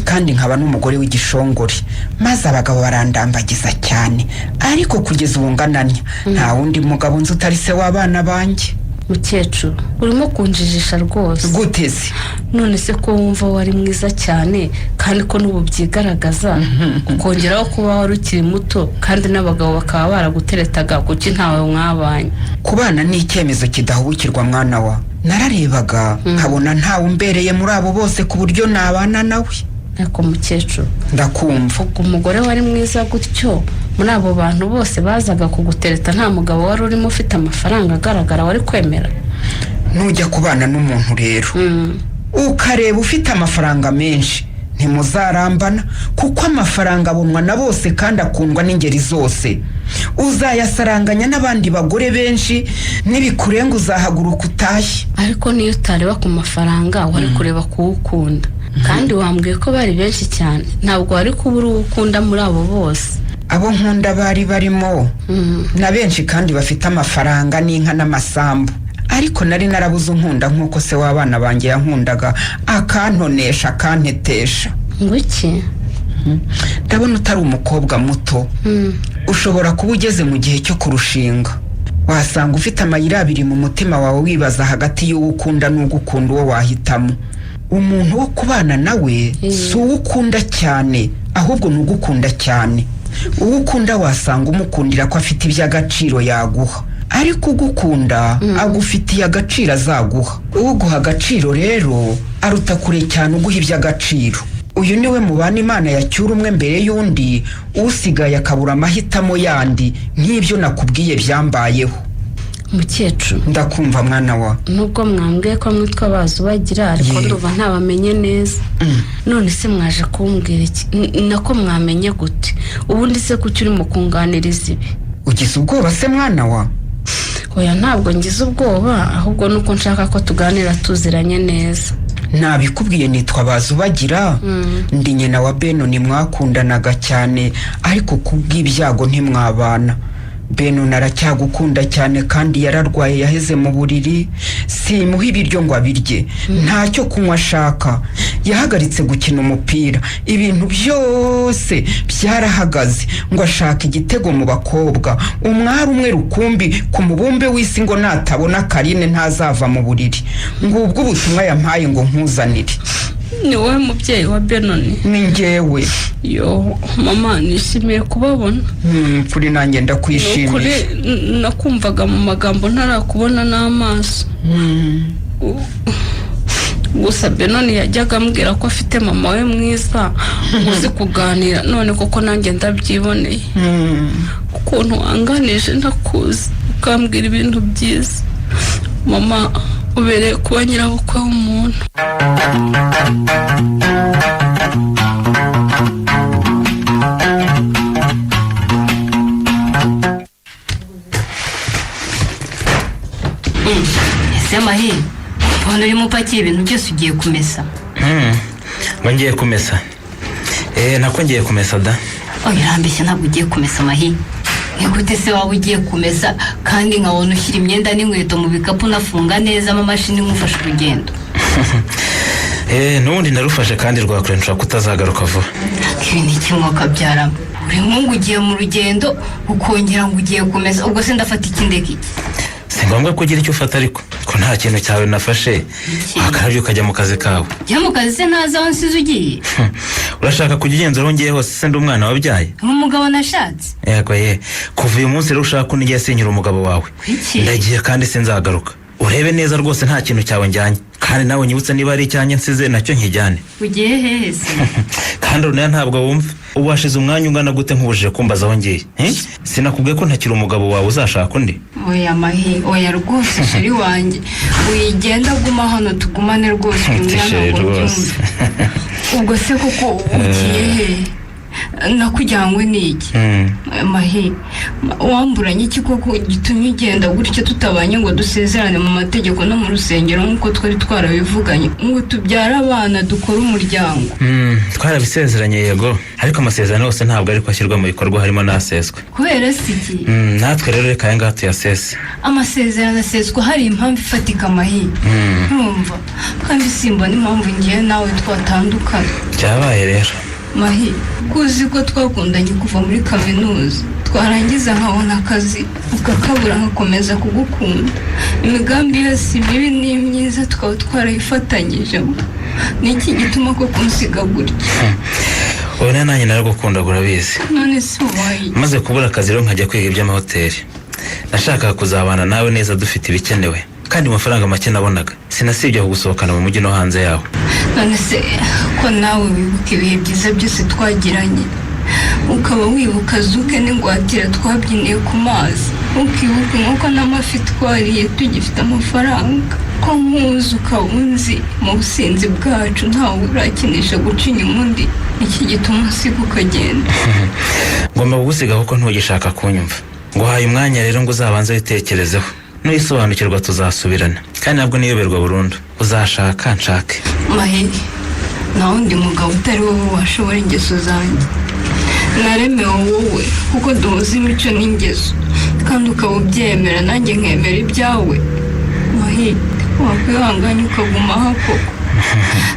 kandi nkaba n'umugore w'igishongore, maze abagabo barandambagiza cyane, ariko kugeza ubu ngananya nta wundi mugabo nzi utari se w'abana banjye. Mukecuru urimo kunjijisha rwose. Guteze? None se ko wumva wari mwiza cyane kandi ko n'ubu byigaragaza, ukongeraho kuba wari ukiri muto kandi n'abagabo bakaba baraguteretaga kuki ntawe mwabanye. Kubana ni icyemezo kidahubukirwa mwana wa. Nararebaga nkabona ntawe umbereye muri abo bose ku buryo nabana nawe. Ariko mukecuru ndakumva, umugore wari mwiza gutyo muri abo bantu bose bazaga kugutereta nta mugabo wari urimo ufite amafaranga agaragara wari kwemera? Nujya kubana n'umuntu rero ukareba ufite amafaranga menshi ntimuzarambana, kuko amafaranga abonwa na bose kandi akundwa n'ingeri zose. Uzayasaranganya n'abandi bagore benshi, n'ibikurenga uzahaguruka utashye. Ariko niyo utareba ku mafaranga wari kureba kuwukunda. Kandi wambwiye ko bari benshi cyane, ntabwo wari kubura uwukunda muri abo bose. Abo nkunda bari barimo na benshi kandi bafite amafaranga n'inka n'amasambu, ariko nari narabuze unkunda nk'uko se w'abana banjye yankundaga, akantonesha akantetesha. Ngwiki? Ndabona utari umukobwa muto, ushobora kuba ugeze mu gihe cyo kurushinga. Wasanga ufite amayira abiri mu mutima wawe wibaza hagati y'uwo ukunda n'ugukunda uwo wahitamo. Umuntu wo kubana nawe si uwo ukunda cyane, ahubwo n'ugukunda cyane. Uwo ukunda wasanga umukundira ko afite iby'agaciro yaguha, ariko ugukunda agufitiye agaciro azaguha. Uguha agaciro rero aruta kure cyane uguha iby'agaciro. Uyu niwe mubana Imana yacyura umwe mbere y'undi, usigaye akabura amahitamo yandi nk'ibyo nakubwiye byambayeho. Mukecuru ndakumva mwana wa. Nubwo mwambwiye ko mwitwa Bazubagira ariko nduva ntabamenye neza. None se mwaje kumbwira iki? Nako mwamenye gute? Ubundi se kuki urimo kunganiriza ibi? Ugize ubwoba se mwana wa? Oya ntabwo ngize ubwoba, ahubwo nuko nshaka ko tuganira tuziranye neza. Nabikubwiye nitwa Bazubagira. Ndi nyina wa Benoni mwakundanaga cyane, ariko kubw'ibyago ntimwabana. Benoni aracyagukunda cyane kandi yararwaye yaheze mu buriri, simuha ibiryo ngo abirye, ntacyo kunywa ashaka. Yahagaritse gukina umupira, ibintu byose byarahagaze ngo ashaka igitego mu bakobwa. Umwari umwe rukumbi ku mubumbe w'isi ngo natabona Karine ntazava mu buriri. Ngubwo ubutumwa yampaye ngo nkuzanire. Ni wowe mubyeyi wa Benoni? Ni njyewe. Yo mama nishimiye kubabona. Kuri nanjye ndakwishimiye. Kuri nakumvaga mu magambo ntarakubona n'amaso. Gusa Benoni yajyaga ambwira ko afite mama we mwiza uzi kuganira, none koko nanjye ndabyiboneye. Ukuntu wanganije ndakuzi ukambwira ibintu byiza. Mama ubereye kuba nyirabukwe w'umuntu. Ese Mahi, ubona urimo upakiye ibintu byose ugiye kumesa? Ngo ngiye kumesa? Nako ngiye kumesa da. Irambeshya ntabwo ugiye kumesa Mahi. Gute se waba ugiye kumesa kandi nkabona ushyira imyenda n'inkweto mu bikapu unafunga neza amamashini nkufasha urugendo? N'ubundi narufashe kandi rwakure nshaka kutazagaruka vuba. Ibi ni kimwuka byarama. Buri mungu ugiye mu rugendo ukongera ngo ugiye kumesa, ubwo se ndafata ikindeki iki? Si ngombwa ko ugira icyo ufata ariko ko nta kintu cyawe nafashe wakarabye ukajya mu kazi kawe. Jya mu kazi se ntazi aho nsize ugiye? Urashaka kujya ugenzura aho ngiye hose se ndi umwana wabyaye? Umugabo nashatse. Yego kuva uyu munsi rero ushaka ko n'igihe sinyura umugabo wawe. Ndagiye kandi sinzagaruka. Urebe neza rwose nta kintu cyawe njyanye, kandi nawe nyibutse niba ari icyanjye nsize nacyo nkijyane. Ugiye hehe se? Kandi urunaya ntabwo wumva ubashize umwanya ungana gute nkubujije kumbaza aho ngiye? Sinakubwiye ko ntakiri umugabo wawe uzashaka undi? Oya Mahi, oya rwose sheri wanjye, uyigenda guma hano tugumane rwose umwana ngo byumve. Ubwo se kuko ugiye he? nakujyanywe n'iki mahi wamburanye iki koko gitumye ugenda gutyo tutabanye ngo dusezerane mu mategeko no mu rusengero nk'uko twari twarabivuganye ngo tubyare abana dukore umuryango. Twarabisezeranye yego, ariko amasezerano yose ntabwo ariko ashyirwa mu bikorwa, harimo n'aseswe. Kubera siki natwe rero reka ngaha tuyasese. Amasezerano aseswa hari impamvu ifatika mahi. Urumva kandi simbona impamvu ngiye nawe twatandukana. Byabaye rero mahi, kuzi ko twakundanye kuva muri kaminuza, twarangiza nkabona akazi ukakabura nkakomeza kugukunda, imigambi yose mibi n'imyiza tukaba twarayifatanyijemo. Niki gituma ko kunsiga gutya? Ubona nanjye naragukunda urabizi. None se wayi maze kubura akazi rero nkajya kwiga iby'amahoteli. Nashakaga kuzabana nawe neza dufite ibikenewe kandi amafaranga make nabonaga, sinasibye kugusohokana mu mujyi no hanze yawe. None se ko nawe wibuka ibihe byiza byose twagiranye, ukaba wibuka zuke n'ingwatira twabyiniye ku mazi, ukibuka nk'uko n'amafi twariye tugifite amafaranga, ko nkuzi ukaba unzi mu businzi bwacu ntawe urakinisha guca inyuma undi. Iki gituma usiga ukagenda? Ngomba kugusiga kuko ntugishaka kunyumva. Nguhaye umwanya rero ngo uzabanze witekerezeho, nuyisobanukirwa tuzasubirana, kandi ntabwo niyoberwa burundu. Uzashaka nshake mahi, nta wundi mugabo utari wowe washobora ingeso zanjye. Naremewe wowe kuko duhuza imico n'ingeso, kandi ukaba ubyemera nanjye nkemera ibyawe. Mahi, wakwihanganya ukaguma aha koko?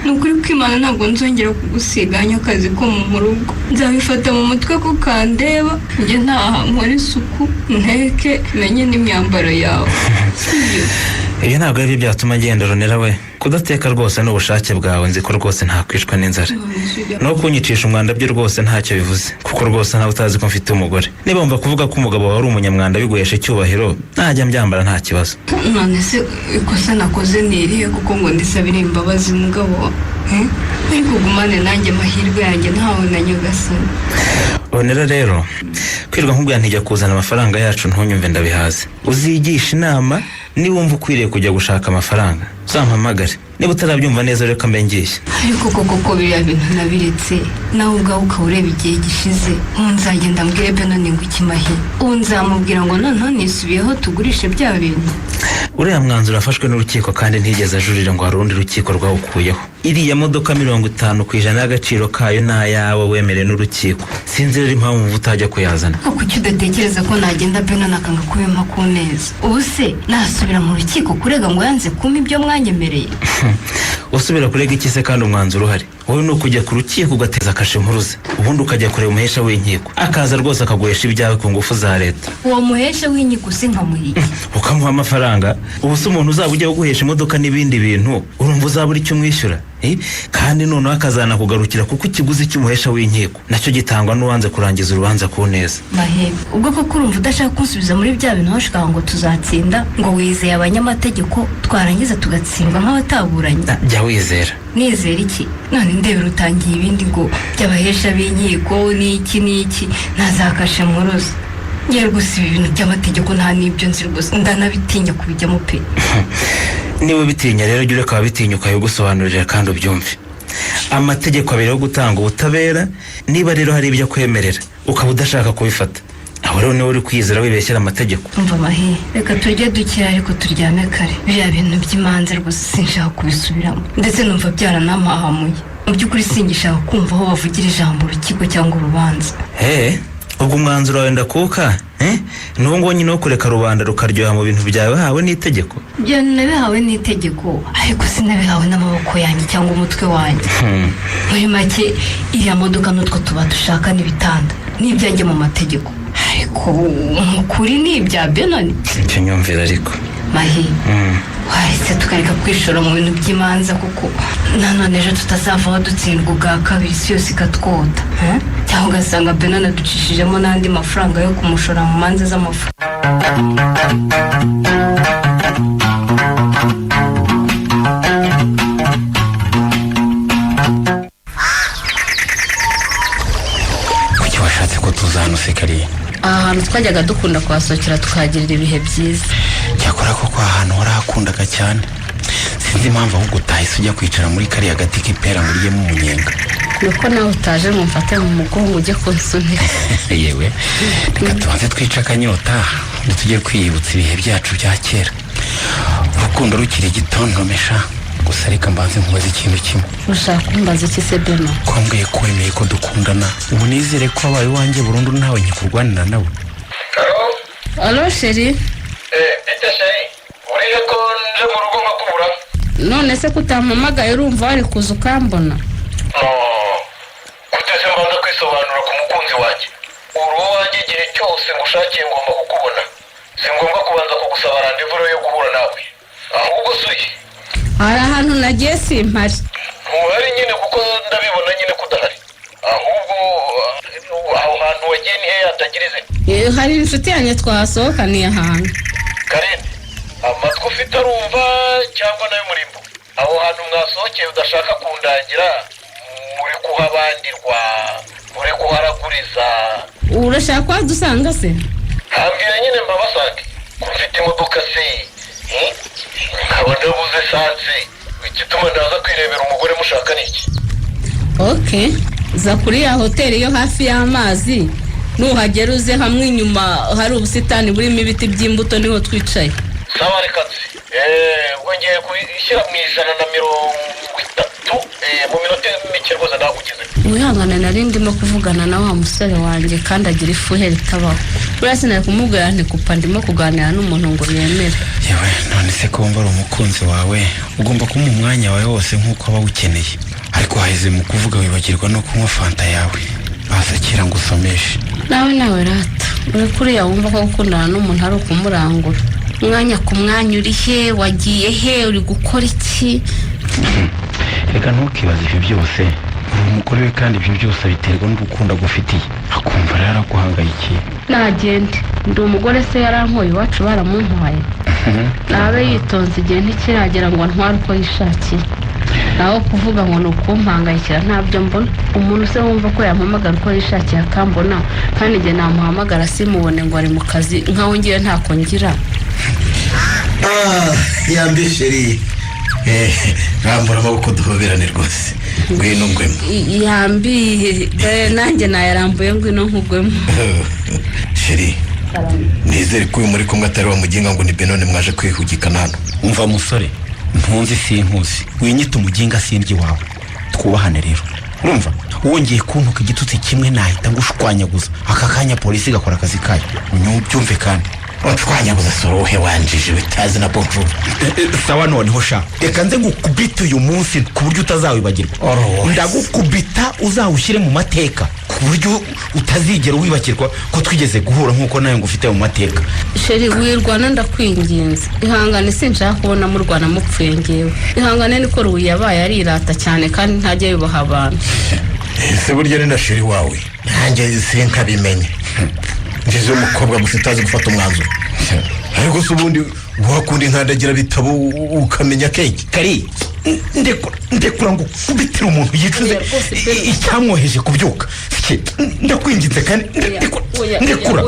Nukuri ko Imana ntabwo nzongera kugusiganya akazi ko mu rugo. Nzabifata mu mutwe ko kandeba, njye ntaha nkora isuku, nteke, menye n'imyambaro yawe. Ibyo ntabwo ari byo byatuma ngenda Ronera we. Kudateka rwose n'ubushake bwawe, nzi ko rwose ntakwishwa n'inzara. No kunyicisha umwanda byo rwose ntacyo bivuze, kuko rwose ntawe utazi ko mfite umugore. Niba wumva kuvuga ko umugabo wawe ari umunyamwanda biguhesha icyubahiro, najya mbyambara nta kibazo. None se ikosa nakoze nirihe kuko ngo ndisabire imbabazi mugabo? Ariko gumane nanjye amahirwe yanjye ntawe na nyagasani. Ronera rero kwirwa nkubwira ntijya kuzana amafaranga yacu ntunyumve ndabihaze. Uzigisha inama niba wumva ukwiriye kujya gushaka amafaranga, uzampamagare. Niba utarabyumva neza reka mbe ngiye. Ariko koko biriya bintu nabiretse, nawe ubwawe ukaba ureba igihe gishize. Nzagenda mbwire Benoni ngo iki mahi, ubu nzamubwira ngo noneho nisubiyeho tugurishe bya bintu. Uriya mwanzuro afashwe n'urukiko kandi ntigeze ajurira ngo hari urundi rukiko rwawukuyeho. Iriya modoka 50% y'agaciro kayo n'ayawe wemerewe n'urukiko. Sinzi rero impamvu utajya kuyazana. Kuki udatekereza ko nagenda Benoni akanga kubimpa ku neza? Ubu se nasubira mu rukiko kurega ngo yanze kumpa ibyo mwanyemereye? Usubira kurega iki se kandi umwanzuro uhari? Wowe no kujya ku rukiko ugateza kashe mpuruze, ubundi ukajya kureba umuhesha w'inkiko akaza rwose akaguhesha ibyawe ku ngufu za leta. Uwo muhesha w'inkiko se nkamuhiye ukamuha amafaranga, ubu se umuntu uzaba ujya guhesha imodoka n'ibindi bintu urumva uzabura icyo umwishyura? Kandi noneho akazana kugarukira kuko ikiguzi cy'umuhesha w'inkiko nacyo gitangwa n'uwanze kurangiza urubanza ku neza. Mahebe, ubwo ko urumva udashaka kunsubiza muri bya bintu washaka ngo tuzatsinda, ngo wizeye abanyamategeko twarangiza tugatsindwa nk'abataburanye? Jya wizera. Nizera iki? None ndebera utangiye ibindi ngo by'abahesha b'inkiko n'iki ntazakashe mpuruze. Ngiye rwose ibi bintu by'amategeko nta n'ibyo nzi rwose, ndanabitinya kubijyamo pe. Niba bitinya rero jya ureka ababitinyuka gusobanurira kandi ubyumve. Amategeko abiri yo gutanga ubutabera, niba rero hari ibyo kwemerera ukaba udashaka kubifata, aho rero niwe uri kwizera wibeshyera amategeko. Umva Mahi, reka turye dukira ariko turyame kare. Biriya bintu by'imanza rwose sinshaka kubisubiramo, ndetse numva byaranamahamuye. Mu by'ukuri singishaka kumva aho bavugira ijambo urukiko cyangwa urubanza. Ubwo umwanzuro wenda kuka n'uwo ngo nyine wo kureka rubanda rukaryoha mu bintu byawe hawe n'itegeko? Byo nabihawe n'itegeko, ariko sinabihawe n'amaboko yanjye cyangwa umutwe wanjye. Muri make iriya modoka n'utwo tuba dushaka n'ibitanda n'ibyanjye mu mategeko, ariko mukuri ni ibya Benoni. Icyo nyumvira ariko Mahi, waretse tukareka kwishora mu bintu by'imanza kuko nanone ejo tutazavaho dutsindwa ubwa kabiri isi yose ikatwota, cyangwa ugasanga Benoni aducishijemo n'andi mafaranga yo kumushora mu manza z'amafu. Kuki washatse ko tuzana usekariye? Ahantu twajyaga dukunda kuhasohokera tukahagirira ibihe byiza. Cyakora koko ahantu warahakundaga cyane. sinzi impamvu ahubwo utahise ujya kwicara muri kariya gati k'ipera muryemo umunyenga. nuko nawe utaje ngo mfate mu mugongo ujye kunsunika. Yewe reka tubanze twica akanyota tujye kwiyibutsa ibihe byacu bya kera. Urukundo rukiri gitontomesha, gusa reka mbanze nkubaze ikintu kimwe. Ushaka kumbaza iki se Beno? Kwambwiye ko wemeye ko dukundana, ubu nizere ko wabaye iwanjye burundu ntawe nkikurwanira nawe. Alo sheri. Ete sheri, uriye ko nje mu rugo nkakubura? None se kutampamagaye urumva wari kuza ukambona? Kutese mbanza kwisobanura ku mukunzi wanjye. Uruwo wanjye igihe cyose ngushakiye ngomba kukubona. Si ngombwa kubanza kugusaba randevuro yo guhura nawe. Ahubwo suye. Hari ahantu nagiye simpari. Ntuhari nyine kuko ndabibona nyine kudahari. Ahubwo aho hantu wagiye ni hehe hatagira izina? Hari inshuti yanjye twasohokaniye ahantu. Karine, amatwi ufite arumva cyangwa nayo murimbo? Aho hantu mwasohokeye udashaka kundangira, muri kuhabandirwa, muri kuharaguriza. Urashaka ko dusanga se? Hambwira nyine mbabasange. Mfite imodoka se. Nkaba ndabuze sanse. Igituma ndaza kwirebera umugore mushaka niki? Okay. Za kuri ya hoteli yo hafi y'amazi. Nuhagera uze hamwe inyuma hari ubusitani burimo ibiti by'imbuto niho twicaye. Sawa reka nzi. Wongeye kwishyira mu 130 mu minota mike rwose ndagugeze. Wihangane nari ndimo kuvugana na wa musore wanjye kandi agira ifuhe ritabaho. Buriya sinari kumubwira nti kupa ndimo kuganira n'umuntu ngo yemere. Yewe none se ko wumva ari umukunzi wawe ugomba kumuha umwanya wawe wose nk'uko aba ukeneye. Ariko haheze mu kuvuga wibagirwa no kunywa fanta yawe. Bazakira ngo usomeshe. Nawe rata. Uri kuriya wumva ko gukundana n'umuntu ari ukumurangura. Mwanya ku mwanya uri he, wagiye he, uri gukora iki? Reka ntukibaze ibyo byose. Uri umugore we kandi ibyo byose biterwa n'urukundo agufitiye. Akumva rero araguhangayikiye. Nagende. Ndi umugore se yarankoye iwacu baramuntwaye. Nabe yitonze igihe ntikiragera ngo ntware uko yishakiye. Naho kuvuga ngo nukumpangayikira ntabyo mbona. Umuntu se wumva ko yampamagara uko yishakiye akambona kandi igihe namuhamagara simubone ngo ari mu kazi nkaho ngiye ntako ngira. Yambi sheri. Rambura amaboko duhoberane rwose. Ngwino ngwemo. Yambi nanjye nayarambuye ngwino nkugwemo. Sheri. Nizere ko uyu muri kumwe atari wa muginga ngo ni Benone mwaje kwihugikana hano. Umva musore, ntunzi sinkuzi. Winyita umuginga sindyi wawe. Twubahane rero. Urumva? Wongeye kuntuka igitutsi kimwe nahita ngushwanyaguza. Aka kanya polisi gakora akazi kayo. Unyumve kandi. Utwanyaguza sorohe wanjije bitazi na bonjour. Sawa noneho sha. Reka nze ngukubita uyu munsi ku buryo utazawibagirwa. Ndagukubita uzawushyire mu mateka ku buryo utazigera wibakirwa ko twigeze guhura nkuko nayo ngufite mu mateka. Sheri wirwana ndakwinginze. Ihangane sinshaka kubona mu Rwanda mupfuye ngewe. Ihangane niko ruyi yabaye arirata cyane kandi ntajya yubaha abantu. Ese burya ni na sheri wawe. Nanjye sinkabimenye. Ngize umukobwa gusa utazi gufata umwanzuro. Ariko se ubundi wakundi nkandagira bitabo ukamenya keke. Kari ndekura ngo kubitira umuntu yicuze icyamwoheje kubyuka. Ndakwinginze kandi ndekura.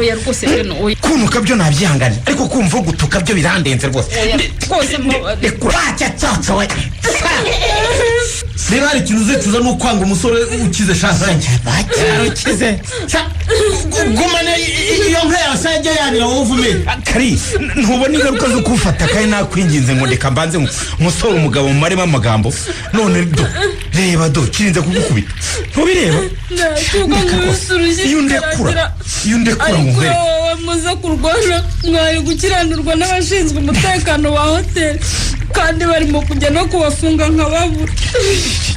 Kunuka byo nabyihangane ariko kumva gutuka byo birandenze rwose. Ndekura cyatsa we. Niba ari ikintu uzicuza ni ukwanga umusore ukize shansange. Ukize. Gumane iyo nka yasajya yanira wowe uvume. Kari ntubona ingaruka zo kufata kandi nakwinginze ngo ndeka mbanze musore umugabo mu marema amagambo. None reba kirinze kugukubita. Ntubireba? Iyo ndekura ngo ngere. Muza kurwana mwari gukiranurwa n'abashinzwe umutekano wa hoteli kandi barimo kujya no kubafunga nk'ababura.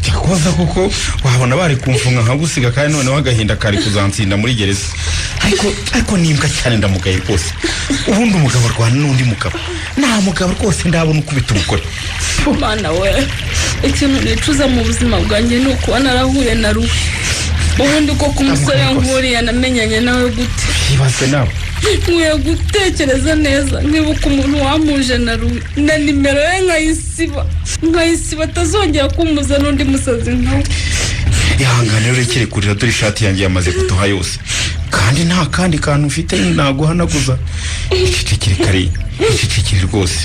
Cyakoza kuko wabona bari kumfunga nkagusiga kandi noneho agahinda kari kuzansinda muri gereza. Ariko nimbwa cyane ndamugaye rwose. Ubundi umugabo arwana n'undi mugabo. Nta mugabo rwose ndabona ukubita umugore. Mana we, ikintu nicuza mu buzima bwanjye ni ukuba narahuye na Ruhi. Ubundi ko ku musore nkuriya namenyanye nawe gute? Ibaze nawe. Nkwiye gutekereza neza nkibuka umuntu wamuje na Ruhi na nimero ye nkayisiba atazongera kumuza n'undi musazi nkawe. Ihangane rero ikiri kurira dore ishati yanjye yamaze gutoha yose kandi nta kandi kantu ufite naguhanaguza. Icicikire Kari, icicikire rwose.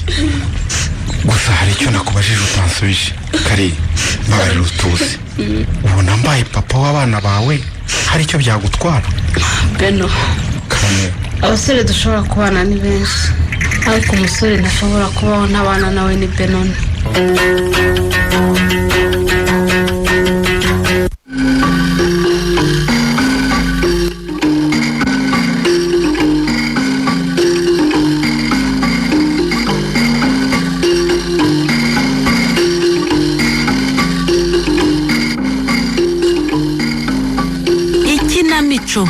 gusa hari icyo nakubajije utansubije kari mbabarira utuzi ubona mbaye papa w'abana bawe hari icyo byagutwara Beno abasore dushobora kubana ni benshi ariko umusore ntashobora kubaho n'abana nawe ni Benoni. Ikinamico